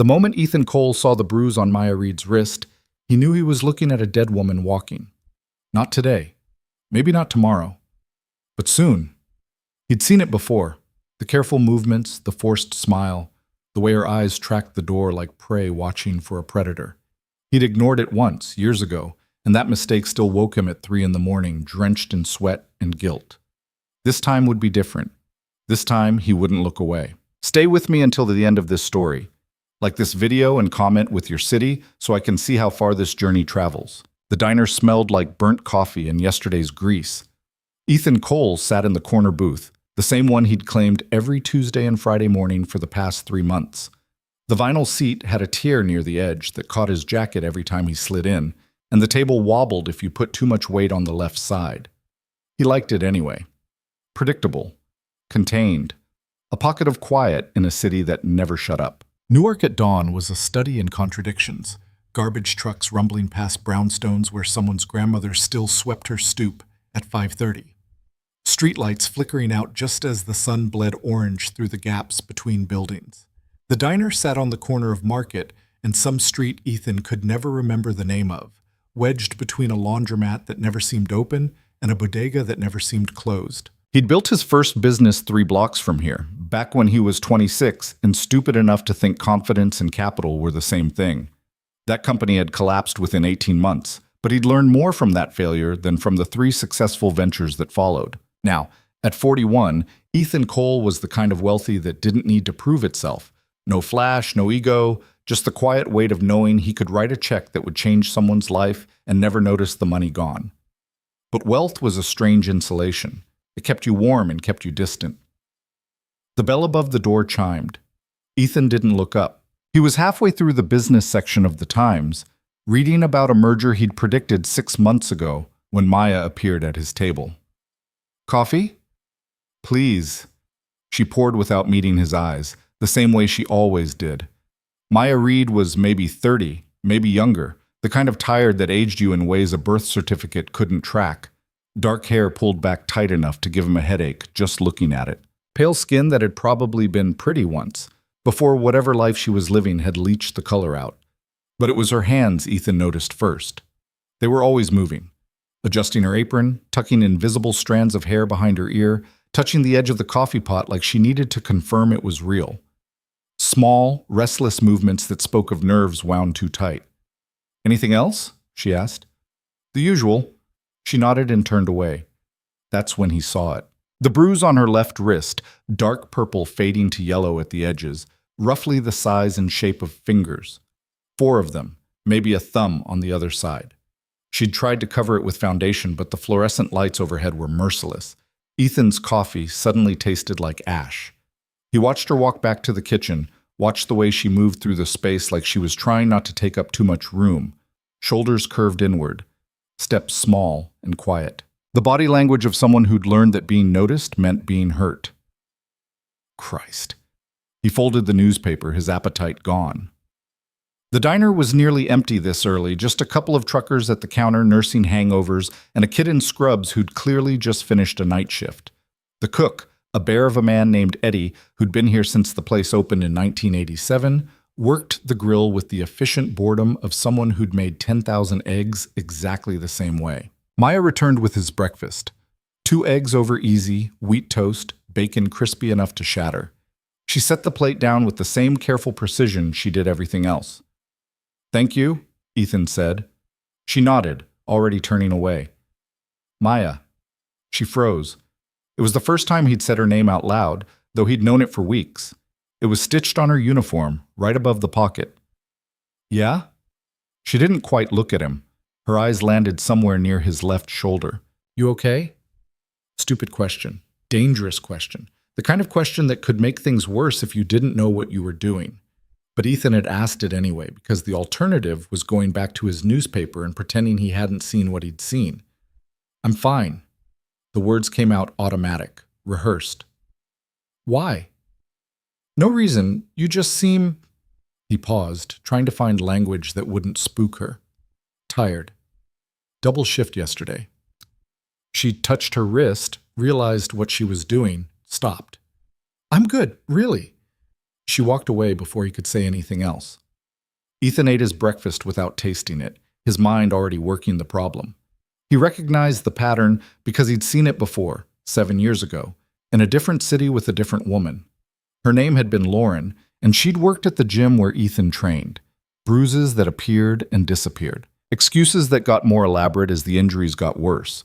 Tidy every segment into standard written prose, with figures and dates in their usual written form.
The moment Ethan Cole saw the bruise on Maya Reed's wrist, he knew he was looking at a dead woman walking. Not today. Maybe not tomorrow. But soon. He'd seen it before. The careful movements, the forced smile, the way her eyes tracked the door like prey watching for a predator. He'd ignored it once, years ago, and that mistake still woke him at 3 a.m, drenched in sweat and guilt. This time would be different. This time, he wouldn't look away. Stay with me until the end of this story. Like this video and comment with your city so I can see how far this journey travels. The diner smelled like burnt coffee and yesterday's grease. Ethan Cole sat in the corner booth, the same one he'd claimed every Tuesday and Friday morning for the past 3 months. The vinyl seat had a tear near the edge that caught his jacket every time he slid in, and the table wobbled if you put too much weight on the left side. He liked it anyway. Predictable. Contained. A pocket of quiet in a city that never shut up. Newark at dawn was a study in contradictions. Garbage trucks rumbling past brownstones where someone's grandmother still swept her stoop at 5:30. Streetlights flickering out just as the sun bled orange through the gaps between buildings. The diner sat on the corner of Market and some street Ethan could never remember the name of, wedged between a laundromat that never seemed open and a bodega that never seemed closed. He'd built his first business 3 blocks from here, back when he was 26 and stupid enough to think confidence and capital were the same thing. That company had collapsed within 18 months, but he'd learned more from that failure than from the 3 successful ventures that followed. Now, at 41, Ethan Cole was the kind of wealthy that didn't need to prove itself. No flash, no ego, just the quiet weight of knowing he could write a check that would change someone's life and never notice the money gone. But wealth was a strange insulation. It kept you warm and kept you distant. The bell above the door chimed. Ethan didn't look up. He was halfway through the business section of the Times, reading about a merger he'd predicted 6 months ago when Maya appeared at his table. Coffee? Please. She poured without meeting his eyes, the same way she always did. Maya Reed was maybe 30, maybe younger, the kind of tired that aged you in ways a birth certificate couldn't track. Dark hair pulled back tight enough to give him a headache just looking at it. Pale skin that had probably been pretty once, before whatever life she was living had leached the color out. But it was her hands Ethan noticed first. They were always moving. Adjusting her apron, tucking invisible strands of hair behind her ear, touching the edge of the coffee pot like she needed to confirm it was real. Small, restless movements that spoke of nerves wound too tight. "Anything else?" she asked. "The usual." She nodded and turned away. That's when he saw it. The bruise on her left wrist, dark purple fading to yellow at the edges, roughly the size and shape of fingers. 4 of them, maybe a thumb on the other side. She'd tried to cover it with foundation, but the fluorescent lights overhead were merciless. Ethan's coffee suddenly tasted like ash. He watched her walk back to the kitchen, watched the way she moved through the space like she was trying not to take up too much room. Shoulders curved inward. Steps small and quiet. The body language of someone who'd learned that being noticed meant being hurt. Christ. He folded the newspaper, his appetite gone. The diner was nearly empty this early, just a couple of truckers at the counter nursing hangovers and a kid in scrubs who'd clearly just finished a night shift. The cook, a bear of a man named Eddie, who'd been here since the place opened in 1987, worked the grill with the efficient boredom of someone who'd made 10,000 eggs exactly the same way. Maya returned with his breakfast. 2 eggs over easy, wheat toast, bacon crispy enough to shatter. She set the plate down with the same careful precision she did everything else. "Thank you," Ethan said. She nodded, already turning away. "Maya." She froze. It was the first time he'd said her name out loud, though he'd known it for weeks. It was stitched on her uniform, right above the pocket. "Yeah?" She didn't quite look at him. Her eyes landed somewhere near his left shoulder. "You okay?" Stupid question. Dangerous question. The kind of question that could make things worse if you didn't know what you were doing. But Ethan had asked it anyway, because the alternative was going back to his newspaper and pretending he hadn't seen what he'd seen. "I'm fine." The words came out automatic, rehearsed. "Why?" "No reason. You just seem—" He paused, trying to find language that wouldn't spook her. "Tired. Double shift yesterday." She touched her wrist, realized what she was doing, stopped. "I'm good, really." She walked away before he could say anything else. Ethan ate his breakfast without tasting it, his mind already working the problem. He recognized the pattern because he'd seen it before, 7 years ago, in a different city with a different woman. Her name had been Lauren, and she'd worked at the gym where Ethan trained. Bruises that appeared and disappeared. Excuses that got more elaborate as the injuries got worse.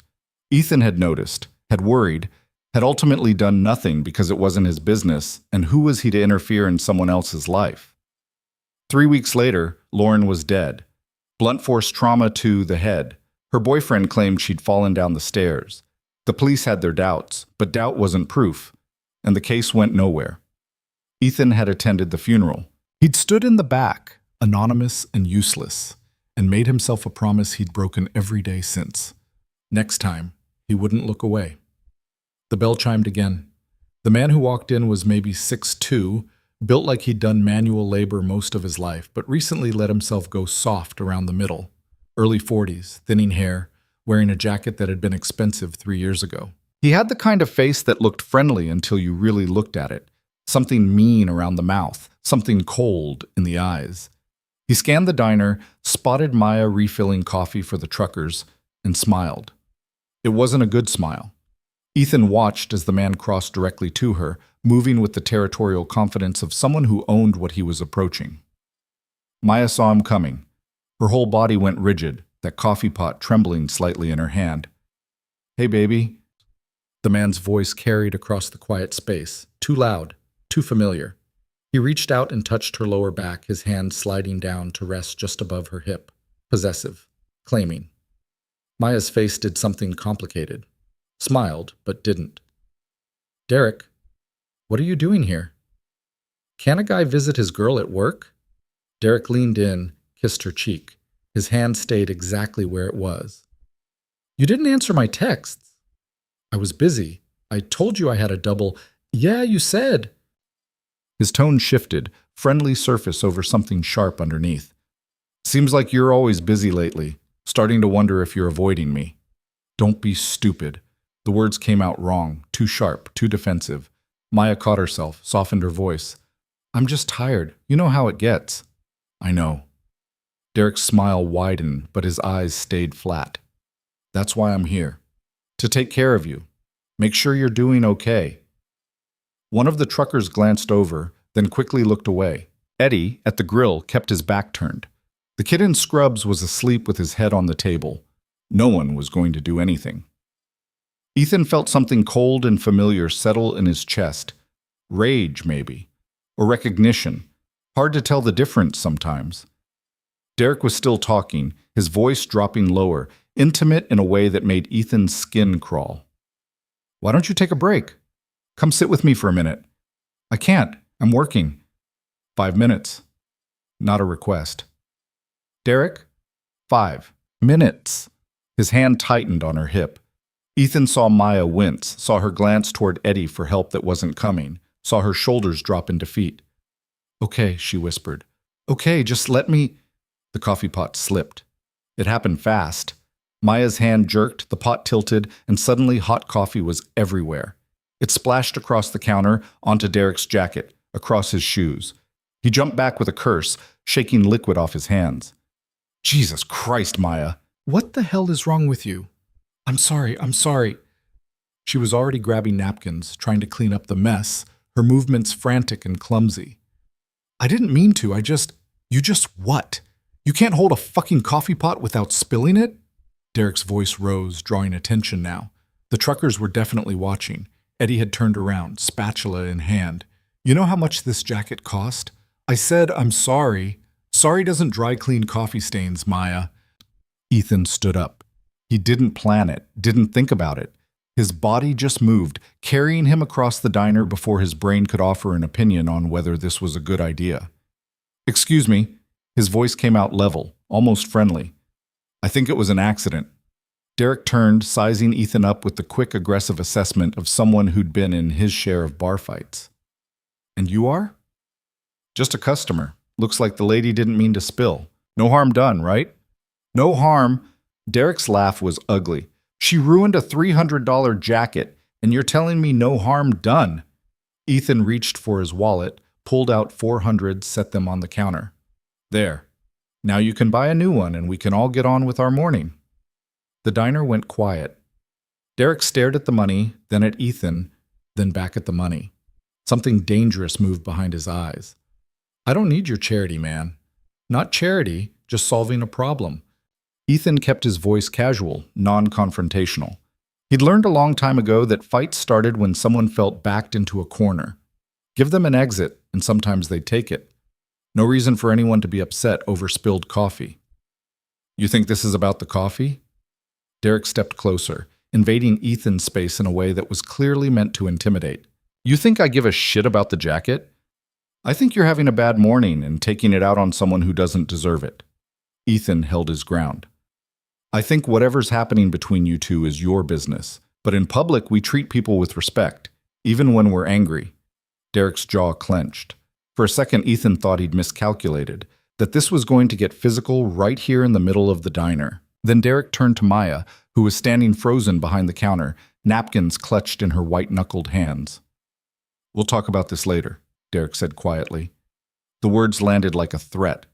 Ethan had noticed, had worried, had ultimately done nothing because it wasn't his business, and who was he to interfere in someone else's life? 3 weeks later, Lauren was dead. Blunt force trauma to the head. Her boyfriend claimed she'd fallen down the stairs. The police had their doubts, but doubt wasn't proof, and the case went nowhere. Ethan had attended the funeral. He'd stood in the back, anonymous and useless, and made himself a promise he'd broken every day since. Next time, he wouldn't look away. The bell chimed again. The man who walked in was maybe 6'2", built like he'd done manual labor most of his life, but recently let himself go soft around the middle. Early 40s, thinning hair, wearing a jacket that had been expensive 3 years ago. He had the kind of face that looked friendly until you really looked at it. Something mean around the mouth, something cold in the eyes. He scanned the diner, spotted Maya refilling coffee for the truckers, and smiled. It wasn't a good smile. Ethan watched as the man crossed directly to her, moving with the territorial confidence of someone who owned what he was approaching. Maya saw him coming. Her whole body went rigid, that coffee pot trembling slightly in her hand. "Hey, baby." The man's voice carried across the quiet space, too loud, too familiar. He reached out and touched her lower back, his hand sliding down to rest just above her hip. Possessive, claiming. Maya's face did something complicated. Smiled, but didn't. "Derek, what are you doing here? Can a guy visit his girl at work?" Derek leaned in, kissed her cheek. His hand stayed exactly where it was. "You didn't answer my texts." "I was busy. I told you I had a double." "Yeah, you said." His tone shifted, friendly surface over something sharp underneath. "Seems like you're always busy lately. Starting to wonder if you're avoiding me." "Don't be stupid." The words came out wrong, too sharp, too defensive. Maya caught herself, softened her voice. "I'm just tired. You know how it gets." "I know." Derek's smile widened, but his eyes stayed flat. "That's why I'm here. To take care of you. Make sure you're doing okay." One of the truckers glanced over, then quickly looked away. Eddie, at the grill, kept his back turned. The kid in scrubs was asleep with his head on the table. No one was going to do anything. Ethan felt something cold and familiar settle in his chest. Rage, maybe. Or recognition. Hard to tell the difference sometimes. Derek was still talking, his voice dropping lower, intimate in a way that made Ethan's skin crawl. "Why don't you take a break? Come sit with me for a minute." "I can't. I'm working." 5 minutes. Not a request. "Derek, 5 minutes." His hand tightened on her hip. Ethan saw Maya wince, saw her glance toward Eddie for help that wasn't coming, saw her shoulders drop in defeat. "Okay," she whispered. "Okay, just let me—" The coffee pot slipped. It happened fast. Maya's hand jerked, the pot tilted, and suddenly hot coffee was everywhere. It splashed across the counter, onto Derek's jacket, across his shoes. He jumped back with a curse, shaking liquid off his hands. "Jesus Christ, Maya! What the hell is wrong with you?" I'm sorry. She was already grabbing napkins, trying to clean up the mess, her movements frantic and clumsy. "I didn't mean to, You just what? You can't hold a fucking coffee pot without spilling it?" Derek's voice rose, drawing attention now. The truckers were definitely watching. Eddie had turned around, spatula in hand. "You know how much this jacket cost?" "I said I'm sorry. Sorry doesn't dry clean coffee stains, Maya." Ethan stood up. He didn't plan it, didn't think about it. His body just moved, carrying him across the diner before his brain could offer an opinion on whether this was a good idea. "Excuse me." His voice came out level, almost friendly. "I think it was an accident." Derek turned, sizing Ethan up with the quick, aggressive assessment of someone who'd been in his share of bar fights. "And you are?" "Just a customer. Looks like the lady didn't mean to spill. No harm done, right?" "No harm." Derek's laugh was ugly. "She ruined a $300 jacket, and you're telling me no harm done?" Ethan reached for his wallet, pulled out 400, set them on the counter. There. Now you can buy a new one and we can all get on with our morning. The diner went quiet. Derek stared at the money, then at Ethan, then back at the money. Something dangerous moved behind his eyes. I don't need your charity, man. Not charity, just solving a problem. Ethan kept his voice casual, non-confrontational. He'd learned a long time ago that fights started when someone felt backed into a corner. Give them an exit, and sometimes they'd take it. No reason for anyone to be upset over spilled coffee. You think this is about the coffee? Derek stepped closer, invading Ethan's space in a way that was clearly meant to intimidate. You think I give a shit about the jacket? I think you're having a bad morning and taking it out on someone who doesn't deserve it. Ethan held his ground. I think whatever's happening between you two is your business, but in public we treat people with respect, even when we're angry. Derek's jaw clenched. For a second, Ethan thought he'd miscalculated, that this was going to get physical right here in the middle of the diner. Then Derek turned to Maya, who was standing frozen behind the counter, napkins clutched in her white-knuckled hands. We'll talk about this later, Derek said quietly. The words landed like a threat.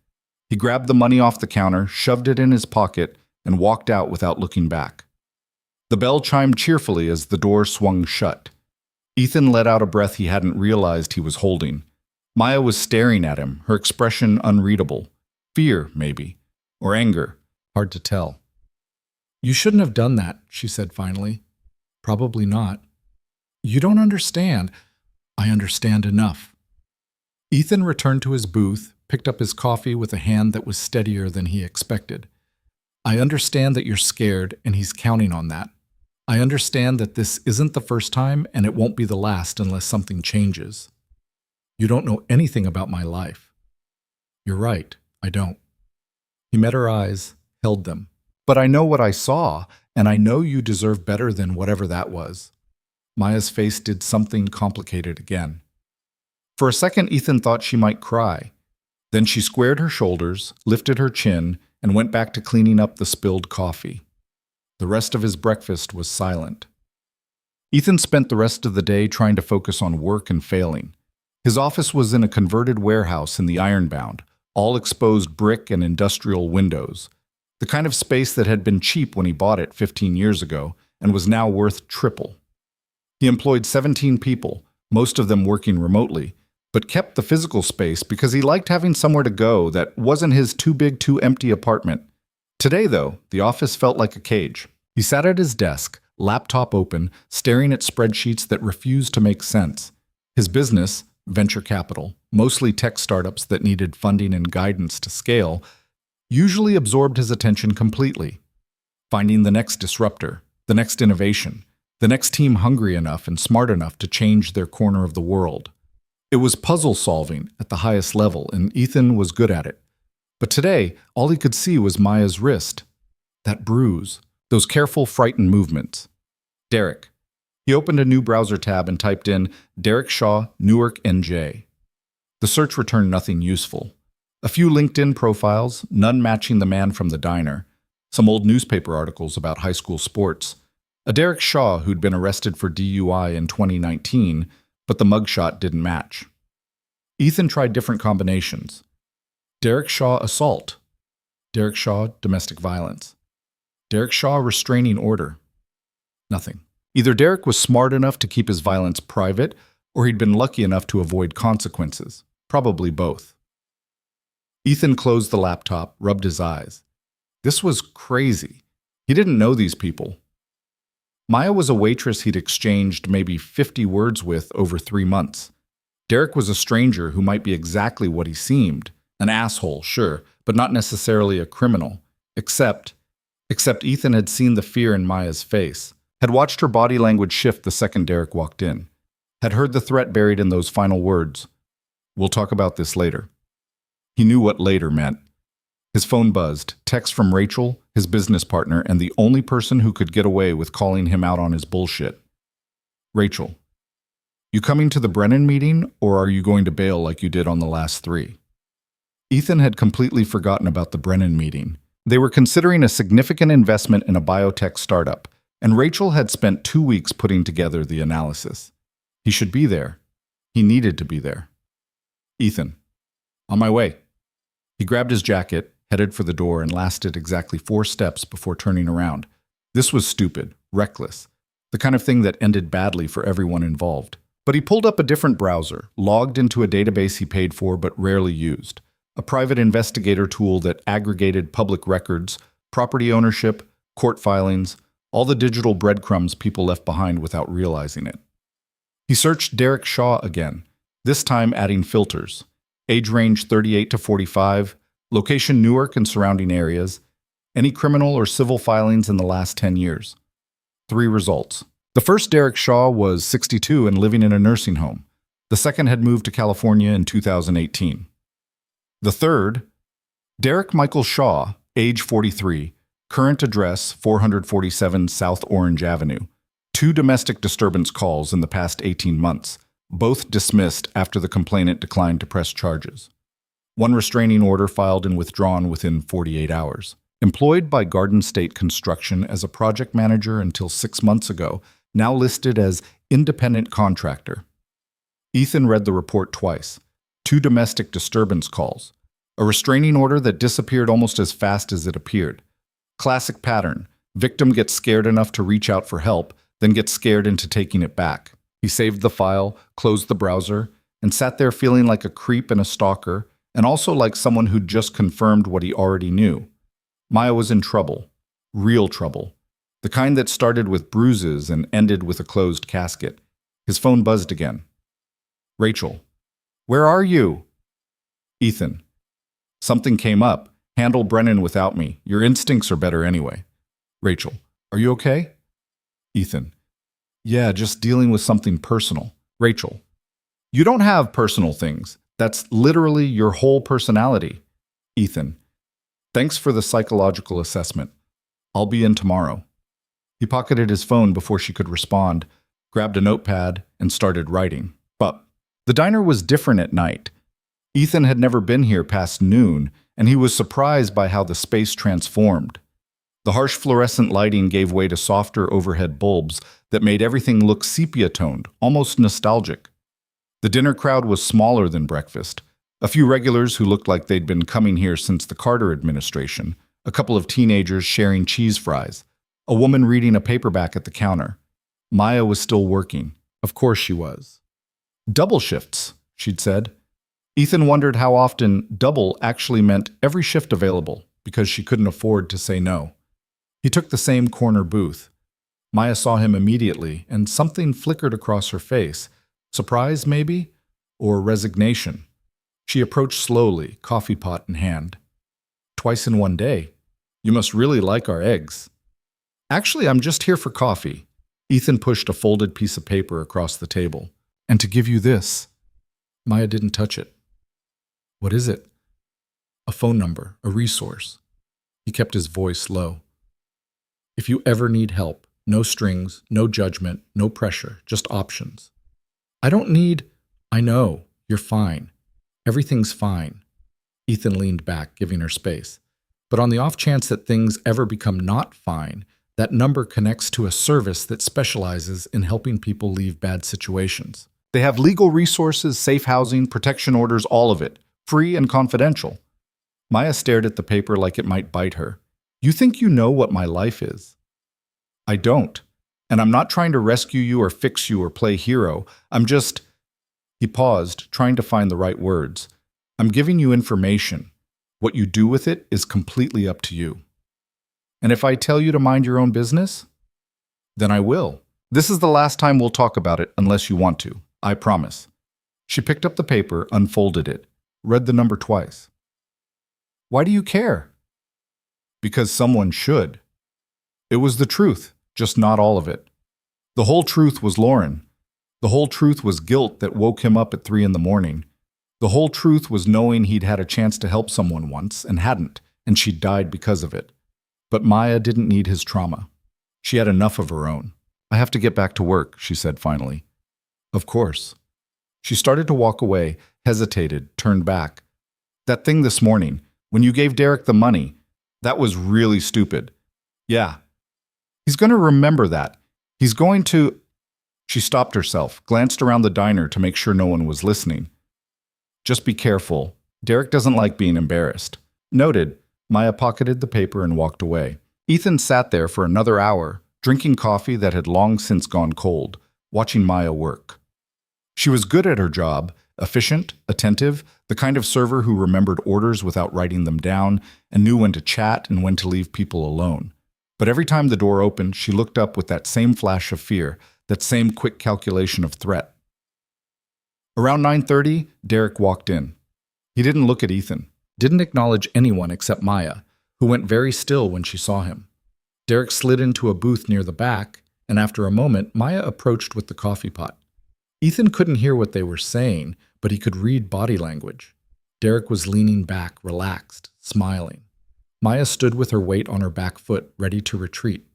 He grabbed the money off the counter, shoved it in his pocket, and walked out without looking back. The bell chimed cheerfully as the door swung shut. Ethan let out a breath he hadn't realized he was holding. Maya was staring at him, her expression unreadable. Fear, maybe. Or anger. Hard to tell. You shouldn't have done that, she said finally. Probably not. You don't understand. I understand enough. Ethan returned to his booth, picked up his coffee with a hand that was steadier than he expected. I understand that you're scared, and he's counting on that. I understand that this isn't the first time, and it won't be the last unless something changes. You don't know anything about my life. You're right, I don't. He met her eyes, held them. But I know what I saw, and I know you deserve better than whatever that was. Maya's face did something complicated again. For a second, Ethan thought she might cry. Then she squared her shoulders, lifted her chin, and went back to cleaning up the spilled coffee. The rest of his breakfast was silent. Ethan spent the rest of the day trying to focus on work and failing. His office was in a converted warehouse in the Ironbound, all exposed brick and industrial windows, the kind of space that had been cheap when he bought it 15 years ago and was now worth triple. He employed 17 people, most of them working remotely, but kept the physical space because he liked having somewhere to go that wasn't his too big, too empty apartment. Today, though, the office felt like a cage. He sat at his desk, laptop open, staring at spreadsheets that refused to make sense. His business, venture capital, mostly tech startups that needed funding and guidance to scale, usually absorbed his attention completely. Finding the next disruptor, the next innovation, the next team hungry enough and smart enough to change their corner of the world. It was puzzle solving at the highest level, and Ethan was good at it. But today, all he could see was Maya's wrist. That bruise, those careful, frightened movements. Derek. He opened a new browser tab and typed in Derek Shaw, Newark, NJ. The search returned nothing useful. A few LinkedIn profiles, none matching the man from the diner. Some old newspaper articles about high school sports. A Derek Shaw who'd been arrested for DUI in 2019, but the mugshot didn't match. Ethan tried different combinations. Derek Shaw assault. Derek Shaw domestic violence. Derek Shaw restraining order. Nothing. Either Derek was smart enough to keep his violence private, or he'd been lucky enough to avoid consequences. Probably both. Ethan closed the laptop, rubbed his eyes. This was crazy. He didn't know these people. Maya was a waitress he'd exchanged maybe 50 words with over 3 months. Derek was a stranger who might be exactly what he seemed. An asshole, sure, but not necessarily a criminal. Except Ethan had seen the fear in Maya's face, had watched her body language shift the second Derek walked in, had heard the threat buried in those final words. We'll talk about this later. He knew what later meant. His phone buzzed, text from Rachel, his business partner, and the only person who could get away with calling him out on his bullshit. Rachel, you coming to the Brennan meeting, or are you going to bail like you did on the last 3? Ethan had completely forgotten about the Brennan meeting. They were considering a significant investment in a biotech startup, and Rachel had spent 2 weeks putting together the analysis. He should be there. He needed to be there. Ethan. On my way. He grabbed his jacket, headed for the door, and lasted exactly 4 steps before turning around. This was stupid, reckless, the kind of thing that ended badly for everyone involved. But he pulled up a different browser, logged into a database he paid for but rarely used, a private investigator tool that aggregated public records, property ownership, court filings, all the digital breadcrumbs people left behind without realizing it. He searched Derek Shaw again, this time adding filters. Age range 38 to 45, location Newark and surrounding areas, any criminal or civil filings in the last 10 years. 3 results. The first Derek Shaw was 62 and living in a nursing home. The second had moved to California in 2018. The third, Derek Michael Shaw, age 43, current address 447 South Orange Avenue. 2 domestic disturbance calls in the past 18 months, both dismissed after the complainant declined to press charges. 1 restraining order filed and withdrawn within 48 hours. Employed by Garden State Construction as a project manager until 6 months ago, now listed as independent contractor. Ethan read the report twice. 2 domestic disturbance calls. A restraining order that disappeared almost as fast as it appeared. Classic pattern. Victim gets scared enough to reach out for help, then gets scared into taking it back. He saved the file, closed the browser, and sat there feeling like a creep and a stalker, and also like someone who'd just confirmed what he already knew. Maya was in trouble. Real trouble. The kind that started with bruises and ended with a closed casket. His phone buzzed again. Rachel. Where are you? Ethan. Something came up. Handle Brennan without me. Your instincts are better anyway. Rachel. Are you okay? Ethan. Yeah, just dealing with something personal. Rachel. You don't have personal things. That's literally your whole personality. Ethan. Thanks for the psychological assessment. I'll be in tomorrow. He pocketed his phone before she could respond, grabbed a notepad, and started writing. But the diner was different at night. Ethan had never been here past noon, and he was surprised by how the space transformed. The harsh fluorescent lighting gave way to softer overhead bulbs that made everything look sepia-toned, almost nostalgic. The dinner crowd was smaller than breakfast. A few regulars who looked like they'd been coming here since the Carter administration, a couple of teenagers sharing cheese fries, a woman reading a paperback at the counter. Maya was still working. Of course she was. Double shifts, she'd said. Ethan wondered how often double actually meant every shift available, because she couldn't afford to say no. He took the same corner booth. Maya saw him immediately, and something flickered across her face. Surprise, maybe? Or resignation. She approached slowly, coffee pot in hand. Twice in one day. You must really like our eggs. Actually, I'm just here for coffee. Ethan pushed a folded piece of paper across the table. And to give you this. Maya didn't touch it. What is it? A phone number, a resource. He kept his voice low. If you ever need help, no strings, no judgment, no pressure, just options. I don't need... I know, you're fine. Everything's fine. Ethan leaned back, giving her space. But on the off chance that things ever become not fine, that number connects to a service that specializes in helping people leave bad situations. They have legal resources, safe housing, protection orders, all of it. Free and confidential. Maya stared at the paper like it might bite her. You think you know what my life is? I don't. And I'm not trying to rescue you or fix you or play hero. I'm just... He paused, trying to find the right words. I'm giving you information. What you do with it is completely up to you. And if I tell you to mind your own business, then I will. This is the last time we'll talk about it unless you want to. I promise. She picked up the paper, unfolded it, read the number twice. Why do you care? Because someone should. It was the truth, just not all of it. The whole truth was Lauren. The whole truth was guilt that woke him up at 3 a.m. The whole truth was knowing he'd had a chance to help someone once and hadn't, and she'd died because of it. But Maya didn't need his trauma. She had enough of her own. I have to get back to work, she said finally. Of course. She started to walk away, hesitated, turned back. That thing this morning, when you gave Derek the money, that was really stupid. Yeah. He's going to remember that. He's going to... She stopped herself, glanced around the diner to make sure no one was listening. Just be careful. Derek doesn't like being embarrassed. Noted. Maya pocketed the paper and walked away. Ethan sat there for another hour, drinking coffee that had long since gone cold, watching Maya work. She was good at her job, efficient, attentive, the kind of server who remembered orders without writing them down and knew when to chat and when to leave people alone. But every time the door opened, she looked up with that same flash of fear, that same quick calculation of threat. Around 9:30, Derek walked in. He didn't look at Ethan, didn't acknowledge anyone except Maya, who went very still when she saw him. Derek slid into a booth near the back, and after a moment, Maya approached with the coffee pot. Ethan couldn't hear what they were saying, but he could read body language. Derek was leaning back, relaxed, smiling. Maya stood with her weight on her back foot, ready to retreat.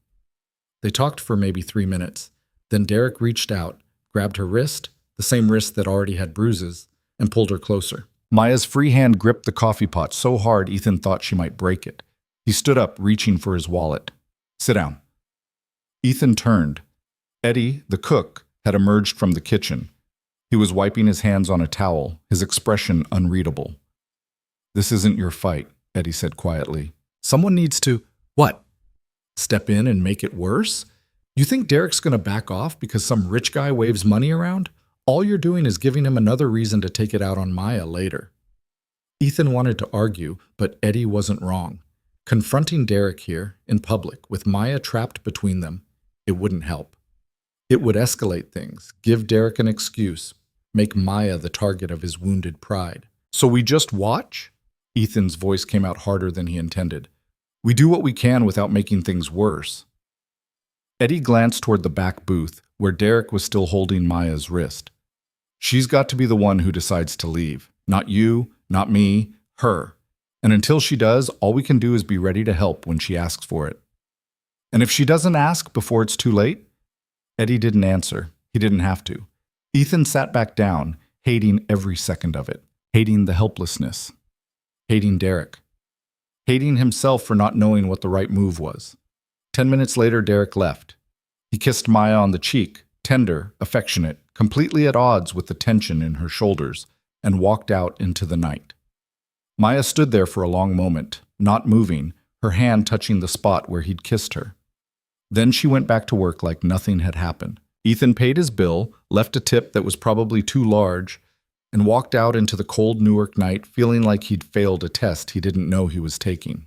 They talked for maybe 3 minutes. Then Derek reached out, grabbed her wrist, the same wrist that already had bruises, and pulled her closer. Maya's free hand gripped the coffee pot so hard Ethan thought she might break it. He stood up, reaching for his wallet. "Sit down." Ethan turned. Eddie, the cook, had emerged from the kitchen. He was wiping his hands on a towel, his expression unreadable. "This isn't your fight," Eddie said quietly. "Someone needs to—" "What? Step in and make it worse? You think Derek's going to back off because some rich guy waves money around? All you're doing is giving him another reason to take it out on Maya later." Ethan wanted to argue, but Eddie wasn't wrong. Confronting Derek here, in public, with Maya trapped between them, it wouldn't help. It would escalate things, give Derek an excuse, make Maya the target of his wounded pride. "So we just watch?" Ethan's voice came out harder than he intended. "We do what we can without making things worse." Eddie glanced toward the back booth, where Derek was still holding Maya's wrist. "She's got to be the one who decides to leave. Not you, not me, her. And until she does, all we can do is be ready to help when she asks for it." "And if she doesn't ask before it's too late?" Eddie didn't answer. He didn't have to. Ethan sat back down, hating every second of it, hating the helplessness, hating Derek, hating himself for not knowing what the right move was. 10 minutes later, Derek left. He kissed Maya on the cheek, tender, affectionate, completely at odds with the tension in her shoulders, and walked out into the night. Maya stood there for a long moment, not moving, her hand touching the spot where he'd kissed her. Then she went back to work like nothing had happened. Ethan paid his bill, left a tip that was probably too large, and walked out into the cold Newark night feeling like he'd failed a test he didn't know he was taking.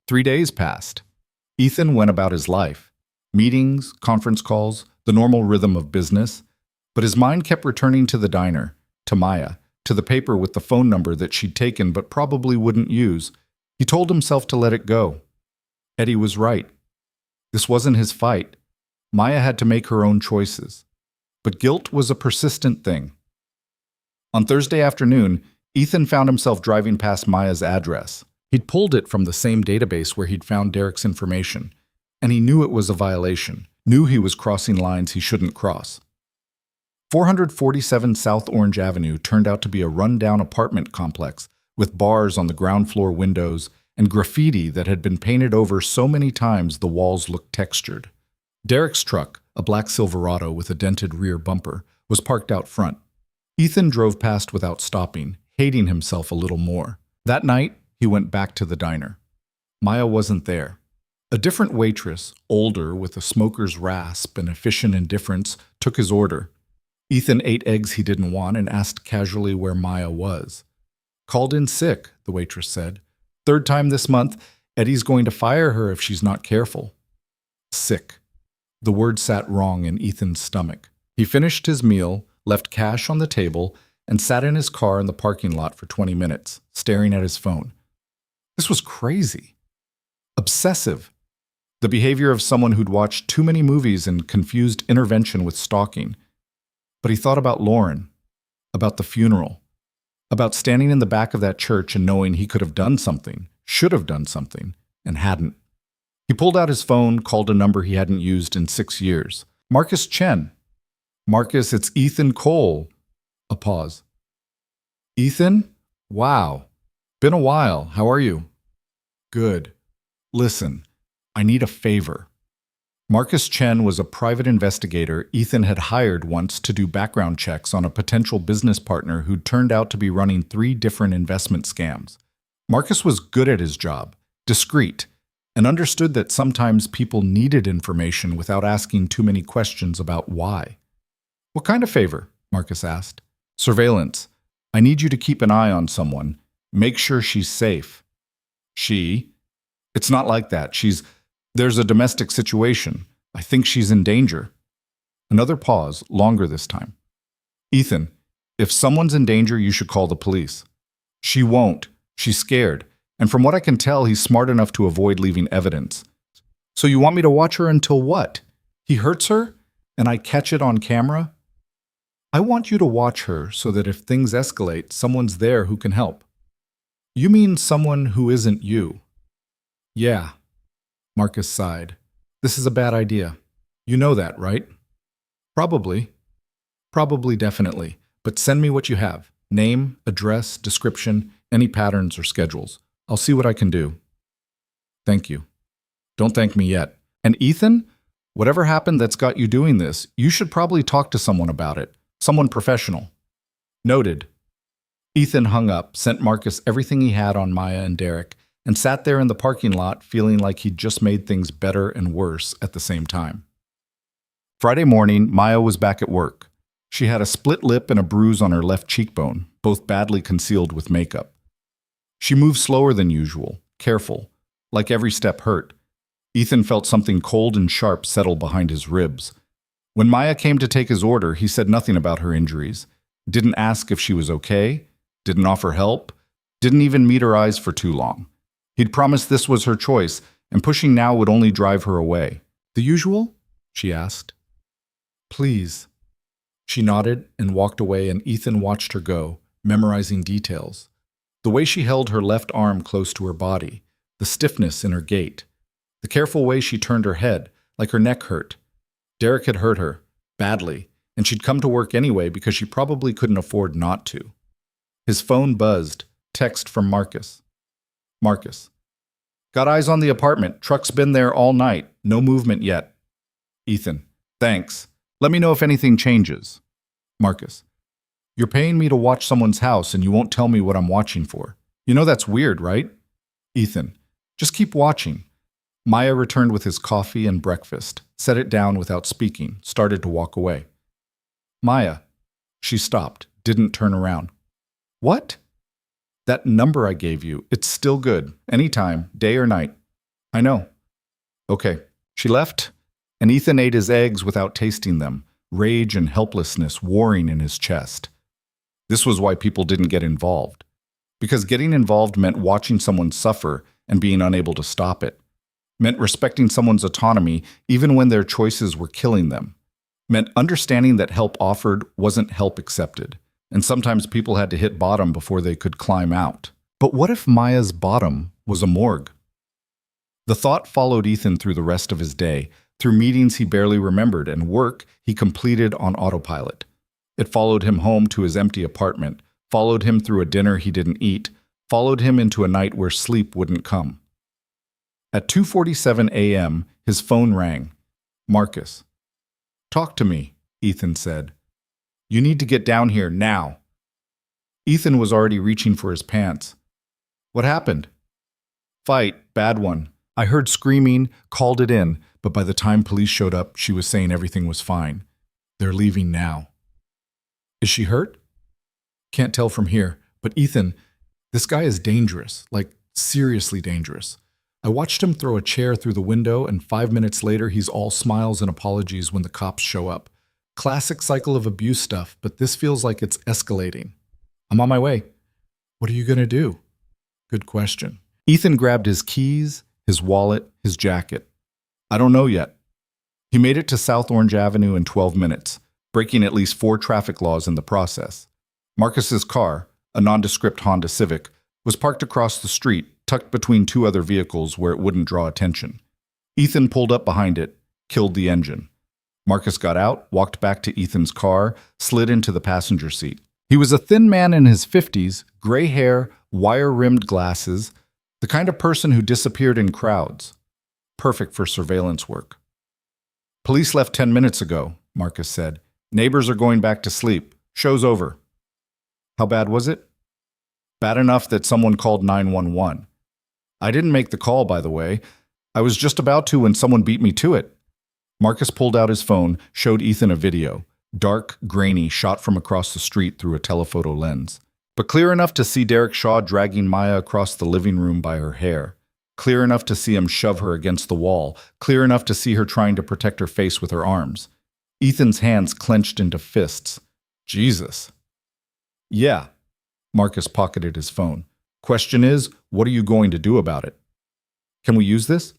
3 days passed. Ethan went about his life. Meetings, conference calls, the normal rhythm of business. But his mind kept returning to the diner, to Maya, to the paper with the phone number that she'd taken but probably wouldn't use. He told himself to let it go. Eddie was right. This wasn't his fight. Maya had to make her own choices. But guilt was a persistent thing. On Thursday afternoon, Ethan found himself driving past Maya's address. He'd pulled it from the same database where he'd found Derek's information, and he knew it was a violation, knew he was crossing lines he shouldn't cross. 447 South Orange Avenue turned out to be a run-down apartment complex with bars on the ground floor windows and graffiti that had been painted over so many times the walls looked textured. Derek's truck, a black Silverado with a dented rear bumper, was parked out front. Ethan drove past without stopping, hating himself a little more. That night, he went back to the diner. Maya wasn't there. A different waitress, older, with a smoker's rasp and efficient indifference, took his order. Ethan ate eggs he didn't want and asked casually where Maya was. "Called in sick," the waitress said. "3rd time this month, Eddie's going to fire her if she's not careful." Sick. The word sat wrong in Ethan's stomach. He finished his meal, left cash on the table, and sat in his car in the parking lot for 20 minutes, staring at his phone. This was crazy. Obsessive. The behavior of someone who'd watched too many movies and confused intervention with stalking. But he thought about Lauren, about the funeral, about standing in the back of that church and knowing he could have done something, should have done something, and hadn't. He pulled out his phone, called a number he hadn't used in 6 years. "Marcus Chen." "Marcus, it's Ethan Cole." A pause. "Ethan? Wow. Been a while. How are you?" "Good. Listen, I need a favor." Marcus Chen was a private investigator Ethan had hired once to do background checks on a potential business partner who'd turned out to be running 3 different investment scams. Marcus was good at his job, discreet, and understood that sometimes people needed information without asking too many questions about why. "What kind of favor?" Marcus asked. "Surveillance. I need you to keep an eye on someone. Make sure she's safe." "She? It's not like that. There's a domestic situation. I think she's in danger." Another pause, longer this time. "Ethan, if someone's in danger, you should call the police." "She won't. She's scared. And from what I can tell, he's smart enough to avoid leaving evidence." "So you want me to watch her until what? He hurts her, and I catch it on camera?" "I want you to watch her so that if things escalate, someone's there who can help." "You mean someone who isn't you?" "Yeah." Marcus sighed. "This is a bad idea. You know that, right?" "Probably. Probably, definitely. But send me what you have. Name, address, description, any patterns or schedules. I'll see what I can do." "Thank you." "Don't thank me yet. And Ethan, whatever happened that's got you doing this, you should probably talk to someone about it. Someone professional." "Noted." Ethan hung up, sent Marcus everything he had on Maya and Derek, and sat there in the parking lot feeling like he'd just made things better and worse at the same time. Friday morning, Maya was back at work. She had a split lip and a bruise on her left cheekbone, both badly concealed with makeup. She moved slower than usual, careful, like every step hurt. Ethan felt something cold and sharp settle behind his ribs. When Maya came to take his order, he said nothing about her injuries, didn't ask if she was okay, didn't offer help, didn't even meet her eyes for too long. He'd promised this was her choice, and pushing now would only drive her away. "The usual?" she asked. "Please." She nodded and walked away, and Ethan watched her go, memorizing details. The way she held her left arm close to her body, the stiffness in her gait, the careful way she turned her head, like her neck hurt. Derek had hurt her, badly, and she'd come to work anyway because she probably couldn't afford not to. His phone buzzed, text from Marcus. Marcus: "Got eyes on the apartment. Truck's been there all night. No movement yet." Ethan: "Thanks. Let me know if anything changes." Marcus: "You're paying me to watch someone's house and you won't tell me what I'm watching for. You know that's weird, right?" Ethan: "Just keep watching." Maya returned with his coffee and breakfast, set it down without speaking, started to walk away. "Maya." She stopped, didn't turn around. "What?" "That number I gave you, it's still good. Anytime, day or night." "I know." "Okay." She left, and Ethan ate his eggs without tasting them, rage and helplessness warring in his chest. This was why people didn't get involved. Because getting involved meant watching someone suffer and being unable to stop it. Meant respecting someone's autonomy even when their choices were killing them. Meant understanding that help offered wasn't help accepted. And sometimes people had to hit bottom before they could climb out. But what if Maya's bottom was a morgue? The thought followed Ethan through the rest of his day, through meetings he barely remembered and work he completed on autopilot. It followed him home to his empty apartment, followed him through a dinner he didn't eat, followed him into a night where sleep wouldn't come. At 2:47 a.m., his phone rang. Marcus. "Talk to me," Ethan said. "You need to get down here now." Ethan was already reaching for his pants. "What happened?" "Fight, bad one. I heard screaming, called it in, but by the time police showed up, she was saying everything was fine. They're leaving now." "Is she hurt?" "Can't tell from here, but Ethan, this guy is dangerous, like seriously dangerous. I watched him throw a chair through the window, and 5 minutes later, he's all smiles and apologies when the cops show up. Classic cycle of abuse stuff, but this feels like it's escalating. I'm on my way." "What are you going to do?" "Good question." Ethan grabbed his keys, his wallet, his jacket. "I don't know yet." He made it to South Orange Avenue in 12 minutes, breaking at least 4 traffic laws in the process. Marcus's car, a nondescript Honda Civic, was parked across the street, tucked between 2 other vehicles where it wouldn't draw attention. Ethan pulled up behind it, killed the engine. Marcus got out, walked back to Ethan's car, slid into the passenger seat. He was a thin man in his 50s, gray hair, wire-rimmed glasses, the kind of person who disappeared in crowds. Perfect for surveillance work. Police left 10 minutes ago, Marcus said. Neighbors are going back to sleep. Show's over. How bad was it? Bad enough that someone called 911. I didn't make the call, by the way. I was just about to when someone beat me to it. Marcus pulled out his phone, showed Ethan a video. Dark, grainy, shot from across the street through a telephoto lens. But clear enough to see Derek Shaw dragging Maya across the living room by her hair. Clear enough to see him shove her against the wall. Clear enough to see her trying to protect her face with her arms. Ethan's hands clenched into fists. Jesus. Yeah. Marcus pocketed his phone. Question is, what are you going to do about it? Can we use this?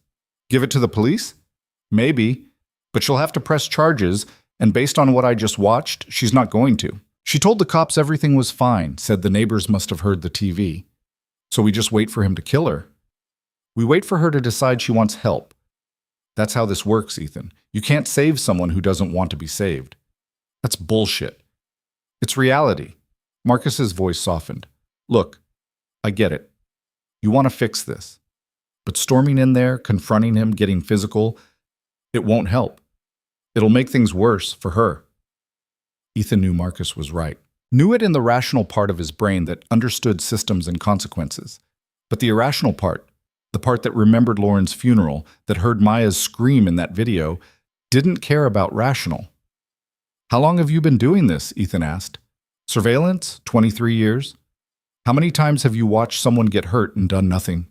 Give it to the police? Maybe. But she'll have to press charges, and based on what I just watched, she's not going to. She told the cops everything was fine, said the neighbors must have heard the TV. So we just wait for him to kill her? We wait for her to decide she wants help. That's how this works, Ethan. You can't save someone who doesn't want to be saved. That's bullshit. It's reality. Marcus's voice softened. Look, I get it. You want to fix this. But storming in there, confronting him, getting physical, it won't help. It'll make things worse for her. Ethan knew Marcus was right. Knew it in the rational part of his brain that understood systems and consequences. But the irrational part, the part that remembered Lauren's funeral, that heard Maya's scream in that video, didn't care about rational. How long have you been doing this? Ethan asked. Surveillance? 23 years? How many times have you watched someone get hurt and done nothing?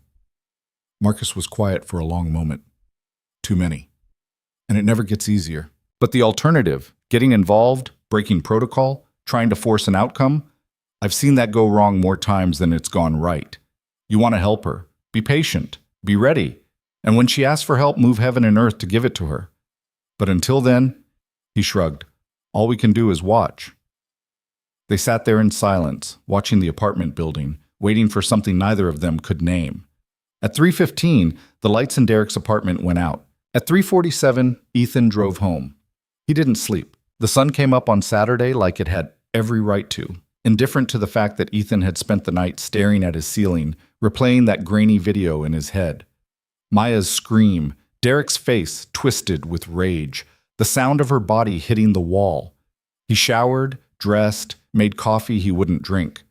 Marcus was quiet for a long moment. Too many. And it never gets easier. But the alternative, getting involved, breaking protocol, trying to force an outcome, I've seen that go wrong more times than it's gone right. You want to help her. Be patient. Be ready. And when she asks for help, move heaven and earth to give it to her. But until then, he shrugged, all we can do is watch. They sat there in silence, watching the apartment building, waiting for something neither of them could name. At 3:15, the lights in Derek's apartment went out. At 3:47, Ethan drove home. He didn't sleep. The sun came up on Saturday like it had every right to, indifferent to the fact that Ethan had spent the night staring at his ceiling, replaying that grainy video in his head. Maya's scream, Derek's face twisted with rage, the sound of her body hitting the wall. He showered, dressed, made coffee he wouldn't drink.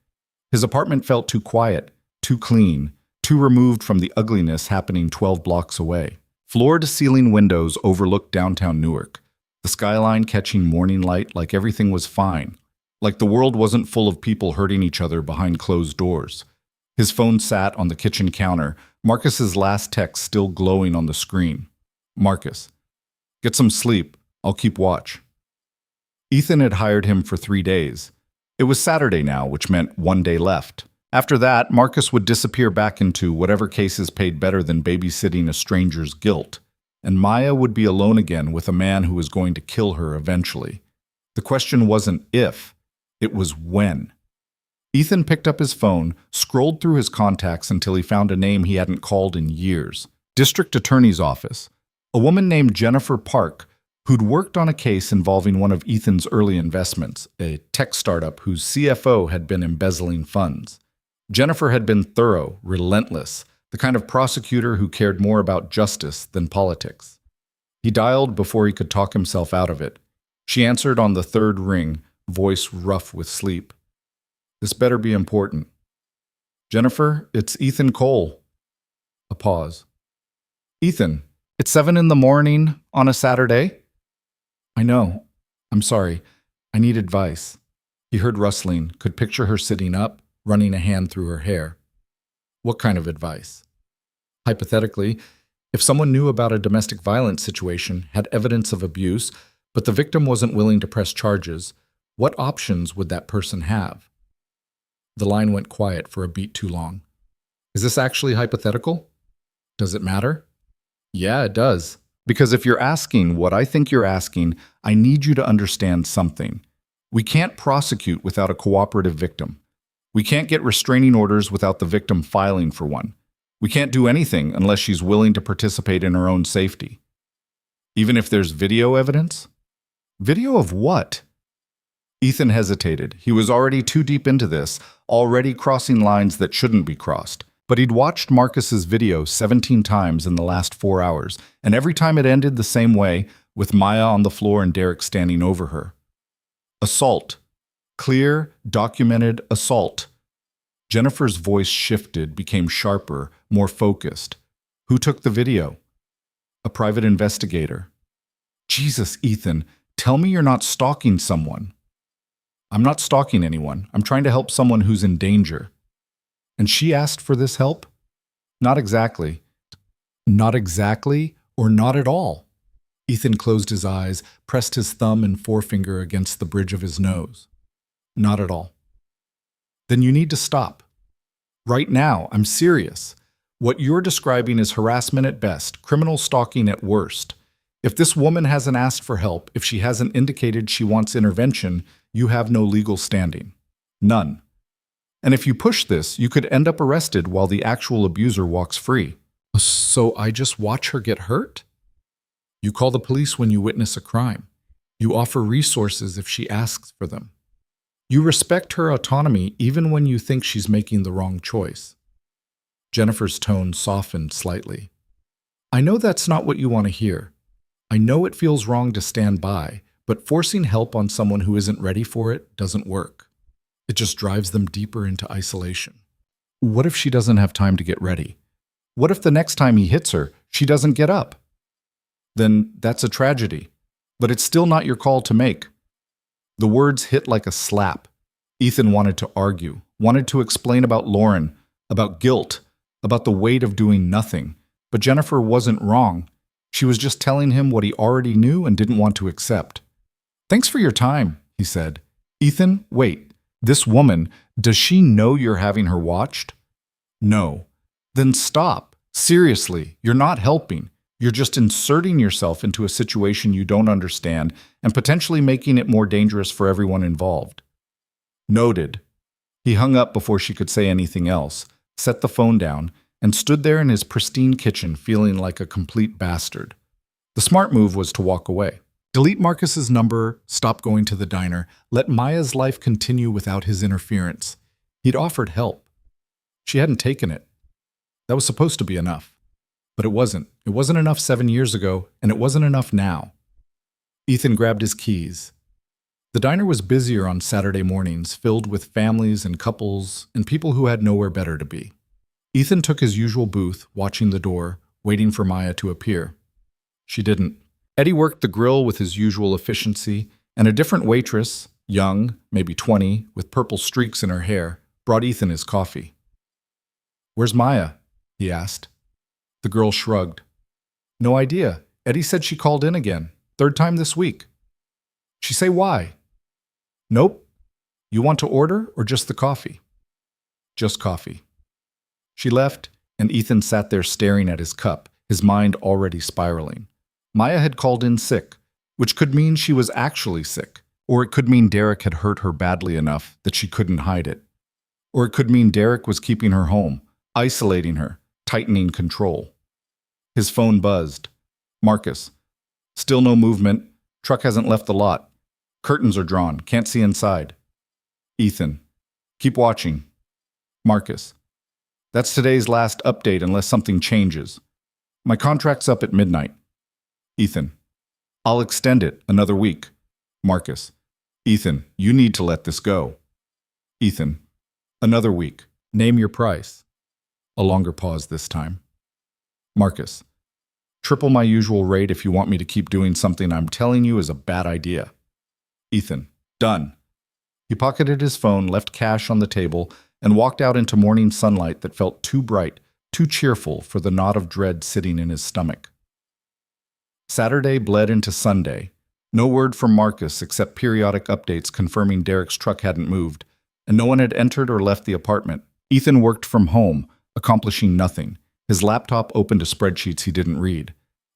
His apartment felt too quiet, too clean, too removed from the ugliness happening 12 blocks away. Floor-to-ceiling windows overlooked downtown Newark, the skyline catching morning light like everything was fine, like the world wasn't full of people hurting each other behind closed doors. His phone sat on the kitchen counter, Marcus's last text still glowing on the screen. Marcus, get some sleep. I'll keep watch. Ethan had hired him for 3 days. It was Saturday now, which meant 1 day left. After that, Marcus would disappear back into whatever cases paid better than babysitting a stranger's guilt, and Maya would be alone again with a man who was going to kill her eventually. The question wasn't if, it was when. Ethan picked up his phone, scrolled through his contacts until he found a name he hadn't called in years. District Attorney's Office. A woman named Jennifer Park, who'd worked on a case involving one of Ethan's early investments, a tech startup whose CFO had been embezzling funds. Jennifer had been thorough, relentless, the kind of prosecutor who cared more about justice than politics. He dialed before he could talk himself out of it. She answered on the third ring, voice rough with sleep. This better be important. Jennifer, it's Ethan Cole. A pause. Ethan, it's 7 a.m. on a Saturday? I know. I'm sorry. I need advice. He heard rustling, could picture her sitting up, running a hand through her hair. What kind of advice? Hypothetically, if someone knew about a domestic violence situation, had evidence of abuse, but the victim wasn't willing to press charges, what options would that person have? The line went quiet for a beat too long. Is this actually hypothetical? Does it matter? Yeah, it does. Because if you're asking what I think you're asking, I need you to understand something. We can't prosecute without a cooperative victim. We can't get restraining orders without the victim filing for one. We can't do anything unless she's willing to participate in her own safety. Even if there's video evidence? Video of what? Ethan hesitated. He was already too deep into this, already crossing lines that shouldn't be crossed. But he'd watched Marcus's video 17 times in the last 4 hours, and every time it ended the same way, with Maya on the floor and Derek standing over her. Assault. Clear, documented assault. Jennifer's voice shifted, became sharper, more focused. Who took the video? A private investigator. Jesus, Ethan, tell me you're not stalking someone. I'm not stalking anyone. I'm trying to help someone who's in danger. And she asked for this help? Not exactly. Not exactly, or not at all. Ethan closed his eyes, pressed his thumb and forefinger against the bridge of his nose. Not at all. Then you need to stop. Right now, I'm serious. What you're describing is harassment at best, criminal stalking at worst. If this woman hasn't asked for help, if she hasn't indicated she wants intervention, you have no legal standing. None. And if you push this, you could end up arrested while the actual abuser walks free. So I just watch her get hurt? You call the police when you witness a crime. You offer resources if she asks for them. You respect her autonomy even when you think she's making the wrong choice. Jennifer's tone softened slightly. I know that's not what you want to hear. I know it feels wrong to stand by, but forcing help on someone who isn't ready for it doesn't work. It just drives them deeper into isolation. What if she doesn't have time to get ready? What if the next time he hits her, she doesn't get up? Then that's a tragedy. But it's still not your call to make. The words hit like a slap. Ethan wanted to argue, wanted to explain about Lauren, about guilt, about the weight of doing nothing. But Jennifer wasn't wrong. She was just telling him what he already knew and didn't want to accept. Thanks for your time, he said. Ethan, wait. This woman, does she know you're having her watched? No. Then stop. Seriously, you're not helping. You're just inserting yourself into a situation you don't understand and potentially making it more dangerous for everyone involved. Noted. He hung up before she could say anything else, set the phone down, and stood there in his pristine kitchen feeling like a complete bastard. The smart move was to walk away. Delete Marcus's number, stop going to the diner, let Maya's life continue without his interference. He'd offered help. She hadn't taken it. That was supposed to be enough. But it wasn't. It wasn't enough 7 years ago, and it wasn't enough now. Ethan grabbed his keys. The diner was busier on Saturday mornings, filled with families and couples and people who had nowhere better to be. Ethan took his usual booth, watching the door, waiting for Maya to appear. She didn't. Eddie worked the grill with his usual efficiency, and a different waitress, young, maybe 20, with purple streaks in her hair, brought Ethan his coffee. "Where's Maya?" he asked. The girl shrugged. "No idea. Eddie said she called in again. 3rd time this week." "She say why?" "Nope. You want to order or just the coffee?" "Just coffee." She left, and Ethan sat there staring at his cup, his mind already spiraling. Maya had called in sick, which could mean she was actually sick, or it could mean Derek had hurt her badly enough that she couldn't hide it. Or it could mean Derek was keeping her home, isolating her, tightening control. His phone buzzed. Marcus. Still no movement. Truck hasn't left the lot. Curtains are drawn. Can't see inside. Ethan. Keep watching. Marcus. That's today's last update unless something changes. My contract's up at midnight. Ethan. I'll extend it another week. Marcus. Ethan, you need to let this go. Ethan. Another week. Name your price. A longer pause this time. Marcus. Triple my usual rate if you want me to keep doing something I'm telling you is a bad idea. Ethan. Done. He pocketed his phone, left cash on the table, and walked out into morning sunlight that felt too bright, too cheerful for the knot of dread sitting in his stomach. Saturday bled into Sunday. No word from Marcus except periodic updates confirming Derek's truck hadn't moved, and no one had entered or left the apartment. Ethan worked from home, accomplishing nothing. His laptop opened to spreadsheets he didn't read.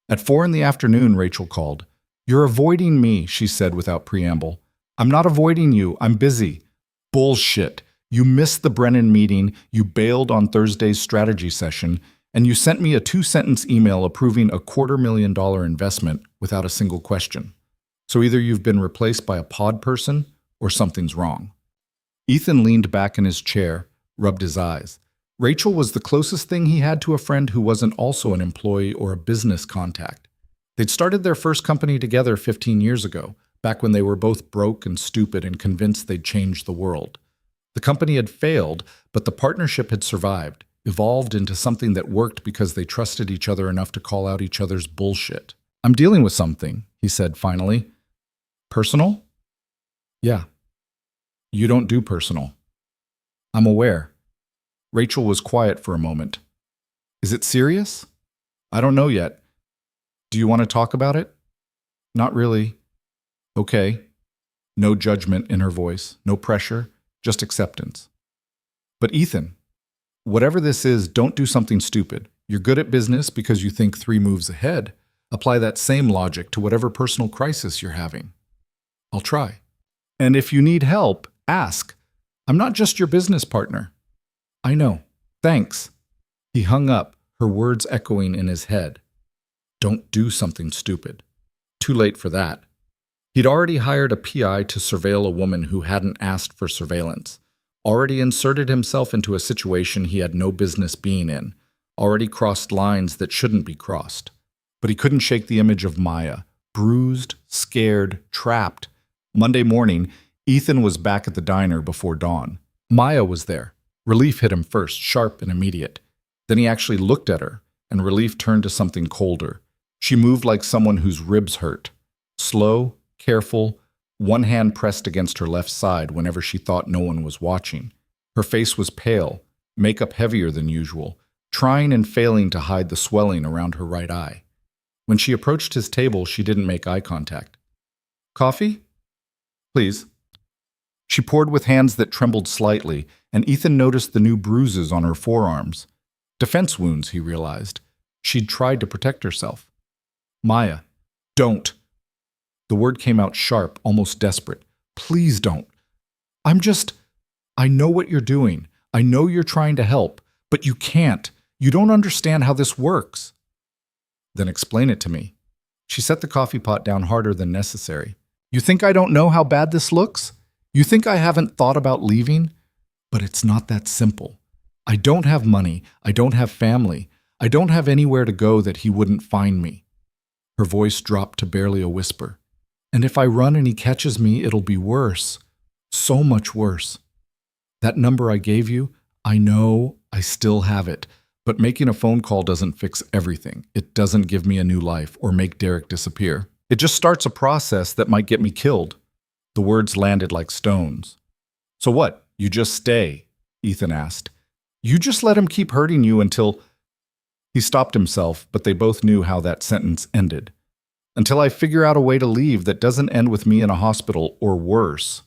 At 4 in the afternoon, Rachel called. "You're avoiding me," she said without preamble. "I'm not avoiding you. I'm busy." "Bullshit. You missed the Brennan meeting, you bailed on Thursday's strategy session, and you sent me a 2-sentence email approving a $250,000 investment without a single question. So either you've been replaced by a pod person or something's wrong." Ethan leaned back in his chair, rubbed his eyes. Rachel was the closest thing he had to a friend who wasn't also an employee or a business contact. They'd started their first company together 15 years ago, back when they were both broke and stupid and convinced they'd change the world. The company had failed, but the partnership had survived, evolved into something that worked because they trusted each other enough to call out each other's bullshit. "I'm dealing with something," he said finally. "Personal?" "Yeah." "You don't do personal." "I'm aware." Rachel was quiet for a moment. "Is it serious?" "I don't know yet. Do you want to talk about it?" "Not really." "Okay." No judgment in her voice, no pressure, just acceptance. "But Ethan, whatever this is, don't do something stupid. You're good at business because you think 3 moves ahead. Apply that same logic to whatever personal crisis you're having." "I'll try." "And if you need help, ask. I'm not just your business partner." "I know. Thanks." He hung up, her words echoing in his head. Don't do something stupid. Too late for that. He'd already hired a PI to surveil a woman who hadn't asked for surveillance, already inserted himself into a situation he had no business being in, already crossed lines that shouldn't be crossed. But he couldn't shake the image of Maya, bruised, scared, trapped. Monday morning, Ethan was back at the diner before dawn. Maya was there. Relief hit him first, sharp and immediate. Then he actually looked at her, and relief turned to something colder. She moved like someone whose ribs hurt. Slow, careful, one hand pressed against her left side whenever she thought no one was watching. Her face was pale, makeup heavier than usual, trying and failing to hide the swelling around her right eye. When she approached his table, she didn't make eye contact. "Coffee?" "Please." She poured with hands that trembled slightly, and Ethan noticed the new bruises on her forearms. Defense wounds, he realized. She'd tried to protect herself. "Maya, don't." The word came out sharp, almost desperate. "Please don't. I know what you're doing. I know you're trying to help, but you can't. You don't understand how this works." "Then explain it to me." She set the coffee pot down harder than necessary. "You think I don't know how bad this looks? You think I haven't thought about leaving? But it's not that simple. I don't have money. I don't have family. I don't have anywhere to go that he wouldn't find me." Her voice dropped to barely a whisper. "And if I run and he catches me, it'll be worse. So much worse. That number I gave you, I know I still have it, but making a phone call doesn't fix everything. It doesn't give me a new life or make Derek disappear. It just starts a process that might get me killed." The words landed like stones. "So what? You just stay?" Ethan asked. "You just let him keep hurting you until—" He stopped himself, but they both knew how that sentence ended. "Until I figure out a way to leave that doesn't end with me in a hospital or worse."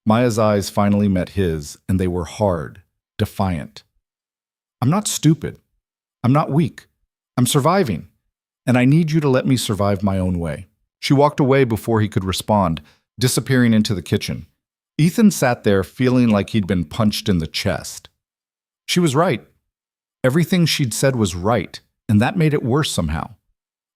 Maya's eyes finally met his, and they were hard, defiant. "I'm not stupid. I'm not weak. I'm surviving. And I need you to let me survive my own way." She walked away before he could respond, disappearing into the kitchen. Ethan sat there feeling like he'd been punched in the chest. She was right. Everything she'd said was right, and that made it worse somehow.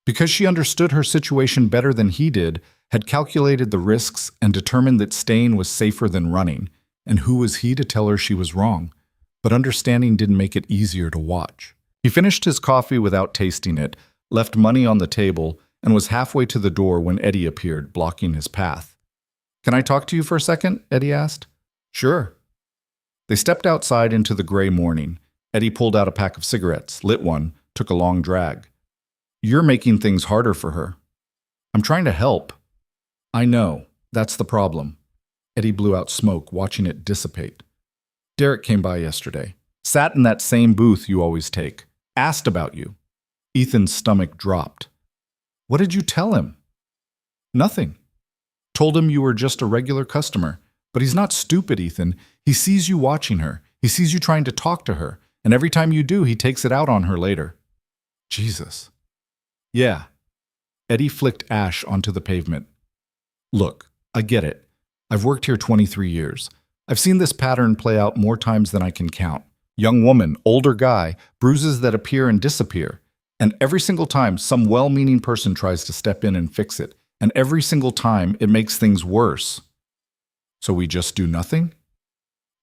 Because she understood her situation better than he did, had calculated the risks and determined that staying was safer than running, and who was he to tell her she was wrong? But understanding didn't make it easier to watch. He finished his coffee without tasting it, left money on the table, and was halfway to the door when Eddie appeared, blocking his path. "Can I talk to you for a second?" Eddie asked. "Sure." They stepped outside into the gray morning. Eddie pulled out a pack of cigarettes, lit one, took a long drag. "You're making things harder for her." "I'm trying to help." "I know. That's the problem." Eddie blew out smoke, watching it dissipate. "Derek came by yesterday. Sat in that same booth you always take. Asked about you." Ethan's stomach dropped. "What did you tell him?" "Nothing. Told him you were just a regular customer. But he's not stupid, Ethan. He sees you watching her. He sees you trying to talk to her. And every time you do, he takes it out on her later." "Jesus." "Yeah." Eddie flicked ash onto the pavement. "Look, I get it. I've worked here 23 years. I've seen this pattern play out more times than I can count. Young woman, older guy, bruises that appear and disappear. And every single time, some well-meaning person tries to step in and fix it. And every single time, it makes things worse. So we just do nothing?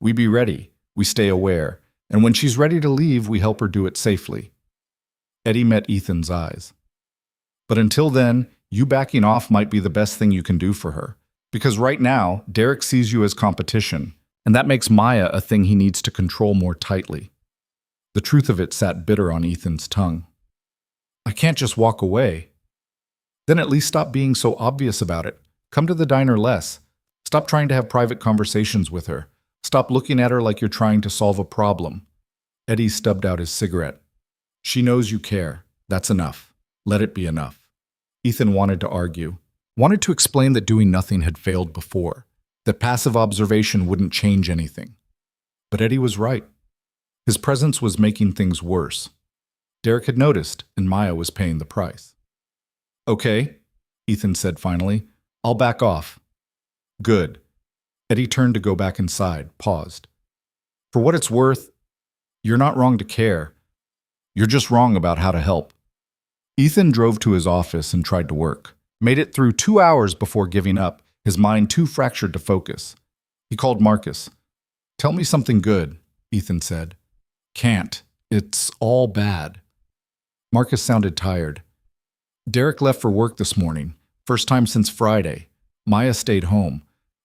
We be ready. We stay aware. And when she's ready to leave, we help her do it safely." Eddie met Ethan's eyes. But until then, you backing off might be the best thing you can do for her. Because right now, Derek sees you as competition, and that makes Maya a thing he needs to control more tightly. The truth of it sat bitter on Ethan's tongue. I can't just walk away. Then at least stop being so obvious about it. Come to the diner less. Stop trying to have private conversations with her. Stop looking at her like you're trying to solve a problem. Eddie stubbed out his cigarette. She knows you care. That's enough. Let it be enough. Ethan wanted to argue, wanted to explain that doing nothing had failed before, that passive observation wouldn't change anything. But Eddie was right. His presence was making things worse. Derek had noticed, and Maya was paying the price. Okay, Ethan said finally. I'll back off. Good. Eddie turned to go back inside, paused. For what it's worth, you're not wrong to care. You're just wrong about how to help. Ethan drove to his office and tried to work. Made it through 2 hours before giving up, his mind too fractured to focus. He called Marcus. Tell me something good, Ethan said. Can't. It's all bad. Marcus sounded tired. Derek left for work this morning. First time since Friday. Maya stayed home.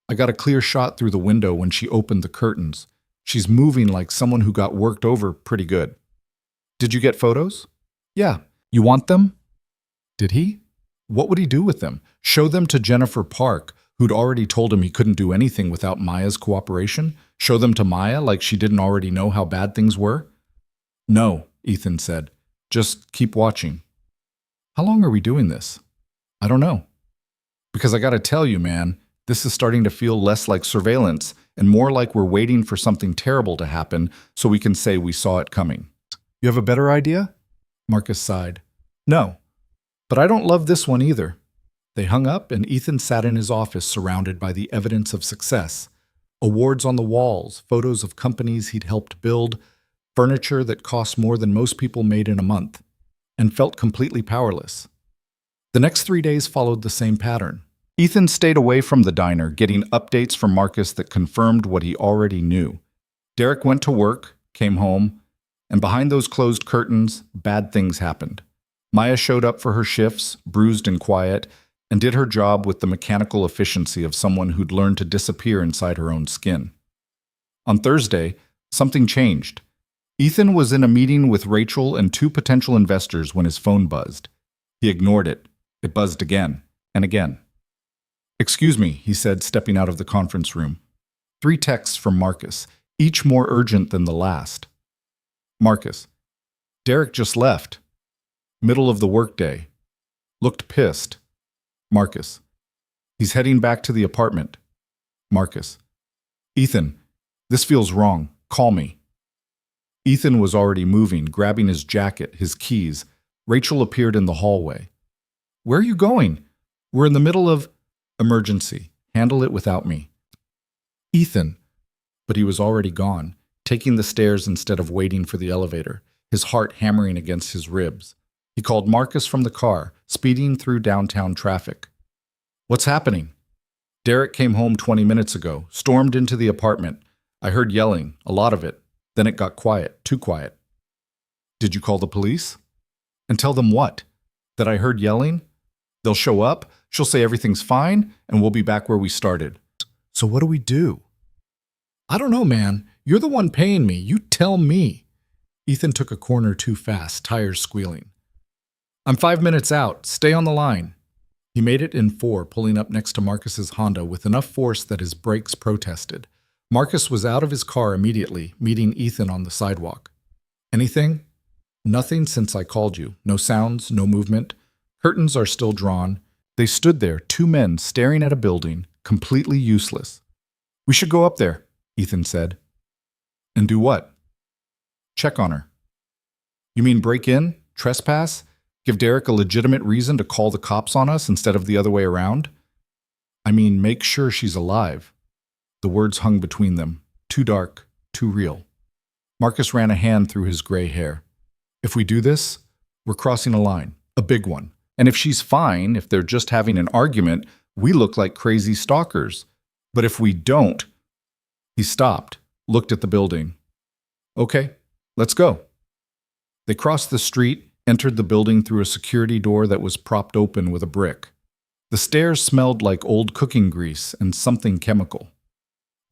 I got a clear shot through the window when she opened the curtains. She's moving like someone who got worked over pretty good. Did you get photos? Yeah. You want them? Did he? What would he do with them? Show them to Jennifer Park, who'd already told him he couldn't do anything without Maya's cooperation? Show them to Maya like she didn't already know how bad things were? No, Ethan said. Just keep watching. How long are we doing this? I don't know. Because I gotta tell you, man, this is starting to feel less like surveillance and more like we're waiting for something terrible to happen so we can say we saw it coming. You have a better idea? Marcus sighed. No, but I don't love this one either. They hung up and Ethan sat in his office surrounded by the evidence of success. Awards on the walls, photos of companies he'd helped build, furniture that cost more than most people made in a month, and felt completely powerless. The next 3 days followed the same pattern. Ethan stayed away from the diner, getting updates from Marcus that confirmed what he already knew. Derek went to work, came home, and behind those closed curtains, bad things happened. Maya showed up for her shifts, bruised and quiet, and did her job with the mechanical efficiency of someone who'd learned to disappear inside her own skin. On Thursday, something changed. Ethan was in a meeting with Rachel and 2 potential investors when his phone buzzed. He ignored it. It buzzed again and again. Excuse me, he said, stepping out of the conference room. 3 texts from Marcus, each more urgent than the last. Marcus. Derek just left. Middle of the workday. Looked pissed. Marcus. He's heading back to the apartment. Marcus. Ethan, this feels wrong. Call me. Ethan was already moving, grabbing his jacket, his keys. Rachel appeared in the hallway. Where are you going? We're in the middle of emergency. Handle it without me. Ethan. But he was already gone, taking the stairs instead of waiting for the elevator, his heart hammering against his ribs. He called Marcus from the car, speeding through downtown traffic. What's happening? Derek came home 20 minutes ago, stormed into the apartment. I heard yelling, a lot of it. Then it got quiet, too quiet. Did you call the police? And tell them what? That I heard yelling? They'll show up, she'll say everything's fine, and we'll be back where we started. So what do we do? I don't know, man. You're the one paying me. You tell me. Ethan took a corner too fast, tires squealing. I'm 5 minutes out. Stay on the line. He made it in 4, pulling up next to Marcus's Honda with enough force that his brakes protested. Marcus was out of his car immediately, meeting Ethan on the sidewalk. Anything? Nothing since I called you. No sounds, no movement. Curtains are still drawn. They stood there, 2 men staring at a building, completely useless. We should go up there, Ethan said. And do what? Check on her. You mean break in? Trespass? Give Derek a legitimate reason to call the cops on us instead of the other way around? I mean, make sure she's alive. The words hung between them, too dark, too real. Marcus ran a hand through his gray hair. If we do this, we're crossing a line, a big one. And if she's fine, if they're just having an argument, we look like crazy stalkers. But if we don't... He stopped, looked at the building. Okay, let's go. They crossed the street, entered the building through a security door that was propped open with a brick. The stairs smelled like old cooking grease and something chemical.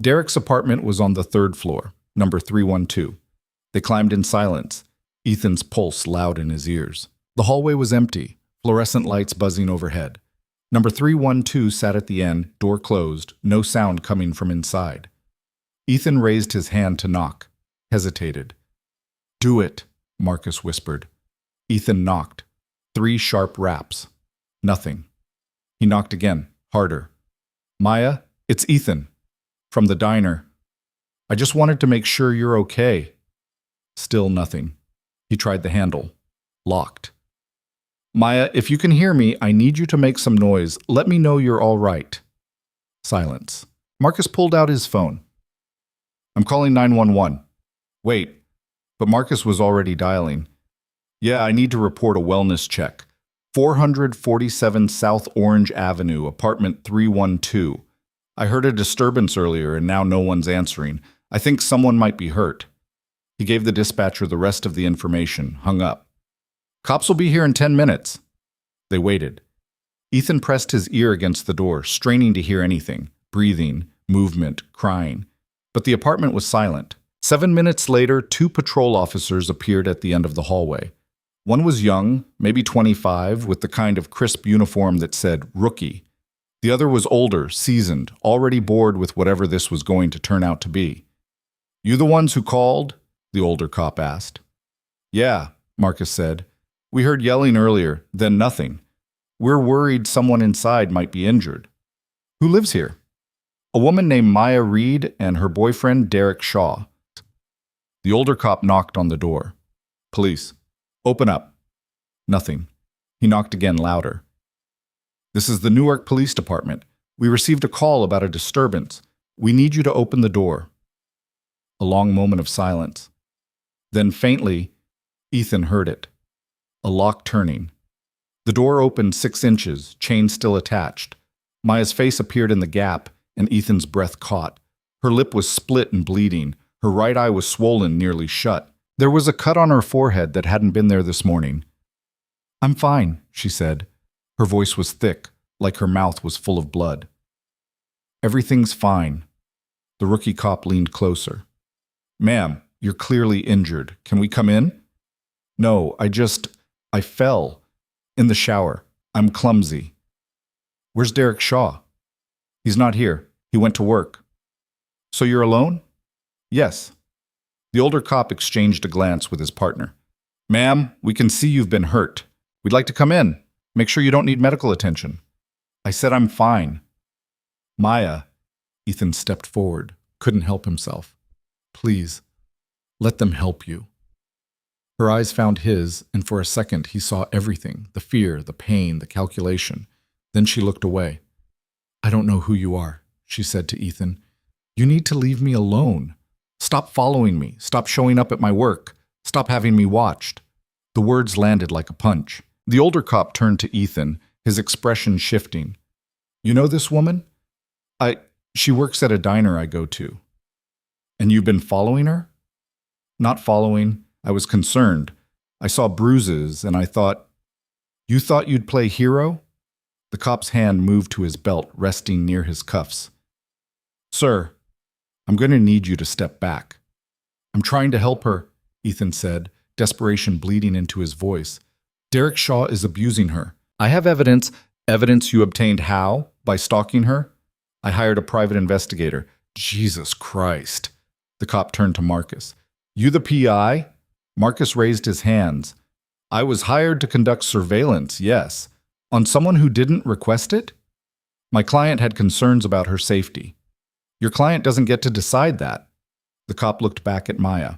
Derek's apartment was on the third floor, number 312. They climbed in silence, Ethan's pulse loud in his ears. The hallway was empty, fluorescent lights buzzing overhead. Number 312 sat at the end, door closed, no sound coming from inside. Ethan raised his hand to knock, hesitated. "Do it," Marcus whispered. Ethan knocked. 3 sharp raps. Nothing. He knocked again, harder. "Maya, it's Ethan. From the diner. I just wanted to make sure you're okay." Still nothing. He tried the handle. Locked. "Maya, if you can hear me, I need you to make some noise. Let me know you're all right." Silence. Marcus pulled out his phone. "I'm calling 911. "Wait." But Marcus was already dialing. "Yeah, I need to report a wellness check. 447 South Orange Avenue, apartment 312. I heard a disturbance earlier and now no one's answering. I think someone might be hurt." He gave the dispatcher the rest of the information, hung up. "Cops will be here in 10 minutes. They waited. Ethan pressed his ear against the door, straining to hear anything, breathing, movement, crying. But the apartment was silent. 7 minutes later, 2 patrol officers appeared at the end of the hallway. One was young, maybe 25, with the kind of crisp uniform that said rookie. The other was older, seasoned, already bored with whatever this was going to turn out to be. "You the ones who called?" the older cop asked. "Yeah," Marcus said. "We heard yelling earlier, then nothing. We're worried someone inside might be injured." "Who lives here?" "A woman named Maya Reed and her boyfriend Derek Shaw." The older cop knocked on the door. "Police. Open up." Nothing. He knocked again, louder. "This is the Newark Police Department. We received a call about a disturbance. We need you to open the door." A long moment of silence. Then faintly, Ethan heard it. A lock turning. The door opened 6 inches, chain still attached. Maya's face appeared in the gap, and Ethan's breath caught. Her lip was split and bleeding. Her right eye was swollen, nearly shut. There was a cut on her forehead that hadn't been there this morning. "I'm fine," she said. Her voice was thick, like her mouth was full of blood. "Everything's fine." The rookie cop leaned closer. "Ma'am, you're clearly injured. Can we come in?" "No, I fell. In the shower. I'm clumsy." "Where's Derek Shaw?" "He's not here. He went to work." "So you're alone?" "Yes." The older cop exchanged a glance with his partner. "Ma'am, we can see you've been hurt. We'd like to come in. Make sure you don't need medical attention." "I said I'm fine." "Maya," Ethan stepped forward, couldn't help himself. "Please, let them help you." Her eyes found his, and for a second he saw everything, the fear, the pain, the calculation. Then she looked away. "I don't know who you are," she said to Ethan. "You need to leave me alone. Stop following me. Stop showing up at my work. Stop having me watched." The words landed like a punch. The older cop turned to Ethan, his expression shifting. "You know this woman?" She works at a diner I go to." "And you've been following her?" "Not following. I was concerned. I saw Bruises, and I thought..." "You thought you'd play hero?" The cop's hand moved to his belt, resting near his cuffs. "Sir, I'm going to need you to step back." "I'm trying to help her," Ethan said, desperation bleeding into his voice. "Derek Shaw is abusing her. I have evidence." "Evidence you obtained how? By stalking her?" "I hired a private investigator." "Jesus Christ." The cop turned to Marcus. "You the PI?" Marcus raised his hands. "I was hired to conduct surveillance, yes. On someone who didn't request it?" "My client had concerns about her safety." "Your client doesn't get to decide that." The cop looked back at Maya.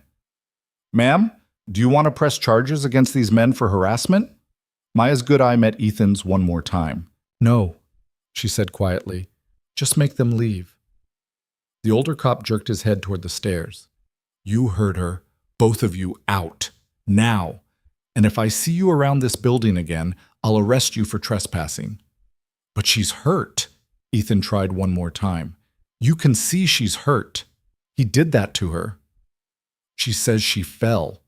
"Ma'am, do you want to press charges against these men for harassment?" Maya's good eye met Ethan's one more time. "No," she said quietly. "Just make them leave." The older cop jerked his head toward the stairs. "You heard her. Both of you out. Now. And if I see you around this building again, I'll arrest you for trespassing." "But she's hurt." Ethan tried one more time. "You can see she's hurt. He did that to her." "She says she fell.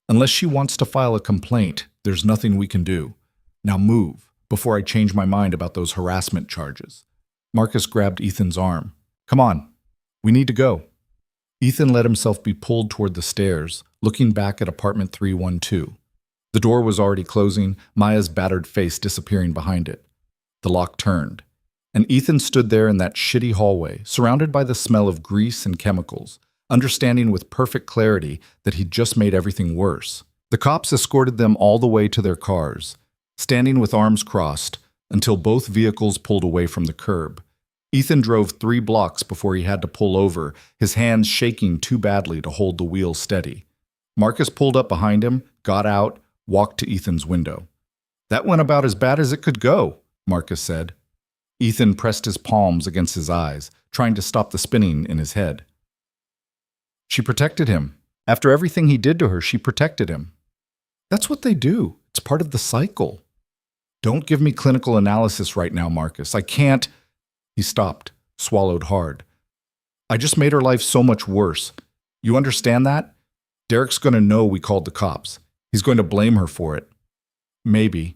Unless she wants to file a complaint, There's nothing we can do. Now move, before I change my mind about those harassment charges. Marcus grabbed Ethan's arm. Come on, we need to go. Ethan let himself be pulled toward the stairs, looking back at apartment 312. The door was already closing, Maya's battered face disappearing behind it. The lock turned, and Ethan stood there in that shitty hallway, surrounded by the smell of grease and chemicals, understanding with perfect clarity that he'd just made everything worse. The cops escorted them all the way to their cars, standing with arms crossed until both vehicles pulled away from the curb. Ethan drove 3 blocks before he had to pull over, his hands shaking too badly to hold the wheel steady. Marcus pulled up behind him, got out, walked to Ethan's window. That went about as bad as it could go, Marcus said. Ethan pressed his palms against his eyes, trying to stop the spinning in his head. She protected him. After everything he did to her, she protected him. That's what they do. It's part of the cycle. Don't give me clinical analysis right now, Marcus. I can't. He stopped, swallowed hard. I just made her life so much worse. You understand that? Derek's going to know we called the cops. He's going to blame her for it. Maybe.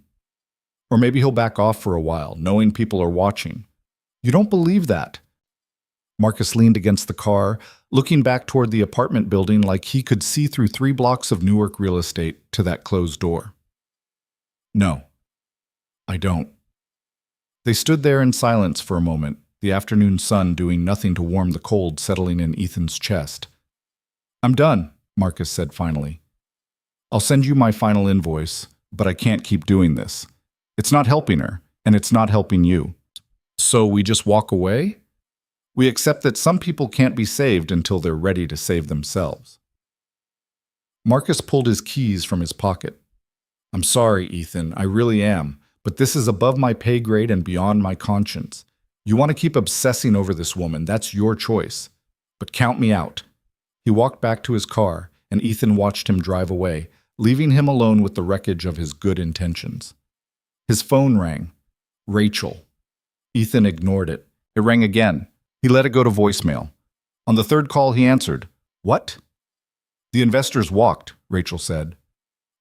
Or maybe he'll back off for a while, knowing people are watching. You don't believe that. Marcus leaned against the car, looking back toward the apartment building like he could see through 3 blocks of Newark real estate to that closed door. No, I don't. They stood there in silence for a moment, the afternoon sun doing nothing to warm the cold settling in Ethan's chest. I'm done, Marcus said finally. I'll send you my final invoice, but I can't keep doing this. It's not helping her, and it's not helping you. So we just walk away? We accept that some people can't be saved until they're ready to save themselves. Marcus pulled his keys from his pocket. I'm sorry, Ethan, I really am, but this is above my pay grade and beyond my conscience. You want to keep obsessing over this woman, that's your choice. But count me out. He walked back to his car, and Ethan watched him drive away, leaving him alone with the wreckage of his good intentions. His phone rang. Rachel. Ethan ignored it. It rang again. He let it go to voicemail. On the 3rd call, he answered. What? The investors walked, Rachel said.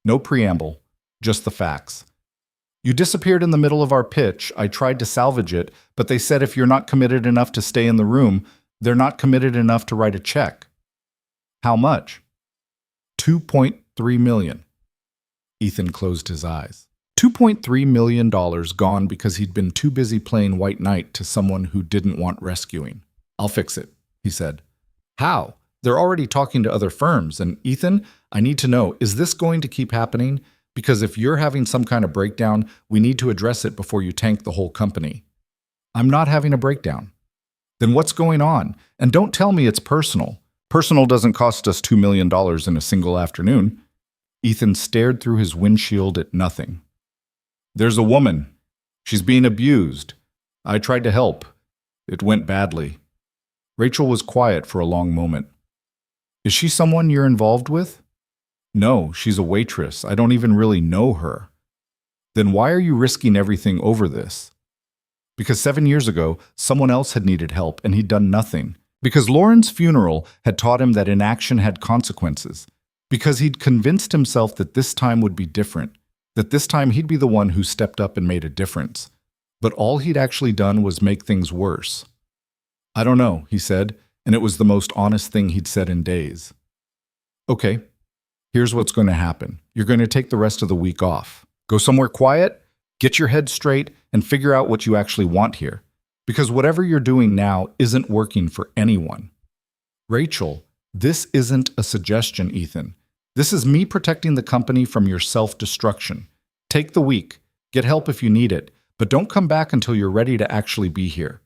No preamble, just the facts. You disappeared in the middle of our pitch. I tried to salvage it, but they said if you're not committed enough to stay in the room, they're not committed enough to write a check. How much? $2.3 million. Ethan closed his eyes. $2.3 million gone because he'd been too busy playing White Knight to someone who didn't want rescuing. I'll fix it, he said. How? They're already talking to other firms, and Ethan, I need to know, is this going to keep happening? Because if you're having some kind of breakdown, we need to address it before you tank the whole company. I'm not having a breakdown. Then what's going on? And don't tell me it's personal. Personal doesn't cost us $2 million in a single afternoon. Ethan stared through his windshield at nothing. There's a woman. She's being abused. I tried to help. It went badly. Rachel was quiet for a long moment. Is she someone you're involved with? No, she's a waitress. I don't even really know her. Then why are you risking everything over this? Because 7 years ago, someone else had needed help and he'd done nothing. Because Lauren's funeral had taught him that inaction had consequences. Because he'd convinced himself that this time would be different. That this time he'd be the one who stepped up and made a difference. But all he'd actually done was make things worse. I don't know, he said, and it was the most honest thing he'd said in days. Okay, here's what's going to happen. You're going to take the rest of the week off. Go somewhere quiet, get your head straight, and figure out what you actually want here. Because whatever you're doing now isn't working for anyone. Rachel, this isn't a suggestion, Ethan. This is me protecting the company from your self-destruction. Take the week, get help if you need it, but don't come back until you're ready to actually be here.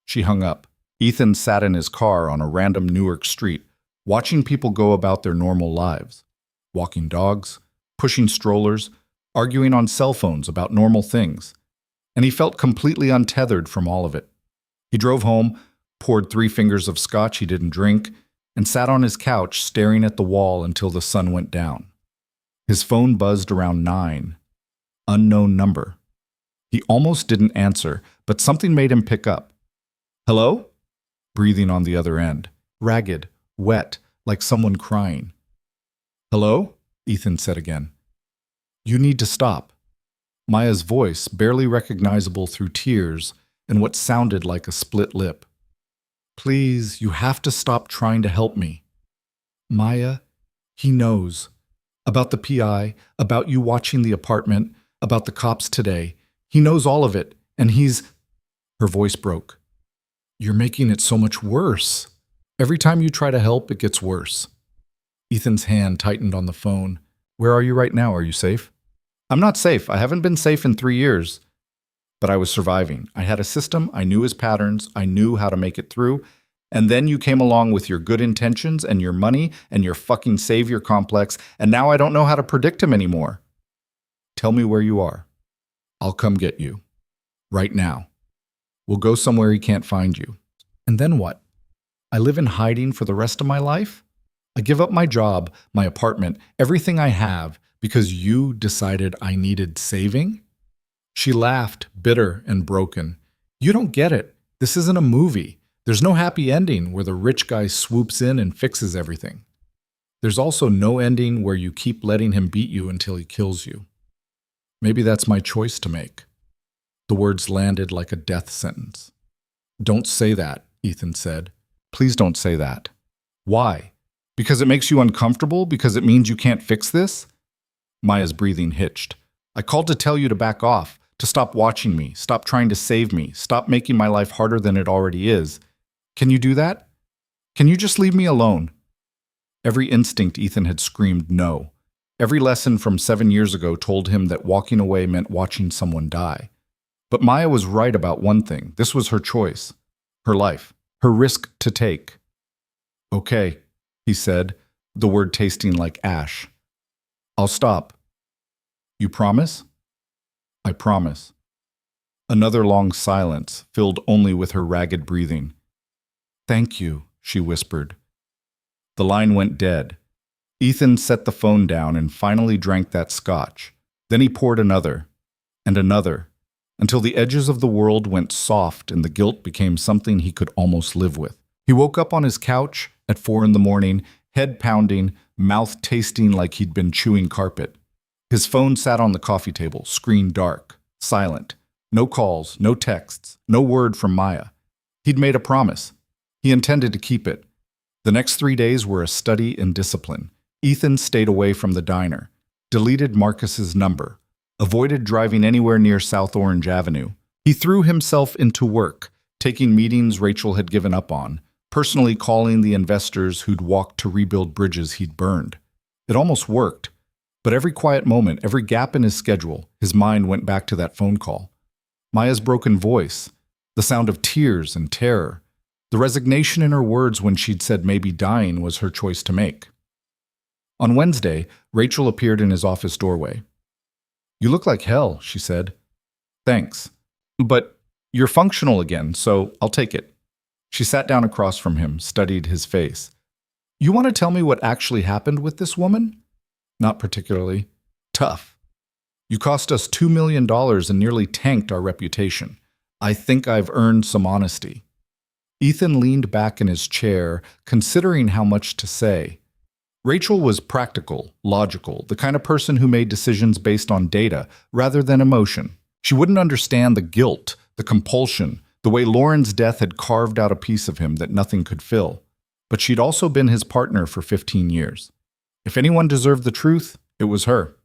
She hung up. Ethan sat in his car on a random Newark street, watching people go about their normal lives. Walking dogs, pushing strollers, arguing on cell phones about normal things. And he felt completely untethered from all of it. He drove home, poured 3 fingers of scotch he didn't drink, and sat on his couch staring at the wall until the sun went down. His phone buzzed around 9. Unknown number. He almost didn't answer, but something made him pick up. Hello? Breathing on the other end. Ragged, wet, like someone crying. Hello? Ethan said again. You need to stop. Maya's voice, barely recognizable through tears and what sounded like a split lip. Please, you have to stop trying to help me. Maya, he knows. About the PI, about you watching the apartment, about the cops today. He knows all of it, and he's... Her voice broke. You're making it so much worse. Every time you try to help, it gets worse. Ethan's hand tightened on the phone. Where are you right now? Are you safe? I'm not safe. I haven't been safe in 3 years. But I was surviving. I had a system. I knew his patterns. I knew how to make it through. And then you came along with your good intentions and your money and your fucking savior complex, and now I don't know how to predict him anymore. Tell me where you are. I'll come get you. Right now. We'll go somewhere he can't find you. And then what? I live in hiding for the rest of my life? I give up my job, my apartment, everything I have because you decided I needed saving? She laughed, bitter and broken. You don't get it. This isn't a movie. There's no happy ending where the rich guy swoops in and fixes everything. There's also no ending where you keep letting him beat you until he kills you. Maybe that's my choice to make. The words landed like a death sentence. Don't say that, Ethan said. Please don't say that. Why? Because it makes you uncomfortable? Because it means you can't fix this? Maya's breathing hitched. I called to tell you to back off, to stop watching me, stop trying to save me, stop making my life harder than it already is. Can you do that? Can you just leave me alone? Every instinct Ethan had screamed no. Every lesson from 7 years ago told him that walking away meant watching someone die. But Maya was right about one thing. This was her choice, her life, her risk to take. Okay, he said, the word tasting like ash. I'll stop. You promise? I promise. Another long silence, filled only with her ragged breathing. Thank you, she whispered. The line went dead. Ethan set the phone down and finally drank that scotch. Then he poured another, and another, until the edges of the world went soft and the guilt became something he could almost live with. He woke up on his couch at 4 a.m, head pounding, mouth tasting like he'd been chewing carpet. His phone sat on the coffee table, screen dark, silent. No calls, no texts, no word from Maya. He'd made a promise. He intended to keep it. The next 3 days were a study in discipline. Ethan stayed away from the diner, deleted Marcus's number, avoided driving anywhere near South Orange Avenue. He threw himself into work, taking meetings Rachel had given up on, personally calling the investors who'd walked to rebuild bridges he'd burned. It almost worked, but every quiet moment, every gap in his schedule, his mind went back to that phone call. Maya's broken voice, the sound of tears and terror, the resignation in her words when she'd said maybe dying was her choice to make. On Wednesday, Rachel appeared in his office doorway. You look like hell, she said. Thanks. But you're functional again, so I'll take it. She sat down across from him, studied his face. You want to tell me what actually happened with this woman? Not particularly. Tough. You cost us $2 million and nearly tanked our reputation. I think I've earned some honesty. Ethan leaned back in his chair, considering how much to say. Rachel was practical, logical, the kind of person who made decisions based on data rather than emotion. She wouldn't understand the guilt, the compulsion, the way Lauren's death had carved out a piece of him that nothing could fill. But she'd also been his partner for 15 years. If anyone deserved the truth, it was her.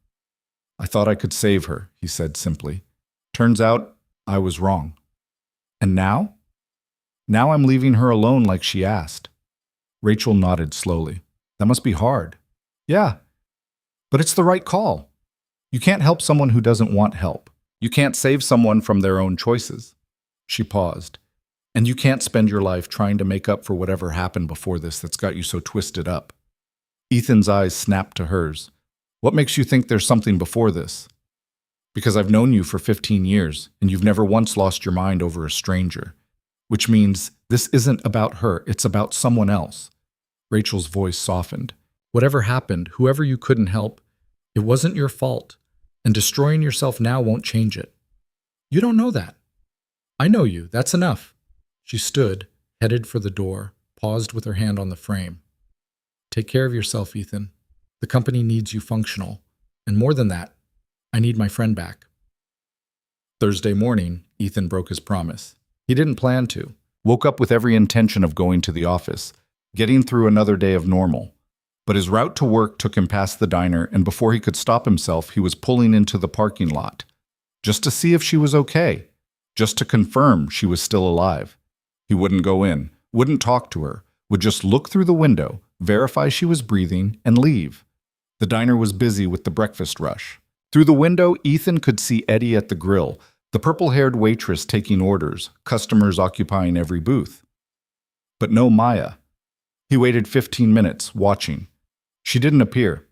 I thought I could save her, he said simply. Turns out I was wrong. And now? Now I'm leaving her alone like she asked. Rachel nodded slowly. That must be hard. Yeah, but it's the right call. You can't help someone who doesn't want help. You can't save someone from their own choices. She paused. And you can't spend your life trying to make up for whatever happened before this that's got you so twisted up. Ethan's eyes snapped to hers. What makes you think there's something before this? Because I've known you for 15 years, and you've never once lost your mind over a stranger. Which means this isn't about her, it's about someone else. Rachel's voice softened. Whatever happened, whoever you couldn't help, it wasn't your fault, and destroying yourself now won't change it. You don't know that. I know you, that's enough. She stood, headed for the door, paused with her hand on the frame. Take care of yourself, Ethan. The company needs you functional. And more than that, I need my friend back. Thursday morning, Ethan broke his promise. He didn't plan to. Woke up with every intention of going to the office, getting through another day of normal. But his route to work took him past the diner, and before he could stop himself, he was pulling into the parking lot. Just to see if she was okay. Just to confirm she was still alive. He wouldn't go in, wouldn't talk to her, would just look through the window, verify she was breathing, and leave. The diner was busy with the breakfast rush. Through the window, Ethan could see Eddie at the grill, the purple-haired waitress taking orders, customers occupying every booth. But no Maya. He waited 15 minutes, watching. She didn't appear.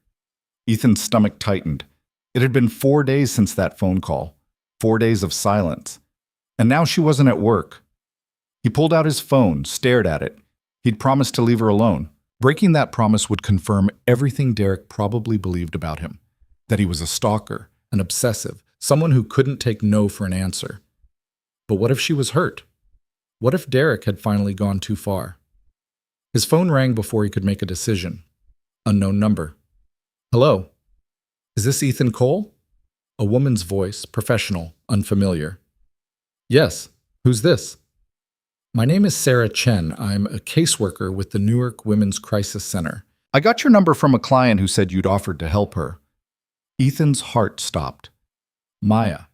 Ethan's stomach tightened. It had been 4 days since that phone call. 4 days of silence. And now she wasn't at work. He pulled out his phone, stared at it. He'd promised to leave her alone. Breaking that promise would confirm everything Derek probably believed about him. That he was a stalker, an obsessive, someone who couldn't take no for an answer. But what if she was hurt? What if Derek had finally gone too far? His phone rang before he could make a decision. Unknown number. Hello? Is this Ethan Cole? A woman's voice, professional, unfamiliar. Yes. Who's this? My name is Sarah Chen. I'm a caseworker with the Newark Women's Crisis Center. I got your number from a client who said you'd offered to help her. Ethan's heart stopped. Maya.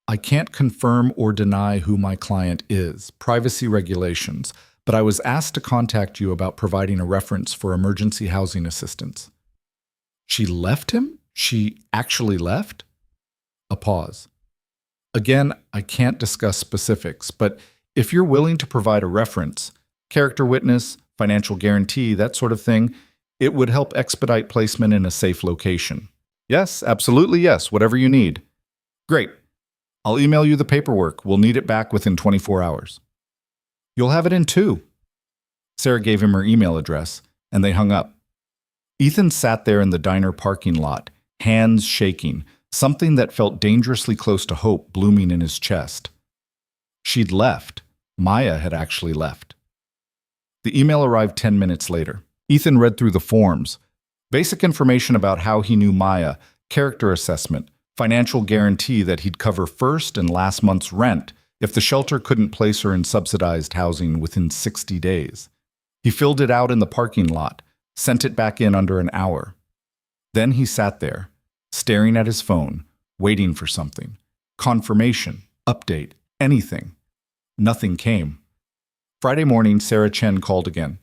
I can't confirm or deny who my client is, privacy regulations, but I was asked to contact you about providing a reference for emergency housing assistance. She left him? She actually left? A pause. Again, I can't discuss specifics, but if you're willing to provide a reference, character witness, financial guarantee, that sort of thing, it would help expedite placement in a safe location. Yes, absolutely yes, whatever you need. Great. I'll email you the paperwork. We'll need it back within 24 hours. You'll have it in 2. Sarah gave him her email address, and they hung up. Ethan sat there in the diner parking lot, hands shaking, something that felt dangerously close to hope blooming in his chest. She'd left. Maya had actually left. The email arrived 10 minutes later. Ethan read through the forms. Basic information about how he knew Maya, character assessment, financial guarantee that he'd cover first and last month's rent if the shelter couldn't place her in subsidized housing within 60 days. He filled it out in the parking lot, sent it back in under an hour. Then he sat there, staring at his phone, waiting for something. Confirmation, update, anything. Nothing came. Friday morning, Sarah Chen called again.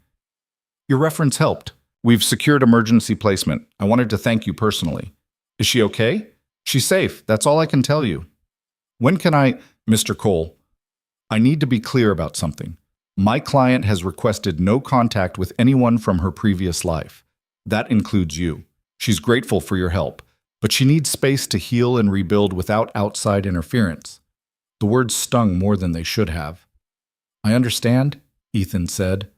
Your reference helped. We've secured emergency placement. I wanted to thank you personally. Is she okay? She's safe. That's all I can tell you. When can I... Mr. Cole, I need to be clear about something. My client has requested no contact with anyone from her previous life. That includes you. She's grateful for your help, but she needs space to heal and rebuild without outside interference. The words stung more than they should have. I understand, Ethan said.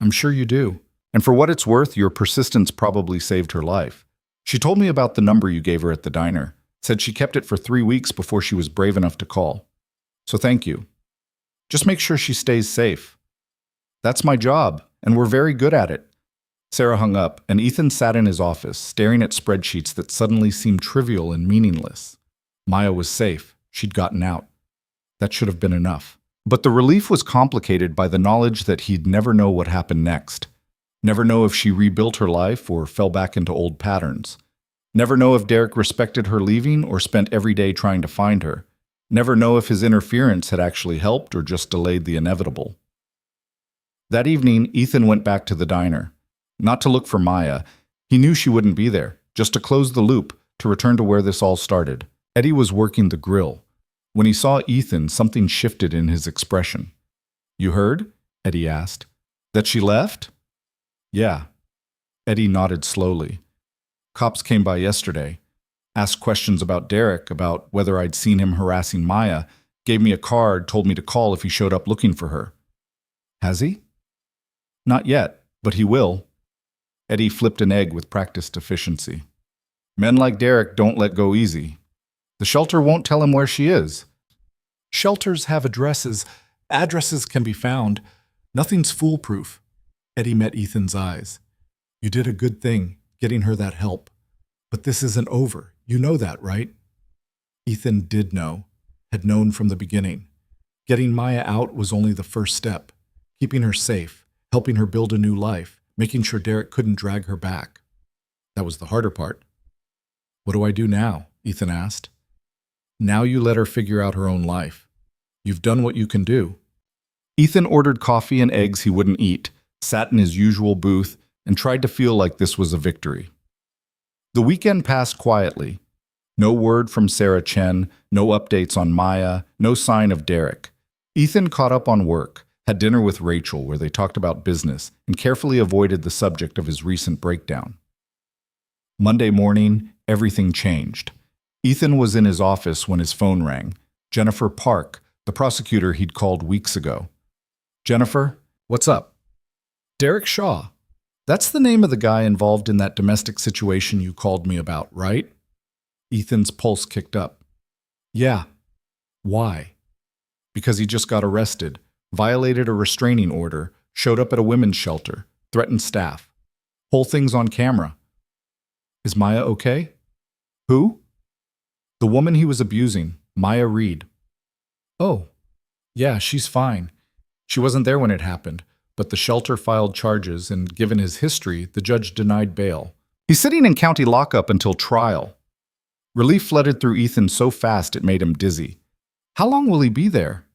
I'm sure you do. And for what it's worth, your persistence probably saved her life. She told me about the number you gave her at the diner. Said she kept it for 3 weeks before she was brave enough to call. So thank you. Just make sure she stays safe. That's my job, and we're very good at it. Sarah hung up, and Ethan sat in his office, staring at spreadsheets that suddenly seemed trivial and meaningless. Maya was safe. She'd gotten out. That should have been enough. But the relief was complicated by the knowledge that he'd never know what happened next. Never know if she rebuilt her life or fell back into old patterns. Never know if Derek respected her leaving or spent every day trying to find her. Never know if his interference had actually helped or just delayed the inevitable. That evening, Ethan went back to the diner. Not to look for Maya. He knew she wouldn't be there. Just to close the loop, to return to where this all started. Eddie was working the grill. When he saw Ethan, something shifted in his expression. You heard? Eddie asked. That she left? Yeah. Eddie nodded slowly. Cops came by yesterday. Asked questions about Derek, about whether I'd seen him harassing Maya, gave me a card, told me to call if he showed up looking for her. Has he? Not yet, but he will. Eddie flipped an egg with practiced efficiency. Men like Derek don't let go easy. The shelter won't tell him where she is. Shelters have addresses. Addresses can be found. Nothing's foolproof. Eddie met Ethan's eyes. You did a good thing, getting her that help. But this isn't over. You know that, right? Ethan did know, had known from the beginning. Getting Maya out was only the first step, keeping her safe, helping her build a new life, making sure Derek couldn't drag her back. That was the harder part. What do I do now? Ethan asked. Now you let her figure out her own life. You've done what you can do. Ethan ordered coffee and eggs he wouldn't eat, sat in his usual booth, and tried to feel like this was a victory. The weekend passed quietly. No word from Sarah Chen, no updates on Maya, no sign of Derek. Ethan caught up on work, had dinner with Rachel where they talked about business, and carefully avoided the subject of his recent breakdown. Monday morning, everything changed. Ethan was in his office when his phone rang. Jennifer Park, the prosecutor he'd called weeks ago. Jennifer, what's up? Derek Shaw. That's the name of the guy involved in that domestic situation you called me about, right? Ethan's pulse kicked up. Yeah. Why? Because he just got arrested, violated a restraining order, showed up at a women's shelter, threatened staff. Whole thing's on camera. Is Maya okay? Who? The woman he was abusing, Maya Reed. Oh, yeah, she's fine. She wasn't there when it happened, but the shelter filed charges, and given his history, the judge denied bail. He's sitting in county lockup until trial. Relief flooded through Ethan so fast it made him dizzy. How long will he be there?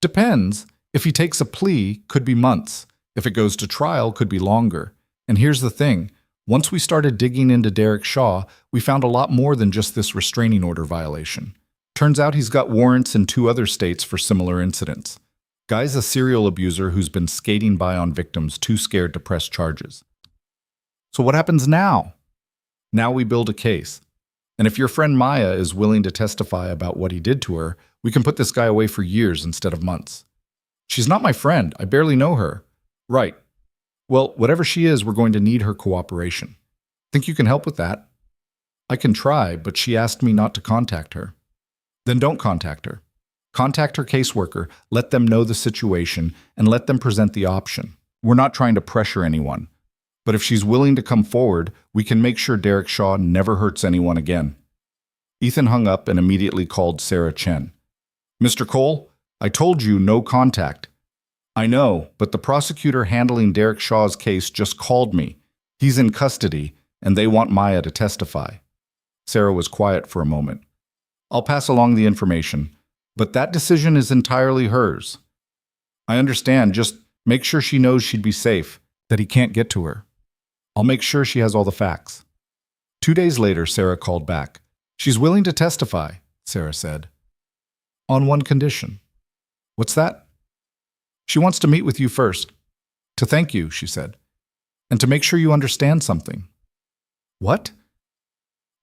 Depends. If he takes a plea, could be months. If it goes to trial, could be longer. And here's the thing. Once we started digging into Derek Shaw, we found a lot more than just this restraining order violation. Turns out he's got warrants in 2 other states for similar incidents. Guy's a serial abuser who's been skating by on victims too scared to press charges. So what happens now? Now we build a case. And if your friend Maya is willing to testify about what he did to her, we can put this guy away for years instead of months. She's not my friend. I barely know her. Right. Well, whatever she is, we're going to need her cooperation. Think you can help with that? I can try, but she asked me not to contact her. Then don't contact her. Contact her caseworker, let them know the situation, and let them present the option. We're not trying to pressure anyone. But if she's willing to come forward, we can make sure Derek Shaw never hurts anyone again. Ethan hung up and immediately called Sarah Chen. Mr. Cole, I told you no contact. I know, but the prosecutor handling Derek Shaw's case just called me. He's in custody, and they want Maya to testify. Sarah was quiet for a moment. I'll pass along the information, but that decision is entirely hers. I understand, just make sure she knows she'd be safe, that he can't get to her. I'll make sure she has all the facts. 2 days later, Sarah called back. She's willing to testify, Sarah said. On one condition. What's that? She wants to meet with you first. To thank you, she said. And to make sure you understand something. What?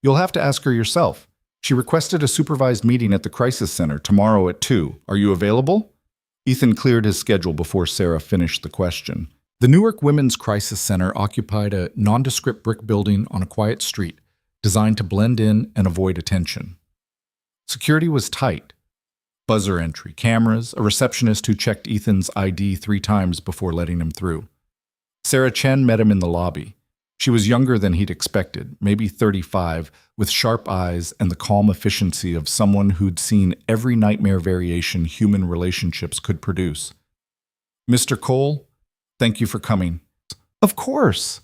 You'll have to ask her yourself. She requested a supervised meeting at the crisis center tomorrow at 2. Are you available? Ethan cleared his schedule before Sarah finished the question. The Newark Women's Crisis Center occupied a nondescript brick building on a quiet street, designed to blend in and avoid attention. Security was tight. Buzzer entry, cameras, a receptionist who checked Ethan's ID 3 times before letting him through. Sarah Chen met him in the lobby. She was younger than he'd expected, maybe 35, with sharp eyes and the calm efficiency of someone who'd seen every nightmare variation human relationships could produce. Mr. Cole, thank you for coming. Of course.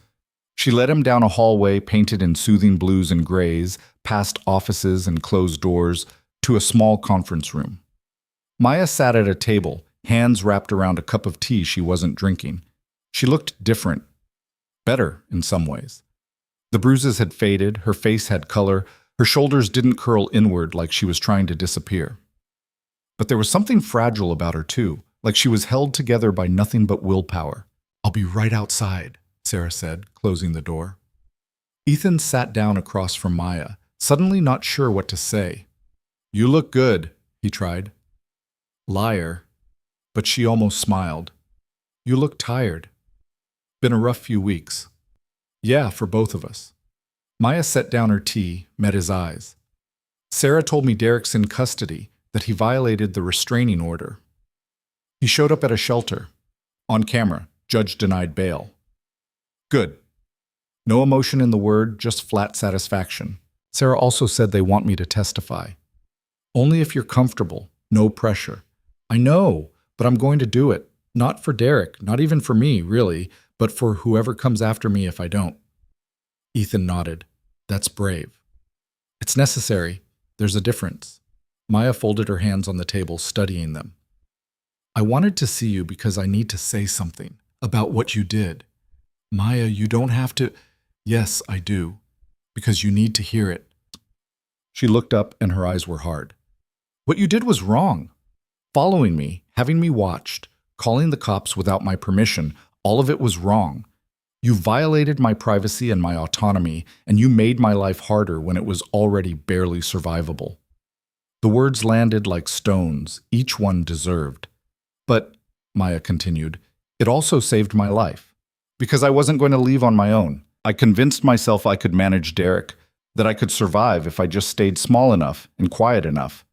She led him down a hallway painted in soothing blues and grays, past offices and closed doors, to a small conference room. Maya sat at a table, hands wrapped around a cup of tea she wasn't drinking. She looked different. Better, in some ways. The bruises had faded, her face had color, her shoulders didn't curl inward like she was trying to disappear. But there was something fragile about her, too, like she was held together by nothing but willpower. I'll be right outside, Sarah said, closing the door. Ethan sat down across from Maya, suddenly not sure what to say. You look good, he tried. Liar. But she almost smiled. You look tired. Been a rough few weeks. Yeah, for both of us. Maya set down her tea, met his eyes. Sarah told me Derek's in custody, that he violated the restraining order. He showed up at a shelter. On camera, judge denied bail. Good. No emotion in the word, just flat satisfaction. Sarah also said they want me to testify. Only if you're comfortable, no pressure. I know, but I'm going to do it. Not for Derek, not even for me, really, but for whoever comes after me if I don't. Ethan nodded. That's brave. It's necessary. There's a difference. Maya folded her hands on the table, studying them. I wanted to see you because I need to say something about what you did. Maya, you don't have to. Yes, I do. Because you need to hear it. She looked up and her eyes were hard. What you did was wrong. Following me, having me watched, calling the cops without my permission, all of it was wrong. You violated my privacy and my autonomy, and you made my life harder when it was already barely survivable. The words landed like stones, each one deserved. But, Maya continued, it also saved my life. Because I wasn't going to leave on my own. I convinced myself I could manage Derek, that I could survive if I just stayed small enough and quiet enough.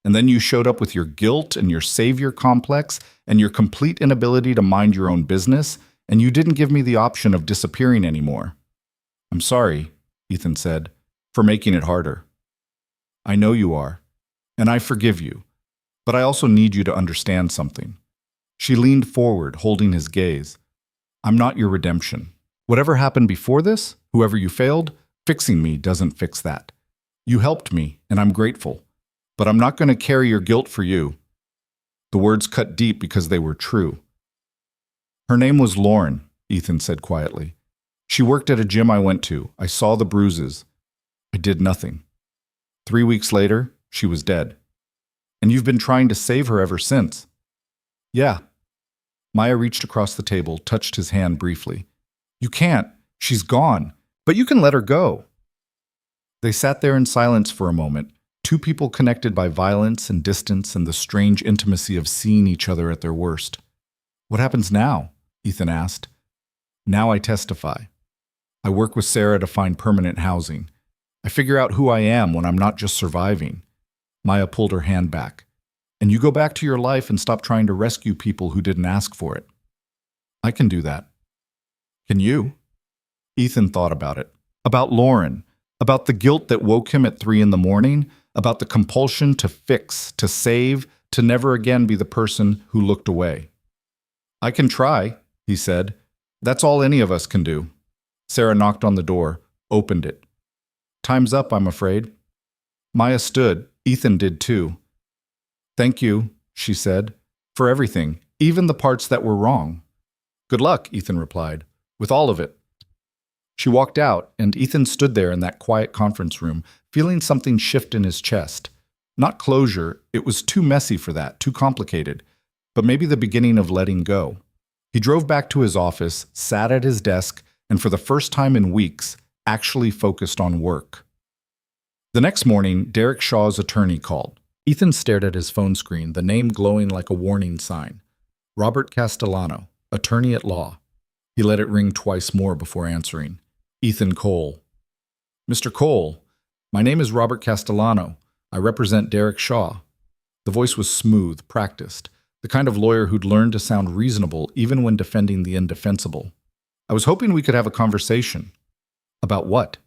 And then you showed up with your guilt and your savior complex and your complete inability to mind your own business, and you didn't give me the option of disappearing anymore. I'm sorry, Ethan said, for making it harder. I know you are, and I forgive you, but I also need you to understand something. She leaned forward, holding his gaze. I'm not your redemption. Whatever happened before this, whoever you failed, fixing me doesn't fix that. You helped me, and I'm grateful. But I'm not going to carry your guilt for you. The words cut deep because they were true. Her name was Lauren, Ethan said quietly. She worked at a gym I went to. I saw the bruises. I did nothing. 3 weeks later, she was dead. And you've been trying to save her ever since. Yeah. Maya reached across the table, touched his hand briefly. You can't. She's gone. But you can let her go. They sat there in silence for a moment, two people connected by violence and distance and the strange intimacy of seeing each other at their worst. What happens now? Ethan asked. Now I testify. I work with Sarah to find permanent housing. I figure out who I am when I'm not just surviving. Maya pulled her hand back. And you go back to your life and stop trying to rescue people who didn't ask for it. I can do that. Can you? Ethan thought about it. About Lauren. About the guilt that woke him at 3 a.m, about the compulsion to fix, to save, to never again be the person who looked away. I can try, he said. That's all any of us can do. Sarah knocked on the door, opened it. Time's up, I'm afraid. Maya stood. Ethan did too. Thank you, she said, for everything, even the parts that were wrong. Good luck, Ethan replied, with all of it. She walked out, and Ethan stood there in that quiet conference room, feeling something shift in his chest. Not closure, it was too messy for that, too complicated, but maybe the beginning of letting go. He drove back to his office, sat at his desk, and for the first time in weeks, actually focused on work. The next morning, Derek Shaw's attorney called. Ethan stared at his phone screen, the name glowing like a warning sign. Robert Castellano, attorney at law. He let it ring twice more before answering. Ethan Cole. Mr. Cole, my name is Robert Castellano. I represent Derek Shaw. The voice was smooth, practiced, the kind of lawyer who'd learned to sound reasonable even when defending the indefensible. I was hoping we could have a conversation. About what?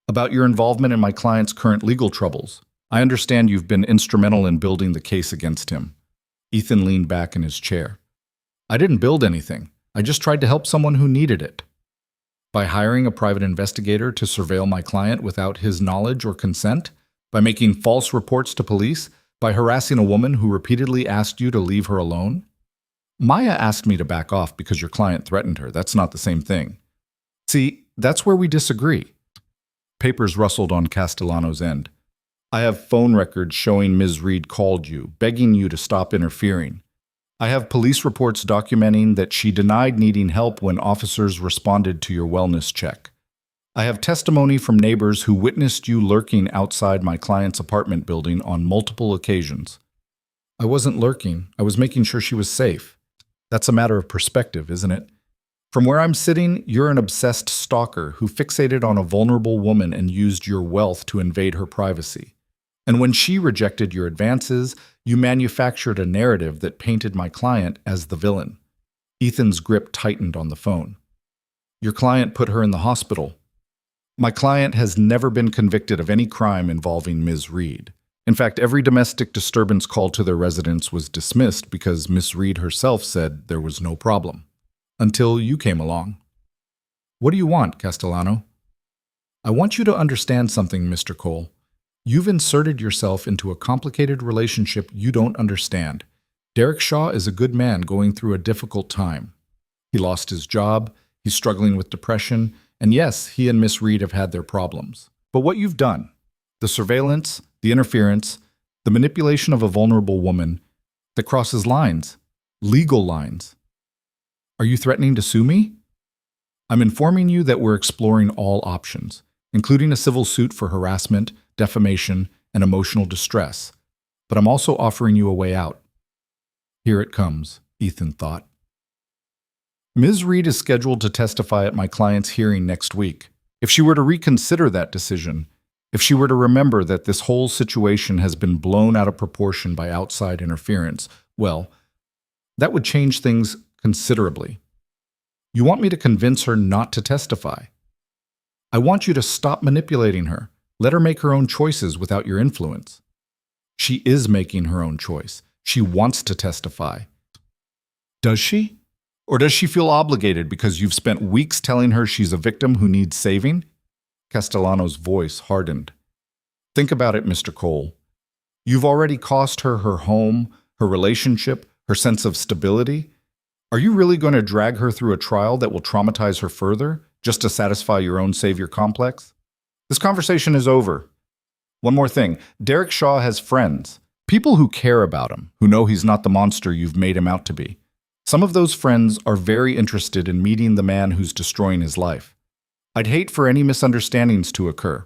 About your involvement in my client's current legal troubles. I understand you've been instrumental in building the case against him. Ethan leaned back in his chair. I didn't build anything. I just tried to help someone who needed it. By hiring a private investigator to surveil my client without his knowledge or consent? By making false reports to police? By harassing a woman who repeatedly asked you to leave her alone? Maya asked me to back off because your client threatened her. That's not the same thing. See, that's where we disagree. Papers rustled on Castellano's end. I have phone records showing Ms. Reed called you, begging you to stop interfering. I have police reports documenting that she denied needing help when officers responded to your wellness check. I have testimony from neighbors who witnessed you lurking outside my client's apartment building on multiple occasions. I wasn't lurking. I was making sure she was safe. That's a matter of perspective, isn't it? From where I'm sitting, you're an obsessed stalker who fixated on a vulnerable woman and used your wealth to invade her privacy. And when she rejected your advances, you manufactured a narrative that painted my client as the villain. Ethan's grip tightened on the phone. Your client put her in the hospital. My client has never been convicted of any crime involving Ms. Reed. In fact, every domestic disturbance call to their residence was dismissed because Miss Reed herself said there was no problem. Until you came along. What do you want, Castellano? I want you to understand something, Mr. Cole. You've inserted yourself into a complicated relationship you don't understand. Derek Shaw is a good man going through a difficult time. He lost his job, he's struggling with depression, and yes, he and Miss Reed have had their problems. But what you've done, the surveillance, the interference, the manipulation of a vulnerable woman, that crosses lines, legal lines. Are you threatening to sue me? I'm informing you that we're exploring all options, including a civil suit for harassment, defamation, and emotional distress. But I'm also offering you a way out. Here it comes, Ethan thought. Ms. Reed is scheduled to testify at my client's hearing next week. If she were to reconsider that decision, if she were to remember that this whole situation has been blown out of proportion by outside interference, well, that would change things considerably. You want me to convince her not to testify. I want you to stop manipulating her. Let her make her own choices without your influence. She is making her own choice. She wants to testify. Does she? Or does she feel obligated because you've spent weeks telling her she's a victim who needs saving? Castellano's voice hardened. Think about it, Mr. Cole. You've already cost her her home, her relationship, her sense of stability. Are you really going to drag her through a trial that will traumatize her further, just to satisfy your own savior complex? This conversation is over. One more thing. Derek Shaw has friends. People who care about him, who know he's not the monster you've made him out to be. Some of those friends are very interested in meeting the man who's destroying his life. I'd hate for any misunderstandings to occur.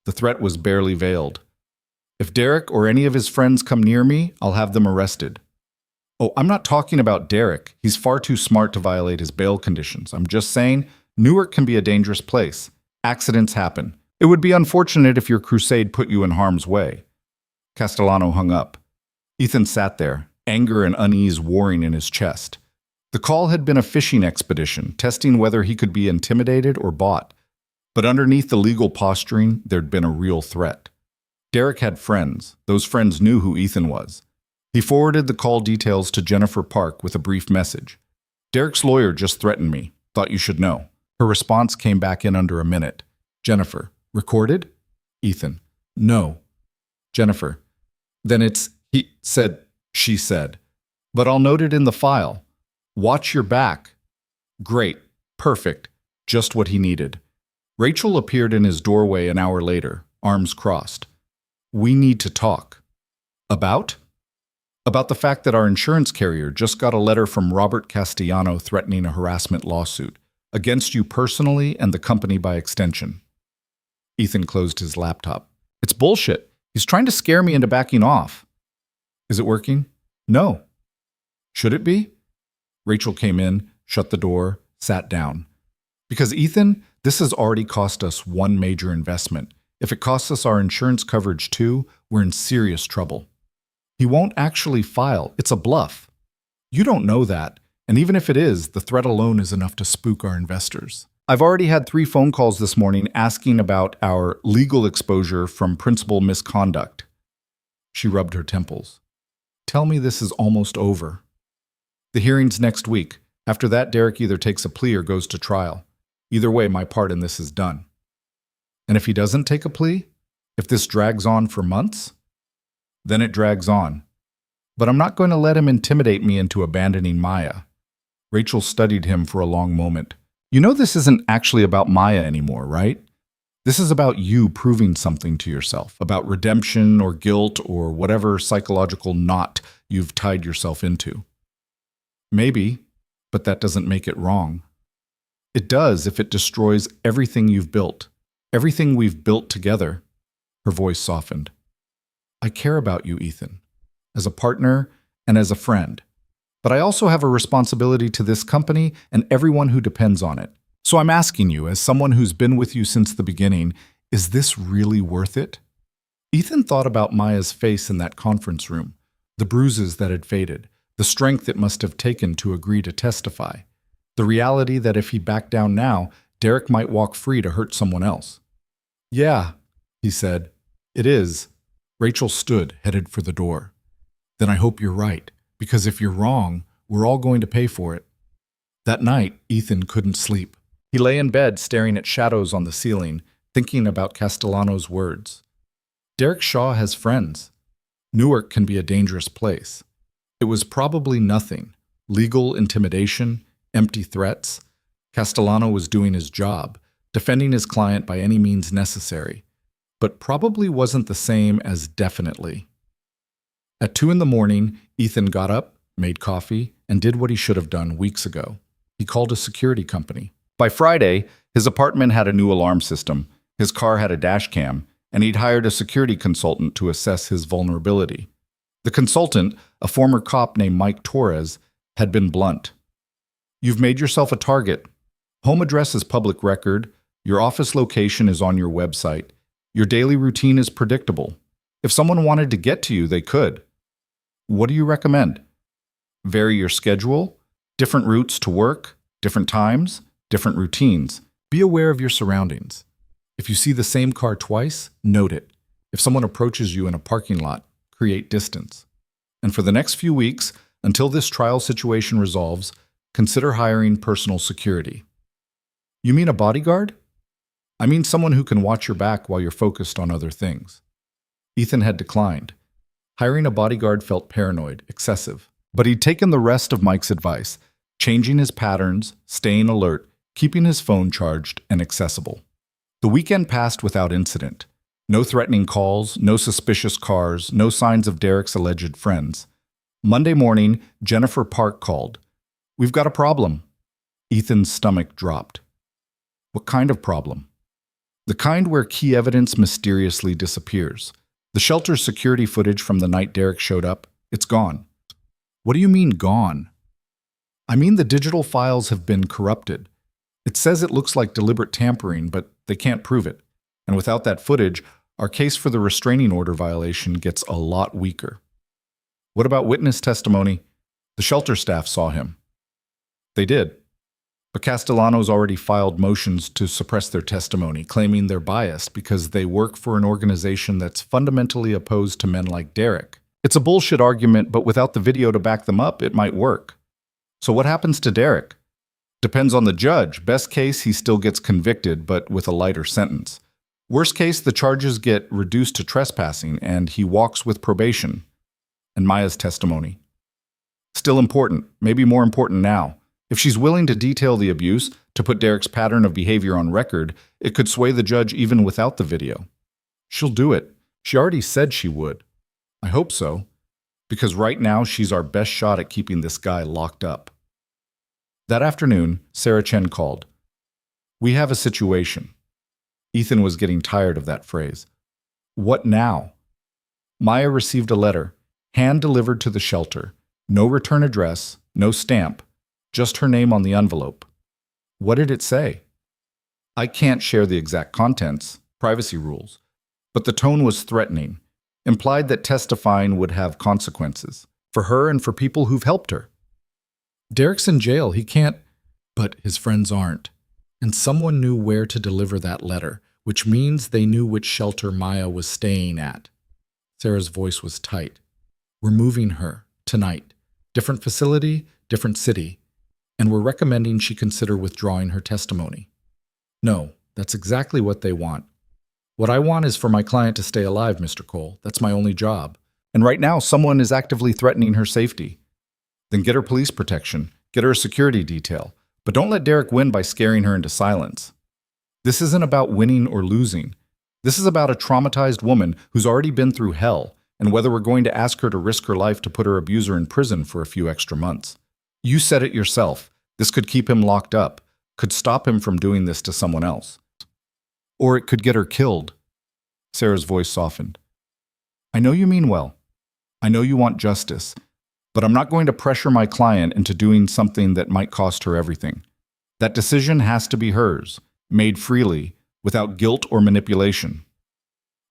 The threat was barely veiled. If Derek or any of his friends come near me, I'll have them arrested. Oh, I'm not talking about Derek. He's far too smart to violate his bail conditions. I'm just saying, Newark can be a dangerous place. Accidents happen. It would be unfortunate if your crusade put you in harm's way. Castellano hung up. Ethan sat there, anger and unease warring in his chest. The call had been a fishing expedition, testing whether he could be intimidated or bought. But underneath the legal posturing, there'd been a real threat. Derek had friends. Those friends knew who Ethan was. He forwarded the call details to Jennifer Park with a brief message. Derek's lawyer just threatened me. Thought you should know. Her response came back in under a minute. Jennifer, recorded? Ethan, no. Jennifer, then it's, he said, she said. But I'll note it in the file. Watch your back. Great. Perfect. Just what he needed. Rachel appeared in his doorway an hour later, arms crossed. We need to talk. About? About the fact that our insurance carrier just got a letter from Robert Castellano threatening a harassment lawsuit against you personally and the company by extension. Ethan closed his laptop. It's bullshit. He's trying to scare me into backing off. Is it working? No. Should it be? Rachel came in, shut the door, sat down. Because Ethan, this has already cost us one major investment. If it costs us our insurance coverage too, we're in serious trouble. He won't actually file. It's a bluff. You don't know that, and even if it is, the threat alone is enough to spook our investors. I've already had 3 phone calls this morning asking about our legal exposure from principal misconduct. She rubbed her temples. Tell me this is almost over. The hearing's next week. After that, Derek either takes a plea or goes to trial. Either way, my part in this is done. And if he doesn't take a plea? If this drags on for months? Then it drags on. But I'm not going to let him intimidate me into abandoning Maya. Rachel studied him for a long moment. You know this isn't actually about Maya anymore, right? This is about you proving something to yourself, about redemption or guilt or whatever psychological knot you've tied yourself into. Maybe, but that doesn't make it wrong. It does if it destroys everything you've built, everything we've built together. Her voice softened. I care about you, Ethan, as a partner and as a friend. But I also have a responsibility to this company and everyone who depends on it. So I'm asking you, as someone who's been with you since the beginning, is this really worth it? Ethan thought about Maya's face in that conference room, the bruises that had faded, the strength it must have taken to agree to testify, the reality that if he backed down now, Derek might walk free to hurt someone else. Yeah, he said. It is. Rachel stood, headed for the door. Then I hope you're right, because if you're wrong, we're all going to pay for it. That night, Ethan couldn't sleep. He lay in bed staring at shadows on the ceiling, thinking about Castellano's words. Derek Shaw has friends. Newark can be a dangerous place. It was probably nothing. Legal intimidation, empty threats. Castellano was doing his job, defending his client by any means necessary, but probably wasn't the same as definitely. At 2 a.m, Ethan got up, made coffee, and did what he should have done weeks ago. He called a security company. By Friday, his apartment had a new alarm system, his car had a dash cam, and he'd hired a security consultant to assess his vulnerability. The consultant, a former cop named Mike Torres, had been blunt. You've made yourself a target. Home address is public record, your office location is on your website, your daily routine is predictable. If someone wanted to get to you, they could. What do you recommend? Vary your schedule, different routes to work, different times, different routines. Be aware of your surroundings. If you see the same car twice, note it. If someone approaches you in a parking lot, create distance. And for the next few weeks, until this trial situation resolves, consider hiring personal security. You mean a bodyguard? I mean someone who can watch your back while you're focused on other things. Ethan had declined. Hiring a bodyguard felt paranoid, excessive. But he'd taken the rest of Mike's advice, changing his patterns, staying alert, keeping his phone charged and accessible. The weekend passed without incident. No threatening calls, no suspicious cars, no signs of Derek's alleged friends. Monday morning, Jennifer Park called. We've got a problem. Ethan's stomach dropped. What kind of problem? The kind where key evidence mysteriously disappears. The shelter's security footage from the night Derek showed up, it's gone. What do you mean gone? I mean the digital files have been corrupted. It says it looks like deliberate tampering, but they can't prove it. And without that footage, our case for the restraining order violation gets a lot weaker. What about witness testimony? The shelter staff saw him. They did. But Castellano's already filed motions to suppress their testimony, claiming they're biased because they work for an organization that's fundamentally opposed to men like Derek. It's a bullshit argument, but without the video to back them up, it might work. So what happens to Derek? Depends on the judge. Best case, he still gets convicted, but with a lighter sentence. Worst case, the charges get reduced to trespassing, and he walks with probation. And Maya's testimony. Still important, maybe more important now. If she's willing to detail the abuse, to put Derek's pattern of behavior on record, it could sway the judge even without the video. She'll do it. She already said she would. I hope so, because right now she's our best shot at keeping this guy locked up. That afternoon, Sarah Chen called. We have a situation. Ethan was getting tired of that phrase. What now? Maya received a letter, hand-delivered to the shelter. No return address, no stamp, just her name on the envelope. What did it say? I can't share the exact contents, privacy rules, but the tone was threatening, implied that testifying would have consequences, for her and for people who've helped her. Derek's in jail, he can't, but his friends aren't. And someone knew where to deliver that letter, which means they knew which shelter Maya was staying at. Sarah's voice was tight. We're moving her, tonight. Different facility, different city. And we're recommending she consider withdrawing her testimony. No, that's exactly what they want. What I want is for my client to stay alive, Mr. Cole. That's my only job. And right now, someone is actively threatening her safety. Then get her police protection, get her a security detail, but don't let Derek win by scaring her into silence. This isn't about winning or losing. This is about a traumatized woman who's already been through hell, and whether we're going to ask her to risk her life to put her abuser in prison for a few extra months. You said it yourself. This could keep him locked up, could stop him from doing this to someone else. Or it could get her killed. Sarah's voice softened. I know you mean well. I know you want justice. But I'm not going to pressure my client into doing something that might cost her everything. That decision has to be hers, made freely, without guilt or manipulation.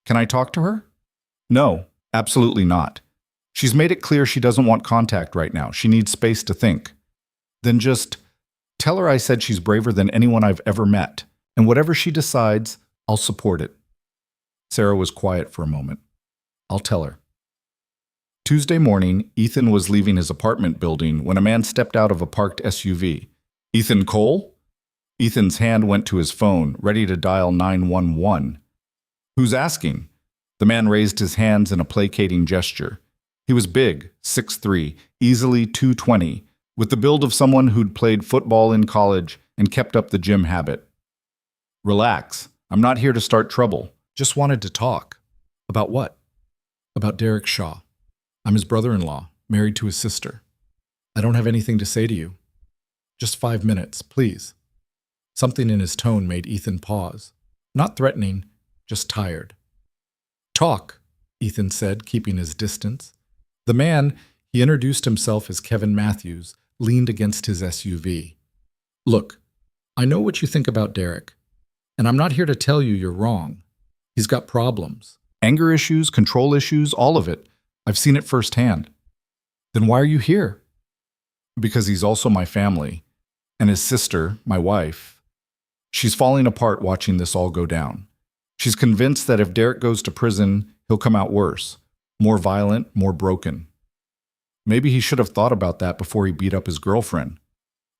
Can I talk to her? No, absolutely not. She's made it clear she doesn't want contact right now. She needs space to think. Then just Tell her I said she's braver than anyone I've ever met, and whatever she decides, I'll support it. Sarah was quiet for a moment. I'll tell her. Tuesday morning, Ethan was leaving his apartment building when a man stepped out of a parked SUV. Ethan Cole? Ethan's hand went to his phone, ready to dial 911. Who's asking? The man raised his hands in a placating gesture. He was big, 6'3", easily 220, with the build of someone who'd played football in college and kept up the gym habit. Relax. I'm not here to start trouble. Just wanted to talk. About what? About Derek Shaw. I'm his brother-in-law, married to his sister. I don't have anything to say to you. Just 5 minutes, please. Something in his tone made Ethan pause. Not threatening, just tired. Talk, Ethan said, keeping his distance. The man, he introduced himself as Kevin Matthews, leaned against his SUV. Look, I know what you think about Derek, and I'm not here to tell you you're wrong. He's got problems. Anger issues, control issues, all of it. I've seen it firsthand. Then why are you here? Because he's also my family, and his sister, my wife. She's falling apart watching this all go down. She's convinced that if Derek goes to prison, he'll come out worse, more violent, more broken. Maybe he should have thought about that before he beat up his girlfriend.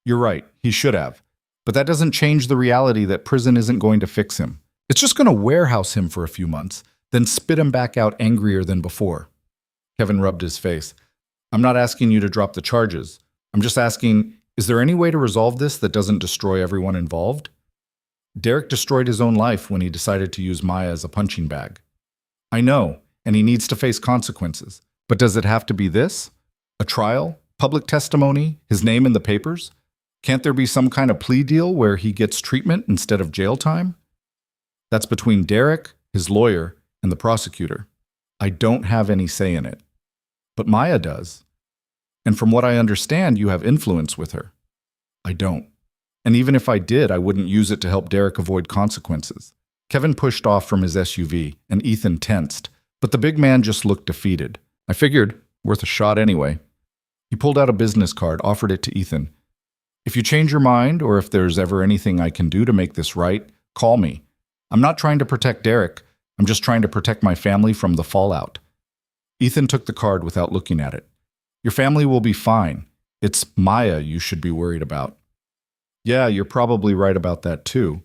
You're right, he should have. But that doesn't change the reality that prison isn't going to fix him. It's just going to warehouse him for a few months, then spit him back out angrier than before. Kevin rubbed his face. I'm not asking you to drop the charges. I'm just asking, is there any way to resolve this that doesn't destroy everyone involved? Derek destroyed his own life when he decided to use Maya as a punching bag. I know, and he needs to face consequences. But does it have to be this? A trial? Public testimony? His name in the papers? Can't there be some kind of plea deal where he gets treatment instead of jail time? That's between Derek, his lawyer, and the prosecutor. I don't have any say in it. But Maya does. And from what I understand, you have influence with her. I don't. And even if I did, I wouldn't use it to help Derek avoid consequences. Kevin pushed off from his SUV, and Ethan tensed. But the big man just looked defeated. I figured, worth a shot anyway. He pulled out a business card, offered it to Ethan. If you change your mind, or if there's ever anything I can do to make this right, call me. I'm not trying to protect Derek. I'm just trying to protect my family from the fallout. Ethan took the card without looking at it. Your family will be fine. It's Maya you should be worried about. Yeah, you're probably right about that too.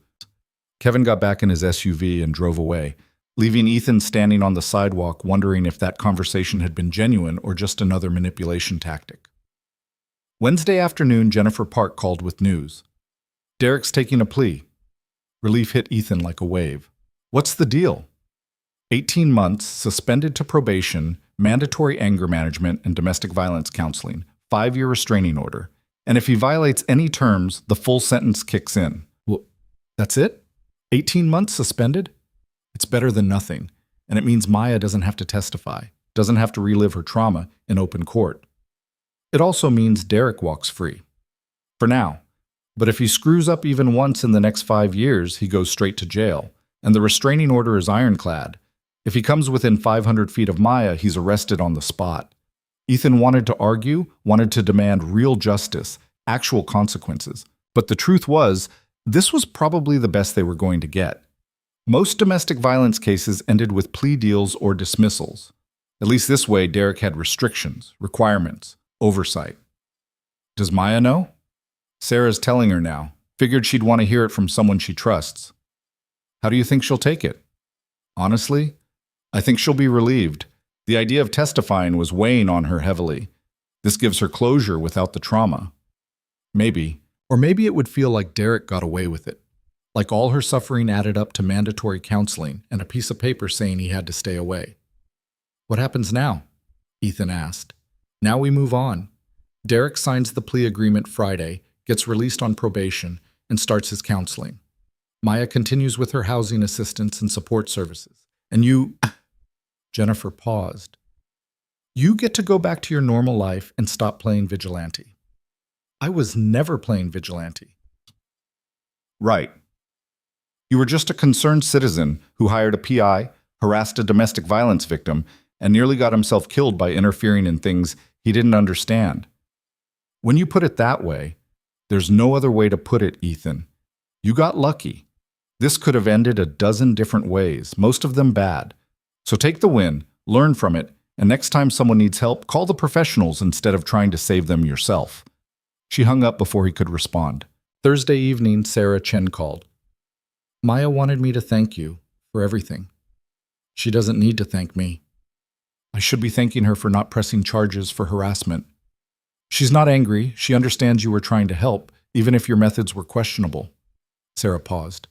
Kevin got back in his SUV and drove away, leaving Ethan standing on the sidewalk wondering if that conversation had been genuine or just another manipulation tactic. Wednesday afternoon, Jennifer Park called with news. Derek's taking a plea. Relief hit Ethan like a wave. What's the deal? 18 months, suspended to probation, mandatory anger management and domestic violence counseling, 5-year restraining order. And if he violates any terms, the full sentence kicks in. Well, that's it? 18 months suspended? It's better than nothing. And it means Maya doesn't have to testify, doesn't have to relive her trauma in open court. It also means Derek walks free. For now. But if he screws up even once in the next 5 years, he goes straight to jail. And the restraining order is ironclad. If he comes within 500 feet of Maya, he's arrested on the spot. Ethan wanted to argue, wanted to demand real justice, actual consequences. But the truth was, this was probably the best they were going to get. Most domestic violence cases ended with plea deals or dismissals. At least this way, Derek had restrictions, requirements, oversight. Does Maya know? Sarah's telling her now. Figured she'd want to hear it from someone she trusts. How do you think she'll take it? Honestly, I think she'll be relieved. The idea of testifying was weighing on her heavily. This gives her closure without the trauma. Maybe. Or maybe it would feel like Derek got away with it. Like all her suffering added up to mandatory counseling and a piece of paper saying he had to stay away. What happens now? Ethan asked. Now we move on. Derek signs the plea agreement Friday, gets released on probation, and starts his counseling. Maya continues with her housing assistance and support services. And you... Jennifer paused. You get to go back to your normal life and stop playing vigilante. I was never playing vigilante. Right. You were just a concerned citizen who hired a PI, harassed a domestic violence victim, and nearly got himself killed by interfering in things he didn't understand. When you put it that way, There's no other way to put it, Ethan. You got lucky. This could have ended a dozen different ways, most of them bad. So take the win, learn from it, and next time someone needs help, call the professionals instead of trying to save them yourself. She hung up before he could respond. Thursday evening, Sarah Chen called. Maya wanted me to thank you for everything. She doesn't need to thank me. I should be thanking her for not pressing charges for harassment. She's not angry. She understands you were trying to help, even if your methods were questionable. Sarah paused.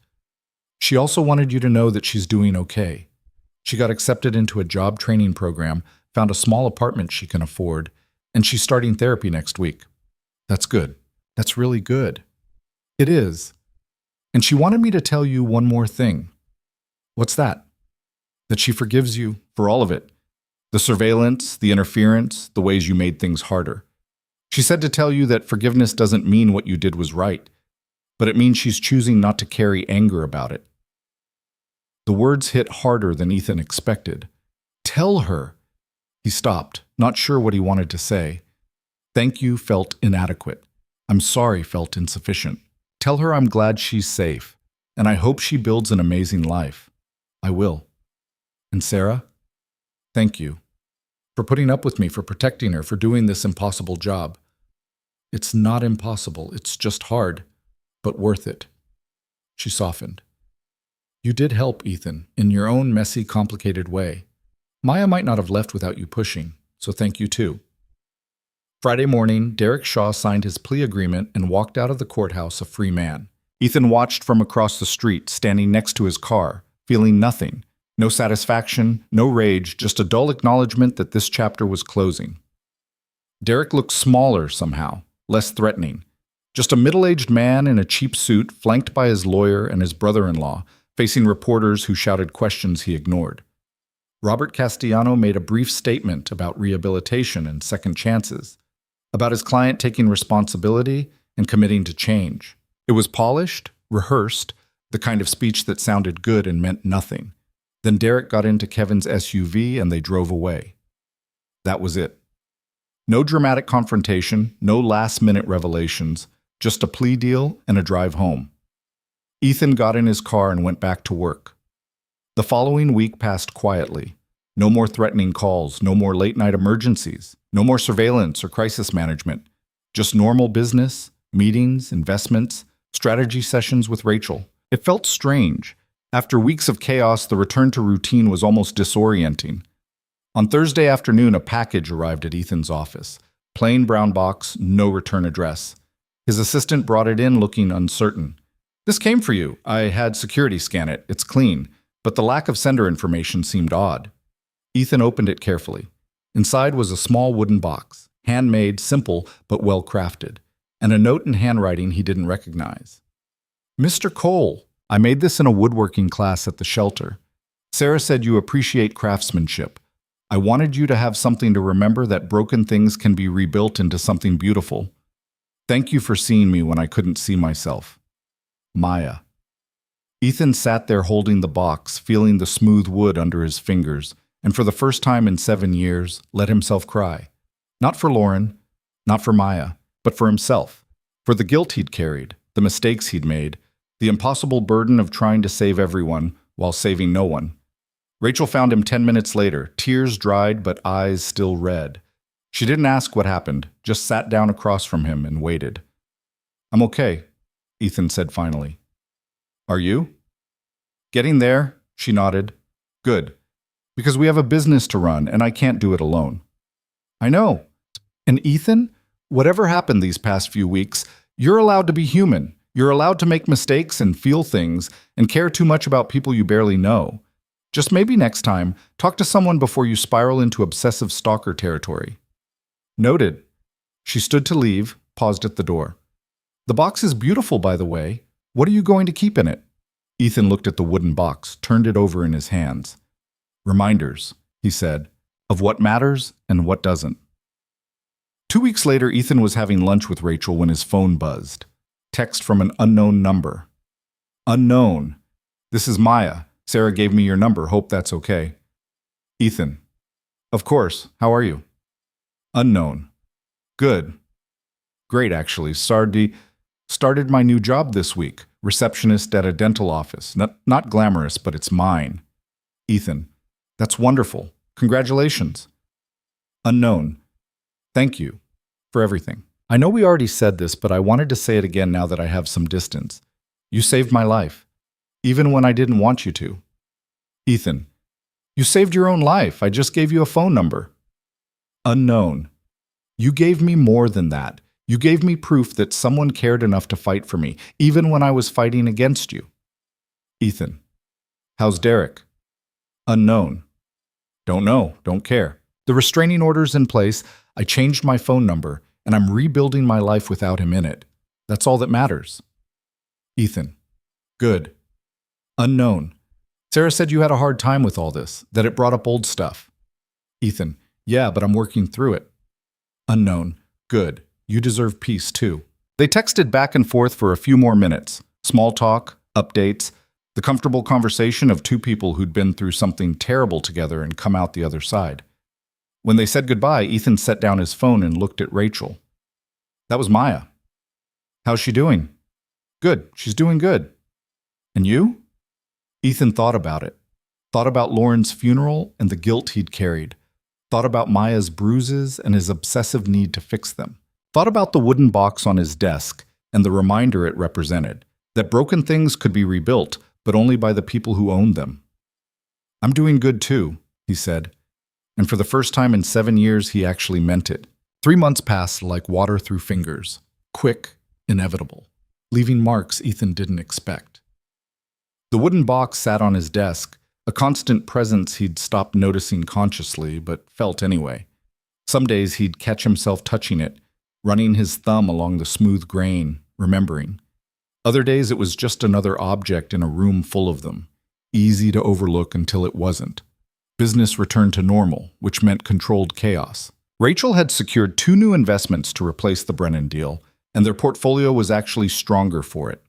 She also wanted you to know that she's doing okay. She got accepted into a job training program, found a small apartment she can afford, and she's starting therapy next week. That's good. That's really good. It is. And she wanted me to tell you one more thing. What's that? That she forgives you for all of it. The surveillance, the interference, the ways you made things harder. She said to tell you that forgiveness doesn't mean what you did was right, but it means she's choosing not to carry anger about it. The words hit harder than Ethan expected. Tell her. He stopped, not sure what he wanted to say. Thank you felt inadequate. I'm sorry felt insufficient. Tell her I'm glad she's safe, and I hope she builds an amazing life. I will. And Sarah, thank you for putting up with me, for protecting her, for doing this impossible job. It's not impossible, it's just hard, but worth it. She softened. You did help, Ethan, in your own messy, complicated way. Maya might not have left without you pushing, so thank you too. Friday morning, Derek Shaw signed his plea agreement and walked out of the courthouse a free man. Ethan watched from across the street, standing next to his car, feeling nothing. No satisfaction, no rage, just a dull acknowledgement that this chapter was closing. Derek looked smaller somehow, less threatening. Just a middle-aged man in a cheap suit, flanked by his lawyer and his brother-in-law, facing reporters who shouted questions he ignored. Robert Castellano made a brief statement about rehabilitation and second chances, about his client taking responsibility and committing to change. It was polished, rehearsed, the kind of speech that sounded good and meant nothing. Then Derek got into Kevin's SUV and they drove away. That was it. No dramatic confrontation, no last-minute revelations, just a plea deal and a drive home. Ethan got in his car and went back to work. The following week passed quietly. No more threatening calls, no more late-night emergencies, no more surveillance or crisis management. Just normal business, meetings, investments, strategy sessions with Rachel. It felt strange. After weeks of chaos, the return to routine was almost disorienting. On Thursday afternoon, a package arrived at Ethan's office. Plain brown box, no return address. His assistant brought it in looking uncertain. This came for you. I had security scan it. It's clean. But the lack of sender information seemed odd. Ethan opened it carefully. Inside was a small wooden box, handmade, simple, but well-crafted, and a note in handwriting he didn't recognize. Mr. Cole, I made this in a woodworking class at the shelter. Sarah said you appreciate craftsmanship. I wanted you to have something to remember that broken things can be rebuilt into something beautiful. Thank you for seeing me when I couldn't see myself. Maya. Ethan sat there holding the box, feeling the smooth wood under his fingers, and for the first time in 7 years, let himself cry. Not for Lauren, not for Maya, but for himself, for the guilt he'd carried, the mistakes he'd made, the impossible burden of trying to save everyone while saving no one. Rachel found him 10 minutes later, tears dried but eyes still red. She didn't ask what happened, just sat down across from him and waited. I'm okay, Ethan said finally. Are you? Getting there, she nodded. Good. Because we have a business to run, and I can't do it alone. I know. And Ethan, whatever happened these past few weeks, you're allowed to be human. You're allowed to make mistakes and feel things and care too much about people you barely know. Just maybe next time, talk to someone before you spiral into obsessive stalker territory. Noted. She stood to leave, paused at the door. The box is beautiful, by the way. What are you going to keep in it? Ethan looked at the wooden box, turned it over in his hands. Reminders, he said, of what matters and what doesn't. 2 weeks later, Ethan was having lunch with Rachel when his phone buzzed. Text from an unknown number. Unknown. This is Maya. Sarah gave me your number. Hope that's okay. Ethan. Of course. How are you? Unknown. Good. Great, actually. Sardi. Started my new job this week, receptionist at a dental office. Not glamorous, but it's mine. Ethan, that's wonderful. Congratulations. Unknown, thank you for everything. I know we already said this, but I wanted to say it again now that I have some distance. You saved my life, even when I didn't want you to. Ethan, you saved your own life. I just gave you a phone number. Unknown, you gave me more than that. You gave me proof that someone cared enough to fight for me, even when I was fighting against you. Ethan, how's Derek? Unknown, don't know, don't care. The restraining order's in place, I changed my phone number, and I'm rebuilding my life without him in it. That's all that matters. Ethan, good. Unknown, Sarah said you had a hard time with all this, that it brought up old stuff. Ethan, yeah, but I'm working through it. Unknown, good. You deserve peace too. They texted back and forth for a few more minutes. Small talk, updates, the comfortable conversation of two people who'd been through something terrible together and come out the other side. When they said goodbye, Ethan set down his phone and looked at Rachel. That was Maya. How's she doing? Good, she's doing good. And you? Ethan thought about it. Thought about Lauren's funeral and the guilt he'd carried. Thought about Maya's bruises and his obsessive need to fix them. Thought about the wooden box on his desk and the reminder it represented, that broken things could be rebuilt, but only by the people who owned them. I'm doing good too, he said. And for the first time in 7 years, he actually meant it. 3 months passed like water through fingers, quick, inevitable, leaving marks Ethan didn't expect. The wooden box sat on his desk, a constant presence he'd stopped noticing consciously, but felt anyway. Some days he'd catch himself touching it, running his thumb along the smooth grain, remembering. Other days it was just another object in a room full of them, easy to overlook until it wasn't. Business returned to normal, which meant controlled chaos. Rachel had secured 2 new investments to replace the Brennan deal, and their portfolio was actually stronger for it.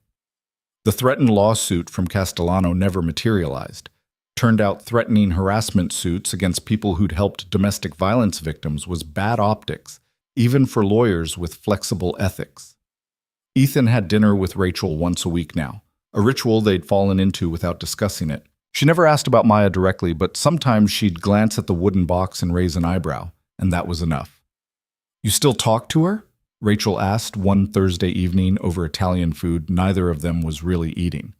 The threatened lawsuit from Castellano never materialized. Turned out threatening harassment suits against people who'd helped domestic violence victims was bad optics, even for lawyers with flexible ethics. Ethan had dinner with Rachel once a week now, a ritual they'd fallen into without discussing it. She never asked about Maya directly, but sometimes she'd glance at the wooden box and raise an eyebrow, and that was enough. You still talk to her? Rachel asked one Thursday evening over Italian food neither of them was really eating.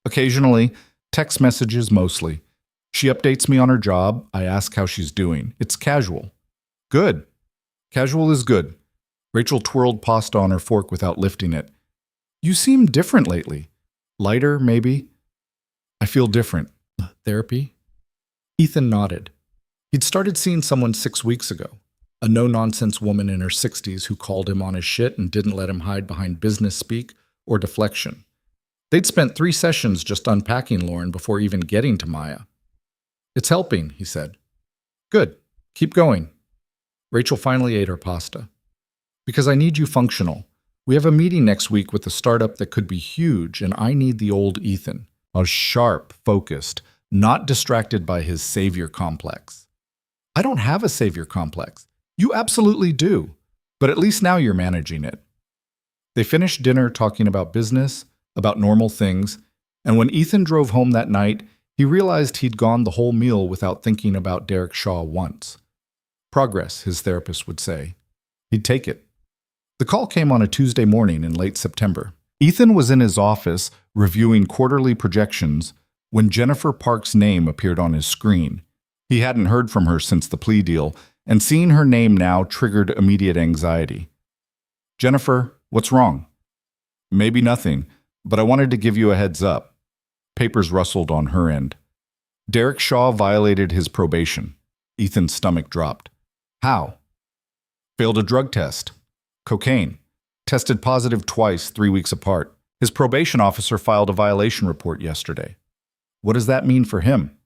Occasionally, text messages mostly. She updates me on her job, I ask how she's doing. It's casual. Good. Casual is good. Rachel twirled pasta on her fork without lifting it. You seem different lately. Lighter, maybe? I feel different. Therapy? Ethan nodded. He'd started seeing someone 6 weeks ago. A no-nonsense woman in her 60s who called him on his shit and didn't let him hide behind business speak or deflection. They'd spent 3 sessions just unpacking Lauren before even getting to Maya. It's helping, he said. Good. Keep going. Rachel finally ate her pasta. Because I need you functional. We have a meeting next week with a startup that could be huge, and I need the old Ethan. A sharp, focused, not distracted by his savior complex. I don't have a savior complex. You absolutely do. But at least now you're managing it. They finished dinner talking about business, about normal things, and when Ethan drove home that night, he realized he'd gone the whole meal without thinking about Derek Shaw once. Progress, his therapist would say. He'd take it. The call came on a Tuesday morning in late September. Ethan was in his office reviewing quarterly projections when Jennifer Park's name appeared on his screen. He hadn't heard from her since the plea deal, and seeing her name now triggered immediate anxiety. Jennifer, what's wrong? Maybe nothing, but I wanted to give you a heads up. Papers rustled on her end. Derek Shaw violated his probation. Ethan's stomach dropped. How? Failed a drug test. Cocaine. Tested positive twice, 3 weeks apart. His probation officer filed a violation report yesterday. What does that mean for him?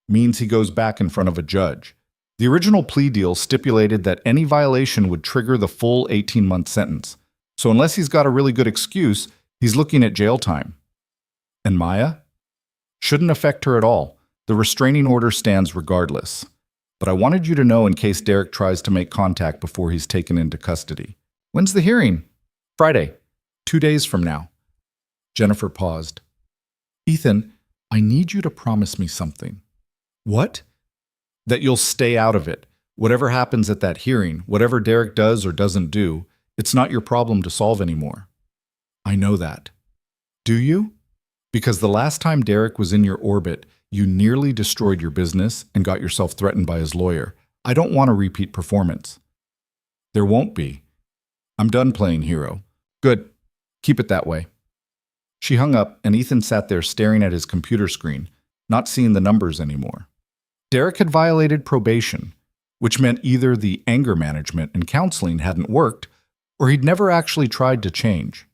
Means he goes back in front of a judge. The original plea deal stipulated that any violation would trigger the full 18-month sentence. So unless he's got a really good excuse, he's looking at jail time. And Maya? Shouldn't affect her at all. The restraining order stands regardless. But I wanted you to know in case Derek tries to make contact before he's taken into custody. When's the hearing? Friday. 2 days from now. Jennifer paused. Ethan, I need you to promise me something. What? That you'll stay out of it. Whatever happens at that hearing, whatever Derek does or doesn't do, it's not your problem to solve anymore. I know that. Do you? Because the last time Derek was in your orbit, you nearly destroyed your business and got yourself threatened by his lawyer. I don't want a repeat performance. There won't be. I'm done playing hero. Good. Keep it that way. She hung up, and Ethan sat there staring at his computer screen, not seeing the numbers anymore. Derek had violated probation, which meant either the anger management and counseling hadn't worked, or he'd never actually tried to change.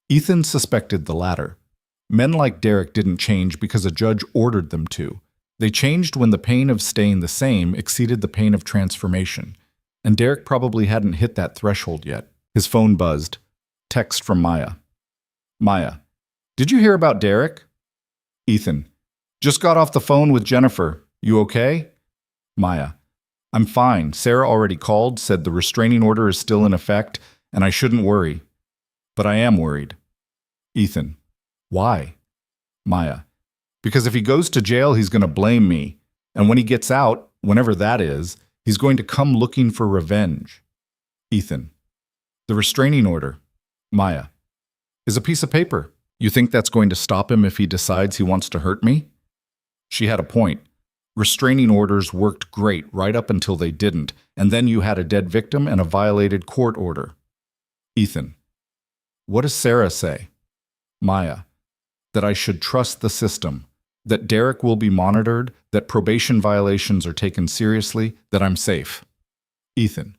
Ethan suspected the latter. Men like Derek didn't change because a judge ordered them to. They changed when the pain of staying the same exceeded the pain of transformation, and Derek probably hadn't hit that threshold yet. His phone buzzed. Text from Maya. Maya, did you hear about Derek? Ethan, just got off the phone with Jennifer. You okay? Maya, I'm fine. Sarah already called, said the restraining order is still in effect, and I shouldn't worry. But I am worried. Ethan, why? Maya, because if he goes to jail, he's going to blame me. And when he gets out, whenever that is, he's going to come looking for revenge. Ethan, the restraining order. Maya, is a piece of paper. You think that's going to stop him if he decides he wants to hurt me? She had a point. Restraining orders worked great right up until they didn't, and then you had a dead victim and a violated court order. Ethan, what does Sarah say? Maya, that I should trust the system, that Derek will be monitored, that probation violations are taken seriously, that I'm safe. Ethan,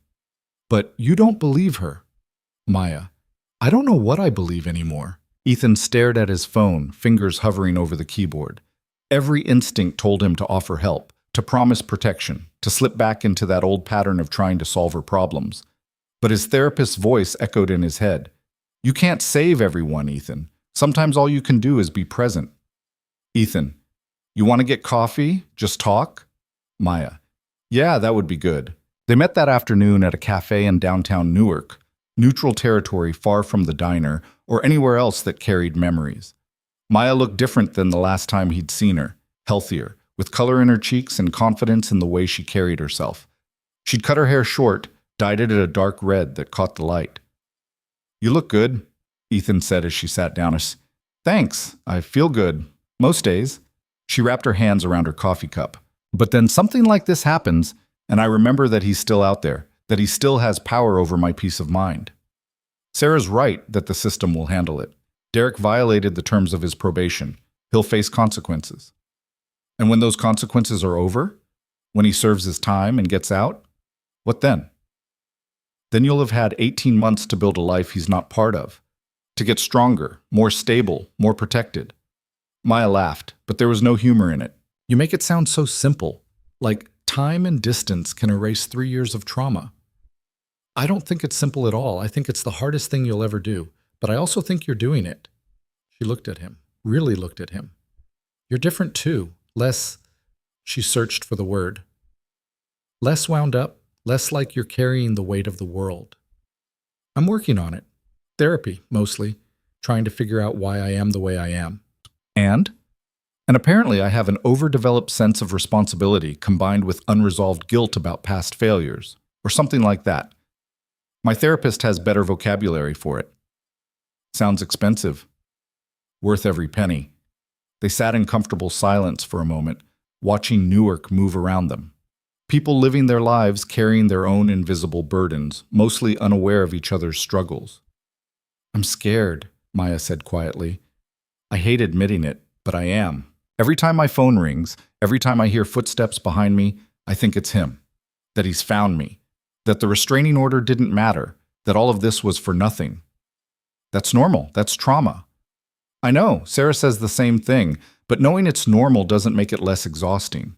but you don't believe her. Maya, I don't know what I believe anymore. Ethan stared at his phone, fingers hovering over the keyboard. Every instinct told him to offer help, to promise protection, to slip back into that old pattern of trying to solve her problems. But his therapist's voice echoed in his head. You can't save everyone, Ethan. Sometimes all you can do is be present. Ethan, you want to get coffee? Just talk? Maya, yeah, that would be good. They met that afternoon at a cafe in downtown Newark, neutral territory far from the diner or anywhere else that carried memories. Maya looked different than the last time he'd seen her, healthier, with color in her cheeks and confidence in the way she carried herself. She'd cut her hair short, dyed it a dark red that caught the light. You look good, Ethan said as she sat down. Thanks, I feel good. Most days. She wrapped her hands around her coffee cup. But then something like this happens, and I remember that he's still out there, that he still has power over my peace of mind. Sarah's right that the system will handle it. Derek violated the terms of his probation. He'll face consequences. And when those consequences are over, when he serves his time and gets out, what then? Then you'll have had 18 months to build a life he's not part of, to get stronger, more stable, more protected. Maya laughed, but there was no humor in it. You make it sound so simple, like time and distance can erase 3 years of trauma. I don't think it's simple at all. I think it's the hardest thing you'll ever do, but I also think you're doing it. She looked at him, really looked at him. You're different too, less, she searched for the word, less wound up, less like you're carrying the weight of the world. I'm working on it. Therapy, mostly, trying to figure out why I am the way I am. And apparently I have an overdeveloped sense of responsibility combined with unresolved guilt about past failures, or something like that. My therapist has better vocabulary for it. Sounds expensive. Worth every penny. They sat in comfortable silence for a moment, watching Newark move around them. People living their lives carrying their own invisible burdens, mostly unaware of each other's struggles. I'm scared, Maya said quietly. I hate admitting it, but I am. Every time my phone rings, every time I hear footsteps behind me, I think it's him. That he's found me. That the restraining order didn't matter. That all of this was for nothing. That's normal. That's trauma. I know, Sarah says the same thing, but knowing it's normal doesn't make it less exhausting.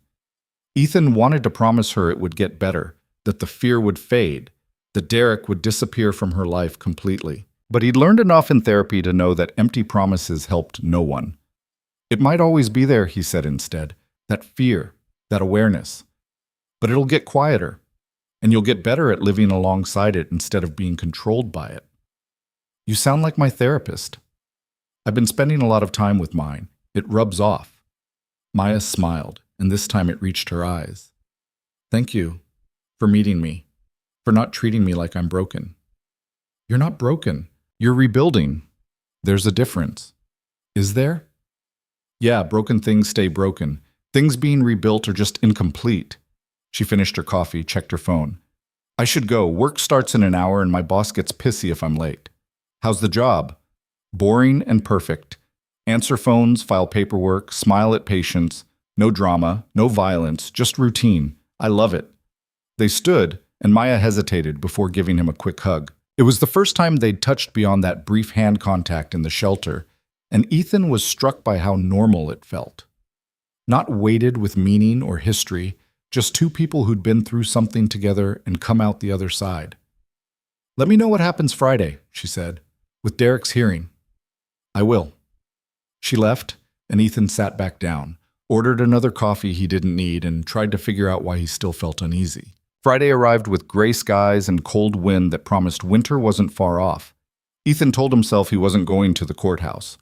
Ethan wanted to promise her it would get better, that the fear would fade, that Derek would disappear from her life completely. But he'd learned enough in therapy to know that empty promises helped no one. It might always be there, he said instead, that fear, that awareness. But it'll get quieter, and you'll get better at living alongside it instead of being controlled by it. You sound like my therapist. I've been spending a lot of time with mine. It rubs off. Maya smiled, and this time it reached her eyes. Thank you for meeting me, for not treating me like I'm broken. You're not broken. You're rebuilding. There's a difference. Is there? Yeah, broken things stay broken. Things being rebuilt are just incomplete. She finished her coffee, checked her phone. I should go. Work starts in an hour and my boss gets pissy if I'm late. How's the job? Boring and perfect. Answer phones, file paperwork, smile at patients. No drama, no violence, just routine. I love it. They stood, and Maya hesitated before giving him a quick hug. It was the first time they'd touched beyond that brief hand contact in the shelter, and Ethan was struck by how normal it felt. Not weighted with meaning or history, just two people who'd been through something together and come out the other side. Let me know what happens Friday, she said, with Derek's hearing. I will. She left, and Ethan sat back down, ordered another coffee he didn't need, and tried to figure out why he still felt uneasy. Friday arrived with gray skies and cold wind that promised winter wasn't far off. Ethan told himself he wasn't going to the courthouse.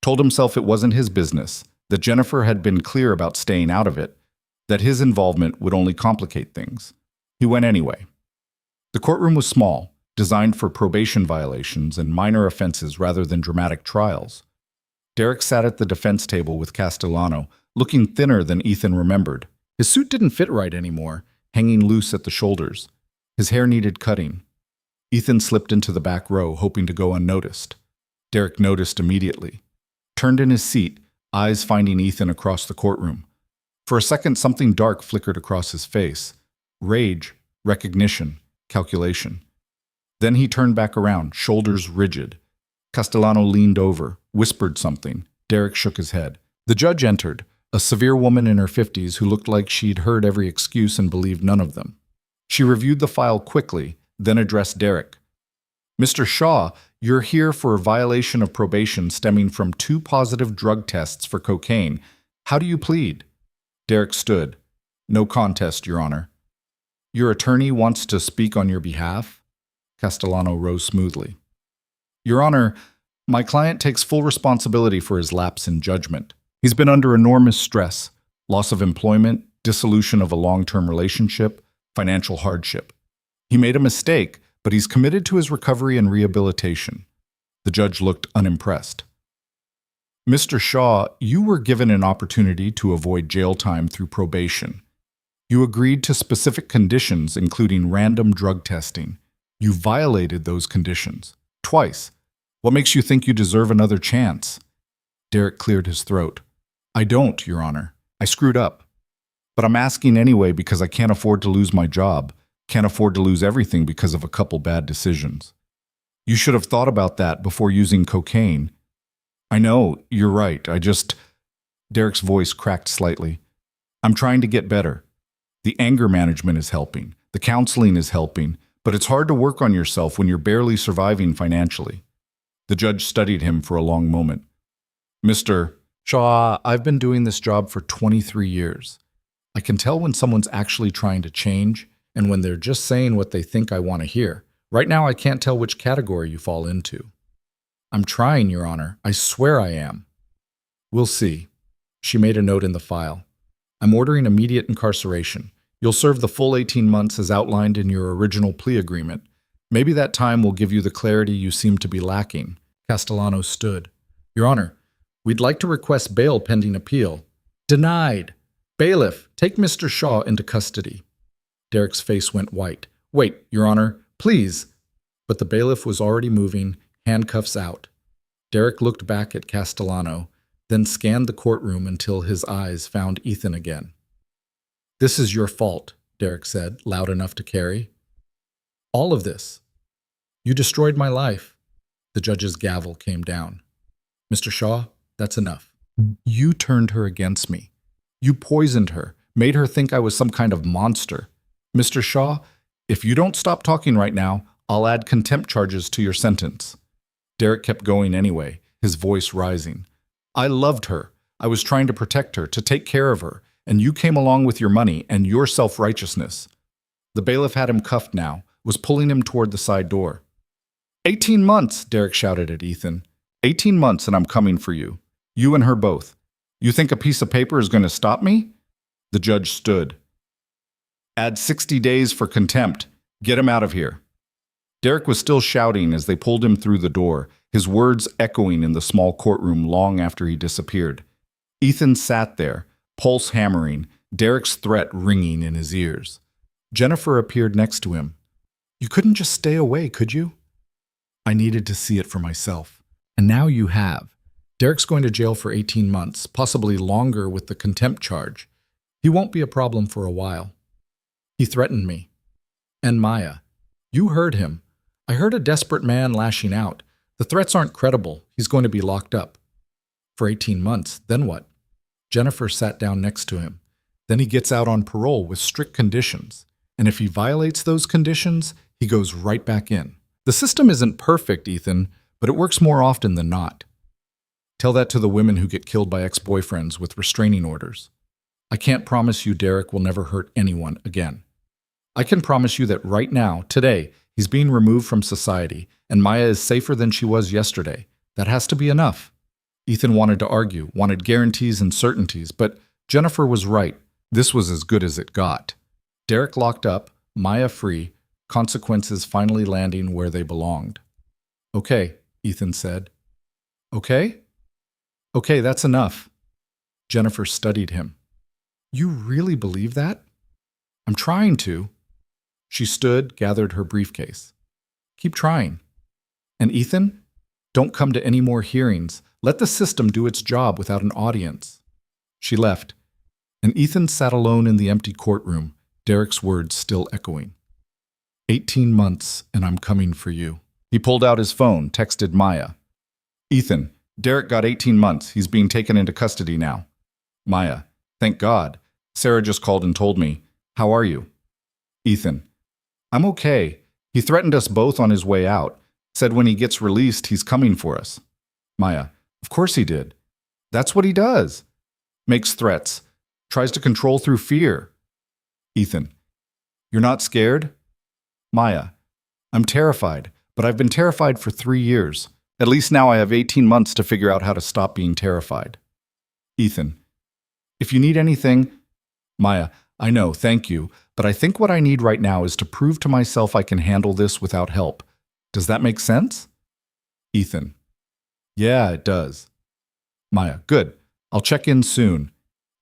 Told himself it wasn't his business, that Jennifer had been clear about staying out of it, that his involvement would only complicate things. He went anyway. The courtroom was small, designed for probation violations and minor offenses rather than dramatic trials. Derek sat at the defense table with Castellano, looking thinner than Ethan remembered. His suit didn't fit right anymore, hanging loose at the shoulders. His hair needed cutting. Ethan slipped into the back row, hoping to go unnoticed. Derek noticed immediately. Turned in his seat, eyes finding Ethan across the courtroom. For a second, something dark flickered across his face. Rage, recognition, calculation. Then he turned back around, shoulders rigid. Castellano leaned over, whispered something. Derek shook his head. The judge entered, a severe woman in her 50s who looked like she'd heard every excuse and believed none of them. She reviewed the file quickly, then addressed Derek. Mr. Shaw, you're here for a violation of probation stemming from 2 positive drug tests for cocaine. How do you plead? Derek stood. No contest, Your Honor. Your attorney wants to speak on your behalf? Castellano rose smoothly. Your Honor, my client takes full responsibility for his lapse in judgment. He's been under enormous stress, loss of employment, dissolution of a long-term relationship, financial hardship. He made a mistake, but he's committed to his recovery and rehabilitation. The judge looked unimpressed. Mr. Shaw, you were given an opportunity to avoid jail time through probation. You agreed to specific conditions, including random drug testing. You violated those conditions. Twice. What makes you think you deserve another chance? Derek cleared his throat. I don't, Your Honor. I screwed up. But I'm asking anyway because I can't afford to lose my job. Can't afford to lose everything because of a couple bad decisions. You should have thought about that before using cocaine. I know, you're right. Derek's voice cracked slightly. I'm trying to get better. The anger management is helping. The counseling is helping. But it's hard to work on yourself when you're barely surviving financially. The judge studied him for a long moment. Mr. Shaw, I've been doing this job for 23 years. I can tell when someone's actually trying to change and when they're just saying what they think I want to hear. Right now, I can't tell which category you fall into. I'm trying, Your Honor. I swear I am. We'll see. She made a note in the file. I'm ordering immediate incarceration. You'll serve the full 18 months as outlined in your original plea agreement. Maybe that time will give you the clarity you seem to be lacking. Castellano stood. Your Honor, we'd like to request bail pending appeal. Denied. Bailiff, take Mr. Shaw into custody. Derek's face went white. Wait, Your Honor, please. But the bailiff was already moving, handcuffs out. Derek looked back at Castellano, then scanned the courtroom until his eyes found Ethan again. This is your fault, Derek said, loud enough to carry. All of this. You destroyed my life. The judge's gavel came down. Mr. Shaw, that's enough. You turned her against me. You poisoned her, made her think I was some kind of monster. Mr. Shaw, if you don't stop talking right now, I'll add contempt charges to your sentence. Derek kept going anyway, his voice rising. I loved her. I was trying to protect her, to take care of her, and you came along with your money and your self-righteousness. The bailiff had him cuffed now, was pulling him toward the side door. 18 months, Derek shouted at Ethan. 18 months and I'm coming for you. You and her both. You think a piece of paper is going to stop me? The judge stood. Add 60 days for contempt. Get him out of here. Derek was still shouting as they pulled him through the door, his words echoing in the small courtroom long after he disappeared. Ethan sat there, pulse hammering, Derek's threat ringing in his ears. Jennifer appeared next to him. You couldn't just stay away, could you? I needed to see it for myself. And now you have. Derek's going to jail for 18 months, possibly longer with the contempt charge. He won't be a problem for a while. He threatened me. And Maya. You heard him. I heard a desperate man lashing out. The threats aren't credible. He's going to be locked up. For 18 months, then what? Jennifer sat down next to him. Then he gets out on parole with strict conditions. And if he violates those conditions, he goes right back in. The system isn't perfect, Ethan, but it works more often than not. Tell that to the women who get killed by ex-boyfriends with restraining orders. I can't promise you Derek will never hurt anyone again. I can promise you that right now, today, he's being removed from society, and Maya is safer than she was yesterday. That has to be enough. Ethan wanted to argue, wanted guarantees and certainties, but Jennifer was right. This was as good as it got. Derek locked up, Maya free, consequences finally landing where they belonged. Okay, Ethan said. Okay? Okay, that's enough. Jennifer studied him. You really believe that? I'm trying to. She stood, gathered her briefcase. Keep trying. And Ethan, don't come to any more hearings. Let the system do its job without an audience. She left, and Ethan sat alone in the empty courtroom, Derek's words still echoing. 18 months, and I'm coming for you. He pulled out his phone, texted Maya. Ethan, Derek got 18 months. He's being taken into custody now. Maya, thank God. Sarah just called and told me. How are you? Ethan, I'm okay. He threatened us both on his way out. Said when he gets released, he's coming for us. Maya, of course he did. That's what he does. Makes threats. Tries to control through fear. Ethan, you're not scared? Maya, I'm terrified, but I've been terrified for 3 years. At least now I have 18 months to figure out how to stop being terrified. Ethan, if you need anything... Maya, I know, thank you, but I think what I need right now is to prove to myself I can handle this without help. Does that make sense? Ethan, yeah, it does. Maya, good. I'll check in soon.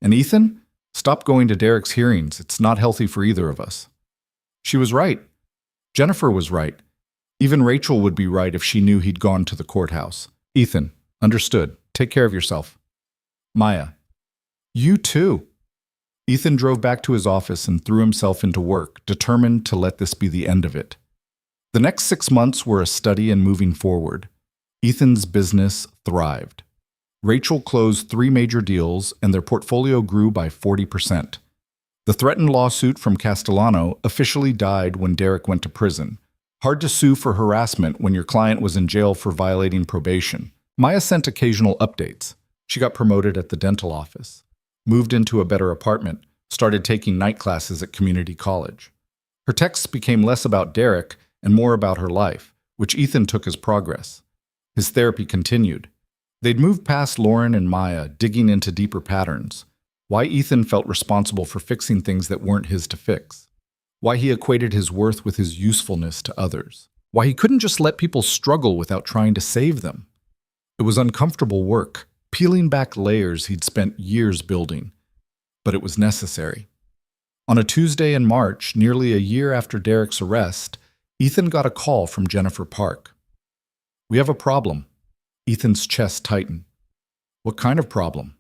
And Ethan, stop going to Derek's hearings. It's not healthy for either of us. She was right. Jennifer was right. Even Rachel would be right if she knew he'd gone to the courthouse. Ethan, understood. Take care of yourself. Maya, you too. Ethan drove back to his office and threw himself into work, determined to let this be the end of it. The next 6 months were a study in moving forward. Ethan's business thrived. Rachel closed 3 major deals, and their portfolio grew by 40%. The threatened lawsuit from Castellano officially died when Derek went to prison. Hard to sue for harassment when your client was in jail for violating probation. Maya sent occasional updates. She got promoted at the dental office, moved into a better apartment, started taking night classes at community college. Her texts became less about Derek and more about her life, which Ethan took as progress. His therapy continued. They'd moved past Lauren and Maya, digging into deeper patterns. Why Ethan felt responsible for fixing things that weren't his to fix. Why he equated his worth with his usefulness to others. Why he couldn't just let people struggle without trying to save them. It was uncomfortable work, peeling back layers he'd spent years building. But it was necessary. On a Tuesday in March, nearly a year after Derek's arrest, Ethan got a call from Jennifer Park. We have a problem. Ethan's chest tightened. What kind of problem?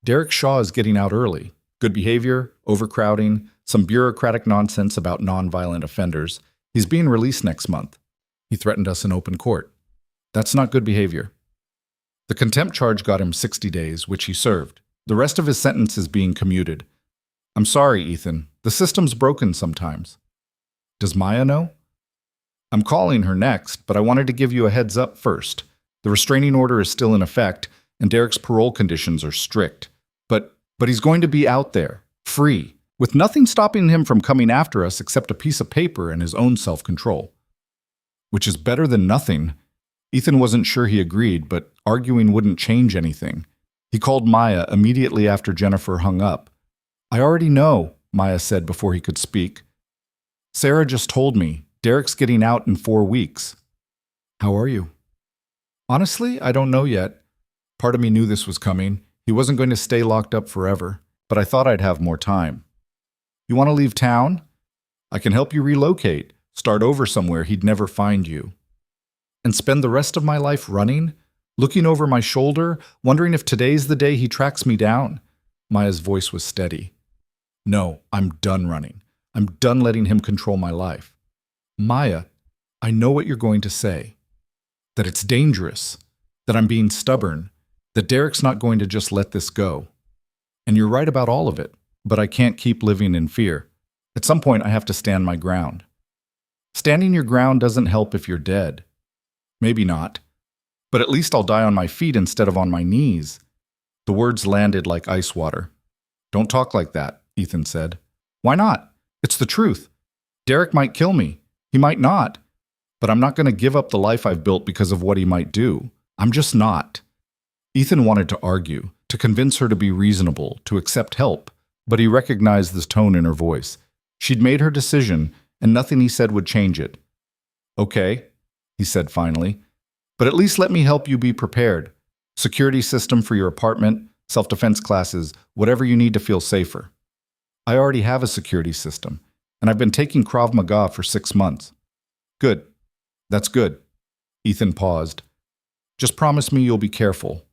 Derek Shaw is getting out early. Good behavior, overcrowding, some bureaucratic nonsense about nonviolent offenders. He's being released next month. He threatened us in open court. That's not good behavior. The contempt charge got him 60 days, which he served. The rest of his sentence is being commuted. I'm sorry, Ethan. The system's broken sometimes. Does Maya know? I'm calling her next, but I wanted to give you a heads up first. The restraining order is still in effect, and Derek's parole conditions are strict. But he's going to be out there, free, with nothing stopping him from coming after us except a piece of paper and his own self-control. which is better than nothing. Ethan wasn't sure he agreed, but arguing wouldn't change anything. He called Maya immediately after Jennifer hung up. I already know, Maya said before he could speak. Sarah just told me. Derek's getting out in 4 weeks. How are you? Honestly, I don't know yet. Part of me knew this was coming. He wasn't going to stay locked up forever, but I thought I'd have more time. You want to leave town? I can help you relocate, start over somewhere he'd never find you. And spend the rest of my life running, looking over my shoulder, wondering if today's the day he tracks me down. Maya's voice was steady. No, I'm done running. I'm done letting him control my life. Maya, I know what you're going to say. That it's dangerous, that I'm being stubborn, that Derek's not going to just let this go. And you're right about all of it, but I can't keep living in fear. At some point, I have to stand my ground. Standing your ground doesn't help if you're dead. Maybe not, but at least I'll die on my feet instead of on my knees. The words landed like ice water. Don't talk like that, Ethan said. Why not? It's the truth. Derek might kill me. He might not. But I'm not going to give up the life I've built because of what he might do. I'm just not. Ethan wanted to argue, to convince her to be reasonable, to accept help, but he recognized the tone in her voice. She'd made her decision, and nothing he said would change it. Okay, he said finally, but at least let me help you be prepared. Security system for your apartment, self-defense classes, whatever you need to feel safer. I already have a security system, and I've been taking Krav Maga for 6 months. Good. That's good. Ethan paused. Just promise me you'll be careful,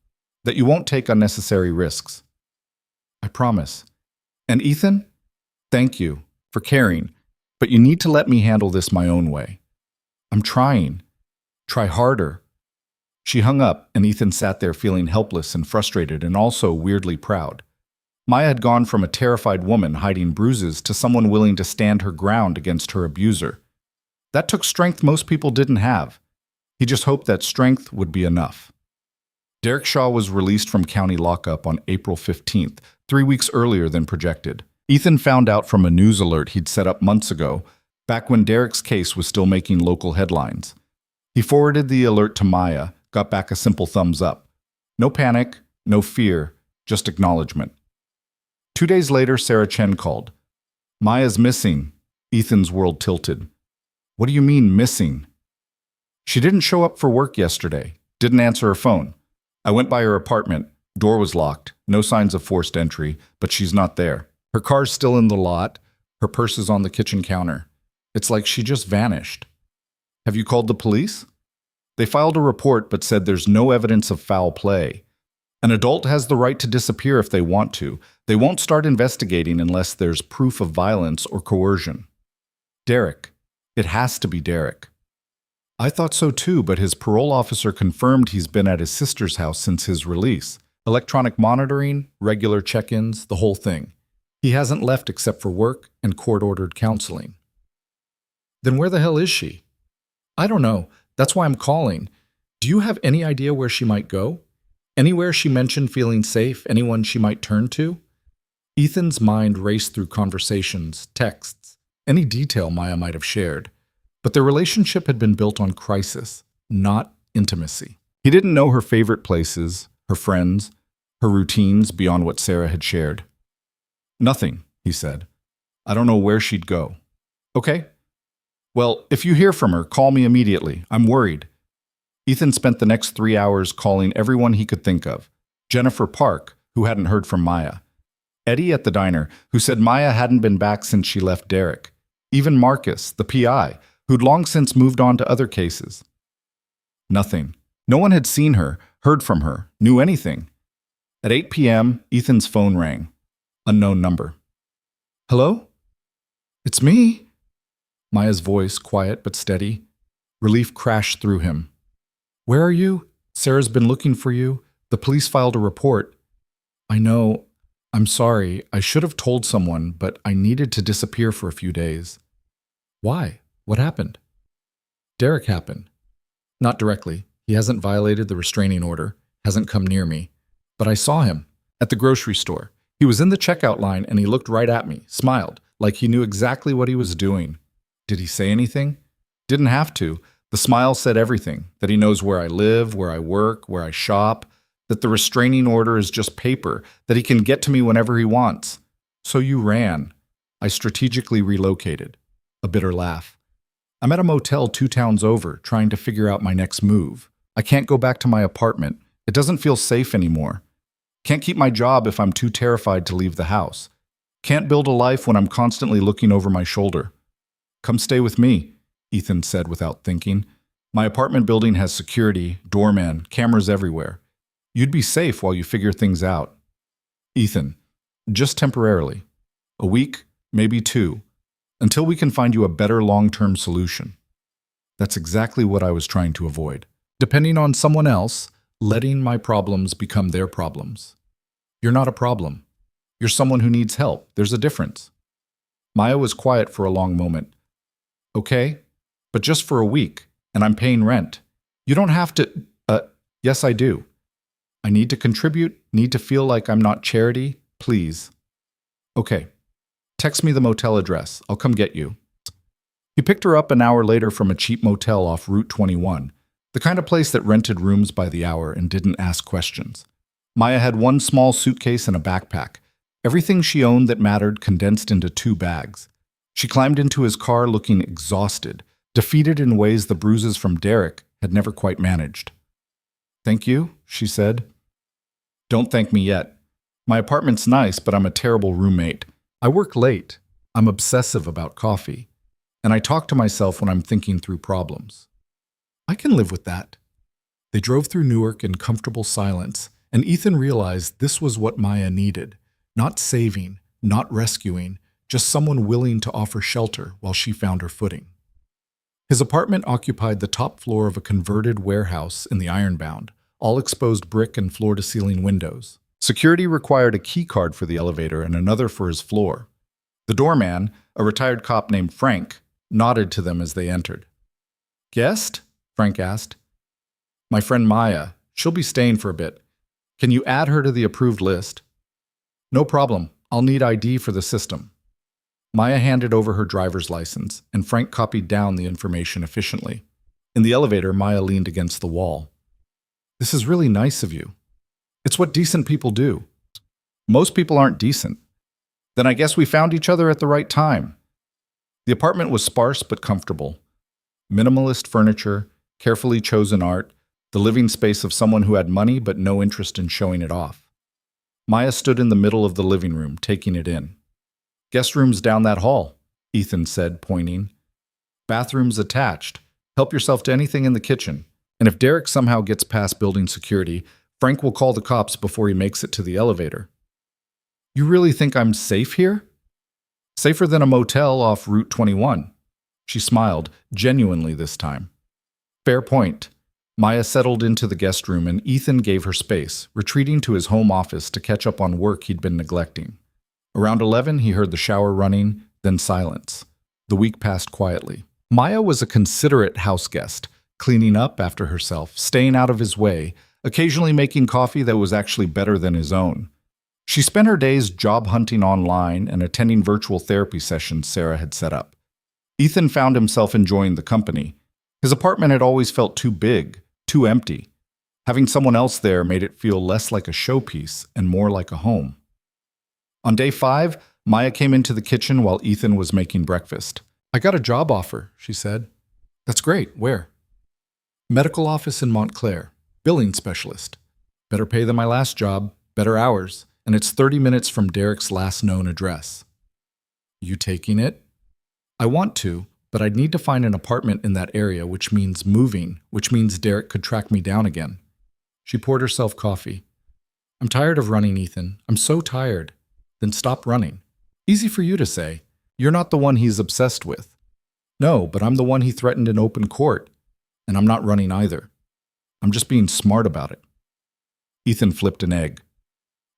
that you won't take unnecessary risks. I promise. And Ethan, thank you for caring, but you need to let me handle this my own way. I'm trying. Try harder. She hung up, and Ethan sat there feeling helpless and frustrated and also weirdly proud. Maya had gone from a terrified woman hiding bruises to someone willing to stand her ground against her abuser. That took strength most people didn't have. He just hoped that strength would be enough. Derek Shaw was released from county lockup on April 15th, 3 weeks earlier than projected. Ethan found out from a news alert he'd set up months ago, back when Derek's case was still making local headlines. He forwarded the alert to Maya, got back a simple thumbs up. No panic, no fear, just acknowledgement. 2 days later, Sarah Chen called. Maya's missing. Ethan's world tilted. What do you mean, missing? She didn't show up for work yesterday, didn't answer her phone. I went by her apartment. Door was locked, no signs of forced entry, but she's not there. Her car's still in the lot, her purse is on the kitchen counter. It's like she just vanished. Have you called the police? They filed a report but said there's no evidence of foul play. An adult has the right to disappear if they want to. They won't start investigating unless there's proof of violence or coercion. Derek. It has to be Derek. I thought so too, but his parole officer confirmed he's been at his sister's house since his release. Electronic monitoring, regular check-ins, the whole thing. He hasn't left except for work and court-ordered counseling. Then where the hell is she? I don't know. That's why I'm calling. Do you have any idea where she might go? Anywhere she mentioned feeling safe, anyone she might turn to? Ethan's mind raced through conversations, texts, any detail Maya might have shared. But their relationship had been built on crisis, not intimacy. He didn't know her favorite places, her friends, her routines beyond what Sarah had shared. Nothing, he said. I don't know where she'd go. Okay. Well, if you hear from her, call me immediately. I'm worried. Ethan spent the next 3 hours calling everyone he could think of. Jennifer Park, who hadn't heard from Maya. Eddie at the diner, who said Maya hadn't been back since she left Derek. Even Marcus, the PI, who'd long since moved on to other cases. Nothing. No one had seen her, heard from her, knew anything. At 8 p.m., Ethan's phone rang. Unknown number. Hello? It's me. Maya's voice, quiet but steady. Relief crashed through him. Where are you? Sarah's been looking for you. The police filed a report. I know. I'm sorry. I should have told someone, but I needed to disappear for a few days. Why? What happened? Derek happened. Not directly. He hasn't violated the restraining order, hasn't come near me. But I saw him at the grocery store. He was in the checkout line and he looked right at me, smiled, like he knew exactly what he was doing. Did he say anything? Didn't have to, The smile said everything, that he knows where I live, where I work, where I shop, that the restraining order is just paper, that he can get to me whenever he wants. So you ran. I strategically relocated. A bitter laugh. I'm at a motel 2 towns over, trying to figure out my next move. I can't go back to my apartment. It doesn't feel safe anymore. Can't keep my job if I'm too terrified to leave the house. Can't build a life when I'm constantly looking over my shoulder. Come stay with me, Ethan said without thinking. My apartment building has security, doormen, cameras everywhere. You'd be safe while you figure things out. Ethan, just temporarily. A week, maybe 2, until we can find you a better long-term solution. That's exactly what I was trying to avoid. Depending on someone else, letting my problems become their problems. You're not a problem. You're someone who needs help. There's a difference. Maya was quiet for a long moment. Okay, but just for a week, and I'm paying rent. You don't have to… Yes, I do. I need to contribute, need to feel like I'm not charity, please. Okay, text me the motel address. I'll come get you. He picked her up an hour later from a cheap motel off Route 21, the kind of place that rented rooms by the hour and didn't ask questions. Maya had one small suitcase and a backpack. Everything she owned that mattered condensed into 2 bags. She climbed into his car looking exhausted, defeated in ways the bruises from Derek had never quite managed. Thank you, she said. Don't thank me yet. My apartment's nice, but I'm a terrible roommate. I work late. I'm obsessive about coffee. And I talk to myself when I'm thinking through problems. I can live with that. They drove through Newark in comfortable silence, and Ethan realized this was what Maya needed. Not saving, not rescuing, just someone willing to offer shelter while she found her footing. His apartment occupied the top floor of a converted warehouse in the Ironbound, all exposed brick and floor-to-ceiling windows. Security required a key card for the elevator and another for his floor. The doorman, a retired cop named Frank, nodded to them as they entered. Guest? Frank asked. My friend Maya. She'll be staying for a bit. Can you add her to the approved list? No problem. I'll need ID for the system. Maya handed over her driver's license, and Frank copied down the information efficiently. In the elevator, Maya leaned against the wall. This is really nice of you. It's what decent people do. Most people aren't decent. Then I guess we found each other at the right time. The apartment was sparse but comfortable. Minimalist furniture, carefully chosen art, the living space of someone who had money but no interest in showing it off. Maya stood in the middle of the living room, taking it in. Guest room's down that hall, Ethan said, pointing. Bathrooms attached. Help yourself to anything in the kitchen. And if Derek somehow gets past building security, Frank will call the cops before he makes it to the elevator. You really think I'm safe here? Safer than a motel off Route 21. She smiled, genuinely this time. Fair point. Maya settled into the guest room and Ethan gave her space, retreating to his home office to catch up on work he'd been neglecting. Around 11, he heard the shower running, then silence. The week passed quietly. Maya was a considerate house guest, cleaning up after herself, staying out of his way, occasionally making coffee that was actually better than his own. She spent her days job hunting online and attending virtual therapy sessions Sarah had set up. Ethan found himself enjoying the company. His apartment had always felt too big, too empty. Having someone else there made it feel less like a showpiece and more like a home. On day 5, Maya came into the kitchen while Ethan was making breakfast. I got a job offer, she said. That's great. Where? Medical office in Montclair. Billing specialist. Better pay than my last job, better hours, and it's 30 minutes from Derek's last known address. You taking it? I want to, but I'd need to find an apartment in that area, which means moving, which means Derek could track me down again. She poured herself coffee. I'm tired of running, Ethan. I'm so tired. Then stop running. Easy for you to say. You're not the one he's obsessed with. No, but I'm the one he threatened in open court. And I'm not running either. I'm just being smart about it. Ethan flipped an egg.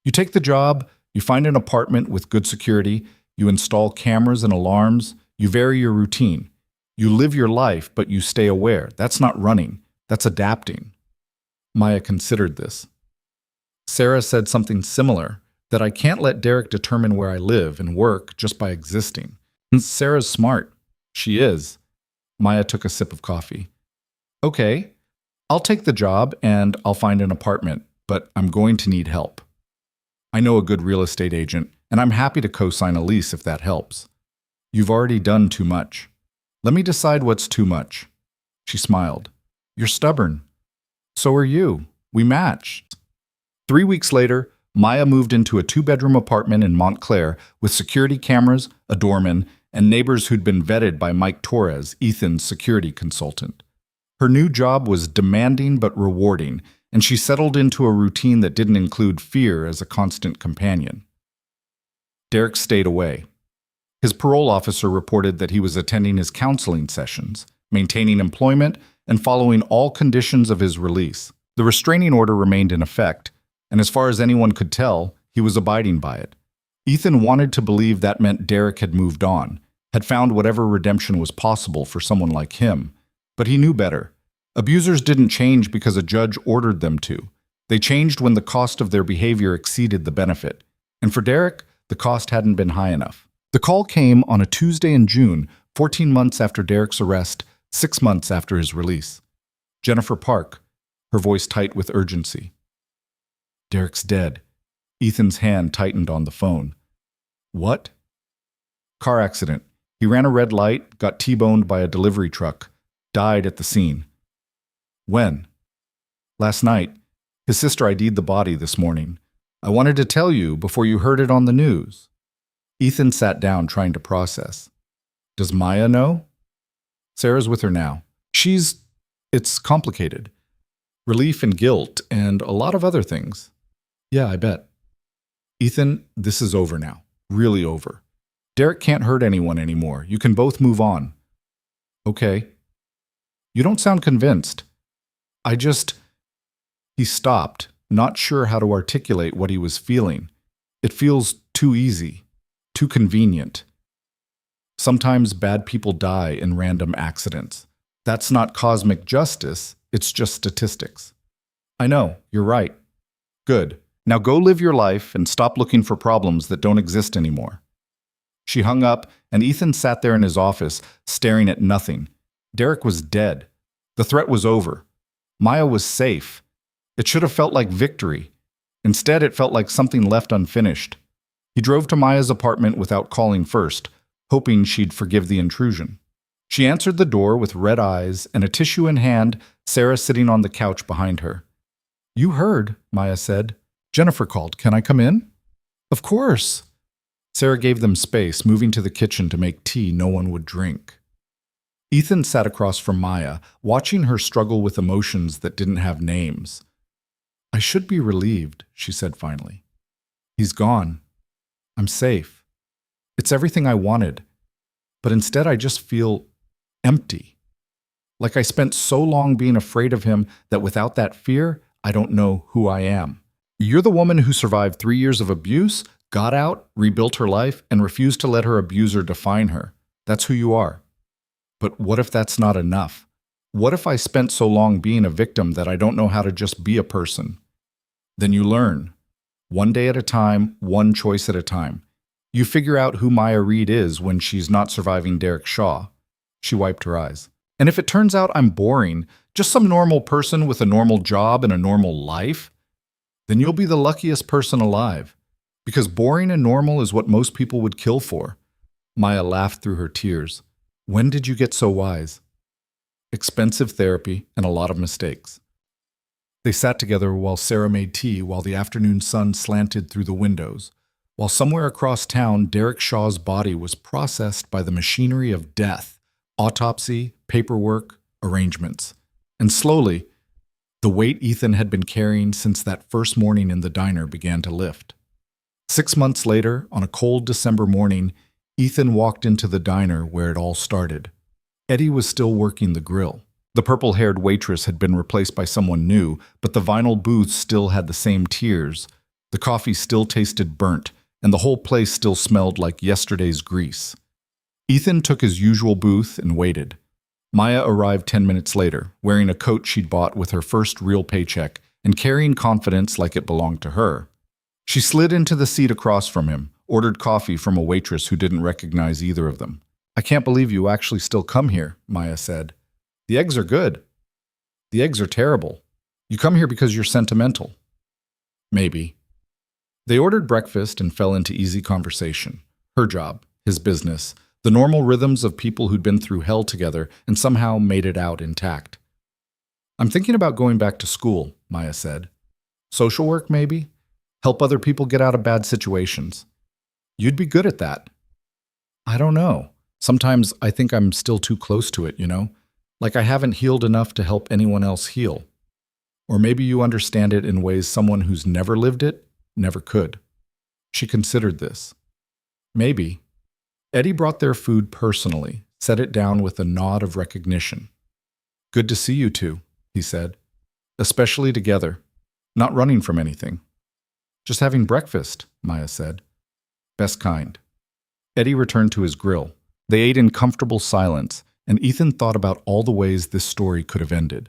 You take the job, you find an apartment with good security, you install cameras and alarms, you vary your routine. You live your life, but you stay aware. That's not running. That's adapting. Maya considered this. Sarah said something similar, that I can't let Derek determine where I live and work just by existing. And Sarah's smart. She is. Maya took a sip of coffee. Okay, I'll take the job and I'll find an apartment, but I'm going to need help. I know a good real estate agent, and I'm happy to co-sign a lease if that helps. You've already done too much. Let me decide what's too much. She smiled. You're stubborn. So are you. We match. 3 weeks later, Maya moved into a 2-bedroom apartment in Montclair with security cameras, a doorman, and neighbors who'd been vetted by Mike Torres, Ethan's security consultant. Her new job was demanding but rewarding, and she settled into a routine that didn't include fear as a constant companion. Derek stayed away. His parole officer reported that he was attending his counseling sessions, maintaining employment, and following all conditions of his release. The restraining order remained in effect, and as far as anyone could tell, he was abiding by it. Ethan wanted to believe that meant Derek had moved on, had found whatever redemption was possible for someone like him. But he knew better. Abusers didn't change because a judge ordered them to. They changed when the cost of their behavior exceeded the benefit. And for Derek, the cost hadn't been high enough. The call came on a Tuesday in June, 14 months after Derek's arrest, 6 months after his release. Jennifer Park, her voice tight with urgency. Derek's dead. Ethan's hand tightened on the phone. What? Car accident. He ran a red light, got T-boned by a delivery truck, died at the scene. When? Last night. His sister ID'd the body this morning. I wanted to tell you before you heard it on the news. Ethan sat down, trying to process. Does Maya know? Sarah's with her now. It's complicated. Relief and guilt, and a lot of other things. Yeah, I bet. Ethan, this is over now. Really over. Derek can't hurt anyone anymore. You can both move on. Okay. You don't sound convinced. He stopped, not sure how to articulate what he was feeling. It feels too easy, too convenient. Sometimes bad people die in random accidents. That's not cosmic justice, it's just statistics. I know, you're right. Good. Now go live your life and stop looking for problems that don't exist anymore. She hung up, and Ethan sat there in his office, staring at nothing. Derek was dead. The threat was over. Maya was safe. It should have felt like victory. Instead, it felt like something left unfinished. He drove to Maya's apartment without calling first, hoping she'd forgive the intrusion. She answered the door with red eyes and a tissue in hand, Sarah sitting on the couch behind her. You heard, Maya said. Jennifer called. Can I come in? Of course. Sarah gave them space, moving to the kitchen to make tea no one would drink. Ethan sat across from Maya, watching her struggle with emotions that didn't have names. I should be relieved, she said finally. He's gone. I'm safe. It's everything I wanted. But instead I just feel empty. Like I spent so long being afraid of him that without that fear, I don't know who I am. You're the woman who survived 3 years of abuse, got out, rebuilt her life, and refused to let her abuser define her. That's who you are. But what if that's not enough? What if I spent so long being a victim that I don't know how to just be a person? Then you learn. One day at a time, one choice at a time. You figure out who Maya Reed is when she's not surviving Derek Shaw. She wiped her eyes. And if it turns out I'm boring, just some normal person with a normal job and a normal life, then you'll be the luckiest person alive. Because boring and normal is what most people would kill for. Maya laughed through her tears. When did you get so wise? Expensive therapy and a lot of mistakes. They sat together while Sarah made tea while the afternoon sun slanted through the windows, while somewhere across town Derek Shaw's body was processed by the machinery of death, autopsy, paperwork, arrangements. And slowly, the weight Ethan had been carrying since that first morning in the diner began to lift. 6 months later, on a cold December morning, Ethan walked into the diner where it all started. Eddie was still working the grill. The purple-haired waitress had been replaced by someone new, but the vinyl booth still had the same tears. The coffee still tasted burnt, and the whole place still smelled like yesterday's grease. Ethan took his usual booth and waited. Maya arrived 10 minutes later, wearing a coat she'd bought with her first real paycheck and carrying confidence like it belonged to her. She slid into the seat across from him, ordered coffee from a waitress who didn't recognize either of them. I can't believe you actually still come here, Maya said. The eggs are good. The eggs are terrible. You come here because you're sentimental. Maybe. They ordered breakfast and fell into easy conversation. Her job, his business, the normal rhythms of people who'd been through hell together and somehow made it out intact. I'm thinking about going back to school, Maya said. Social work, maybe? Help other people get out of bad situations. You'd be good at that. I don't know. Sometimes I think I'm still too close to it, Like I haven't healed enough to help anyone else heal. Or maybe you understand it in ways someone who's never lived it never could. She considered this. Maybe. Eddie brought their food personally, set it down with a nod of recognition. Good to see you two, he said. Especially together. Not running from anything. Just having breakfast, Maya said. Best kind. Eddie returned to his grill. They ate in comfortable silence, and Ethan thought about all the ways this story could have ended.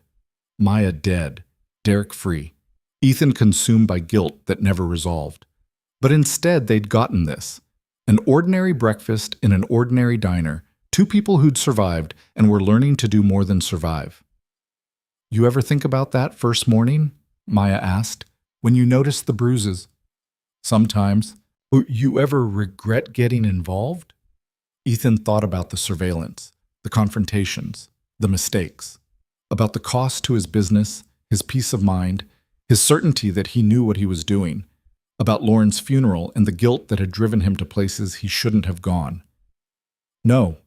Maya dead, Derek free, Ethan consumed by guilt that never resolved. But instead they'd gotten this. An ordinary breakfast in an ordinary diner, two people who'd survived and were learning to do more than survive. You ever think about that first morning? Maya asked, when you noticed the bruises. Sometimes. You ever regret getting involved? Ethan thought about the surveillance, the confrontations, the mistakes, about the cost to his business, his peace of mind, his certainty that he knew what he was doing, about Lauren's funeral and the guilt that had driven him to places he shouldn't have gone. No,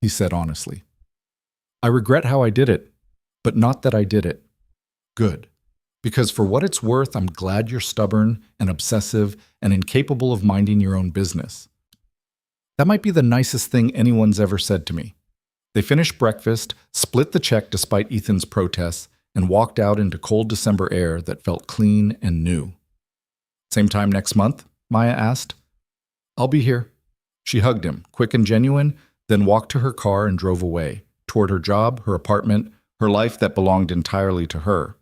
he said honestly. I regret how I did it, but not that I did it. Good. Because for what it's worth, I'm glad you're stubborn and obsessive and incapable of minding your own business. That might be the nicest thing anyone's ever said to me. They finished breakfast, split the check despite Ethan's protests, and walked out into cold December air that felt clean and new. Same time next month? Maya asked. I'll be here. She hugged him, quick and genuine, then walked to her car and drove away, toward her job, her apartment, her life that belonged entirely to her.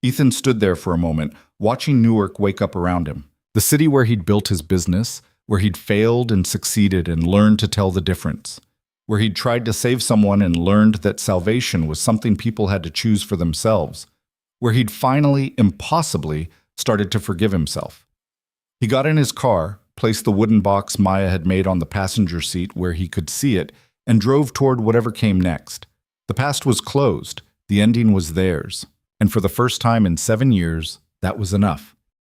Ethan stood there for a moment, watching Newark wake up around him, the city where he'd built his business, where he'd failed and succeeded and learned to tell the difference, where he'd tried to save someone and learned that salvation was something people had to choose for themselves, where he'd finally, impossibly, started to forgive himself. He got in his car, placed the wooden box Maya had made on the passenger seat where he could see it, and drove toward whatever came next. The past was closed, the ending was theirs, and for the first time in 7 years, that was enough.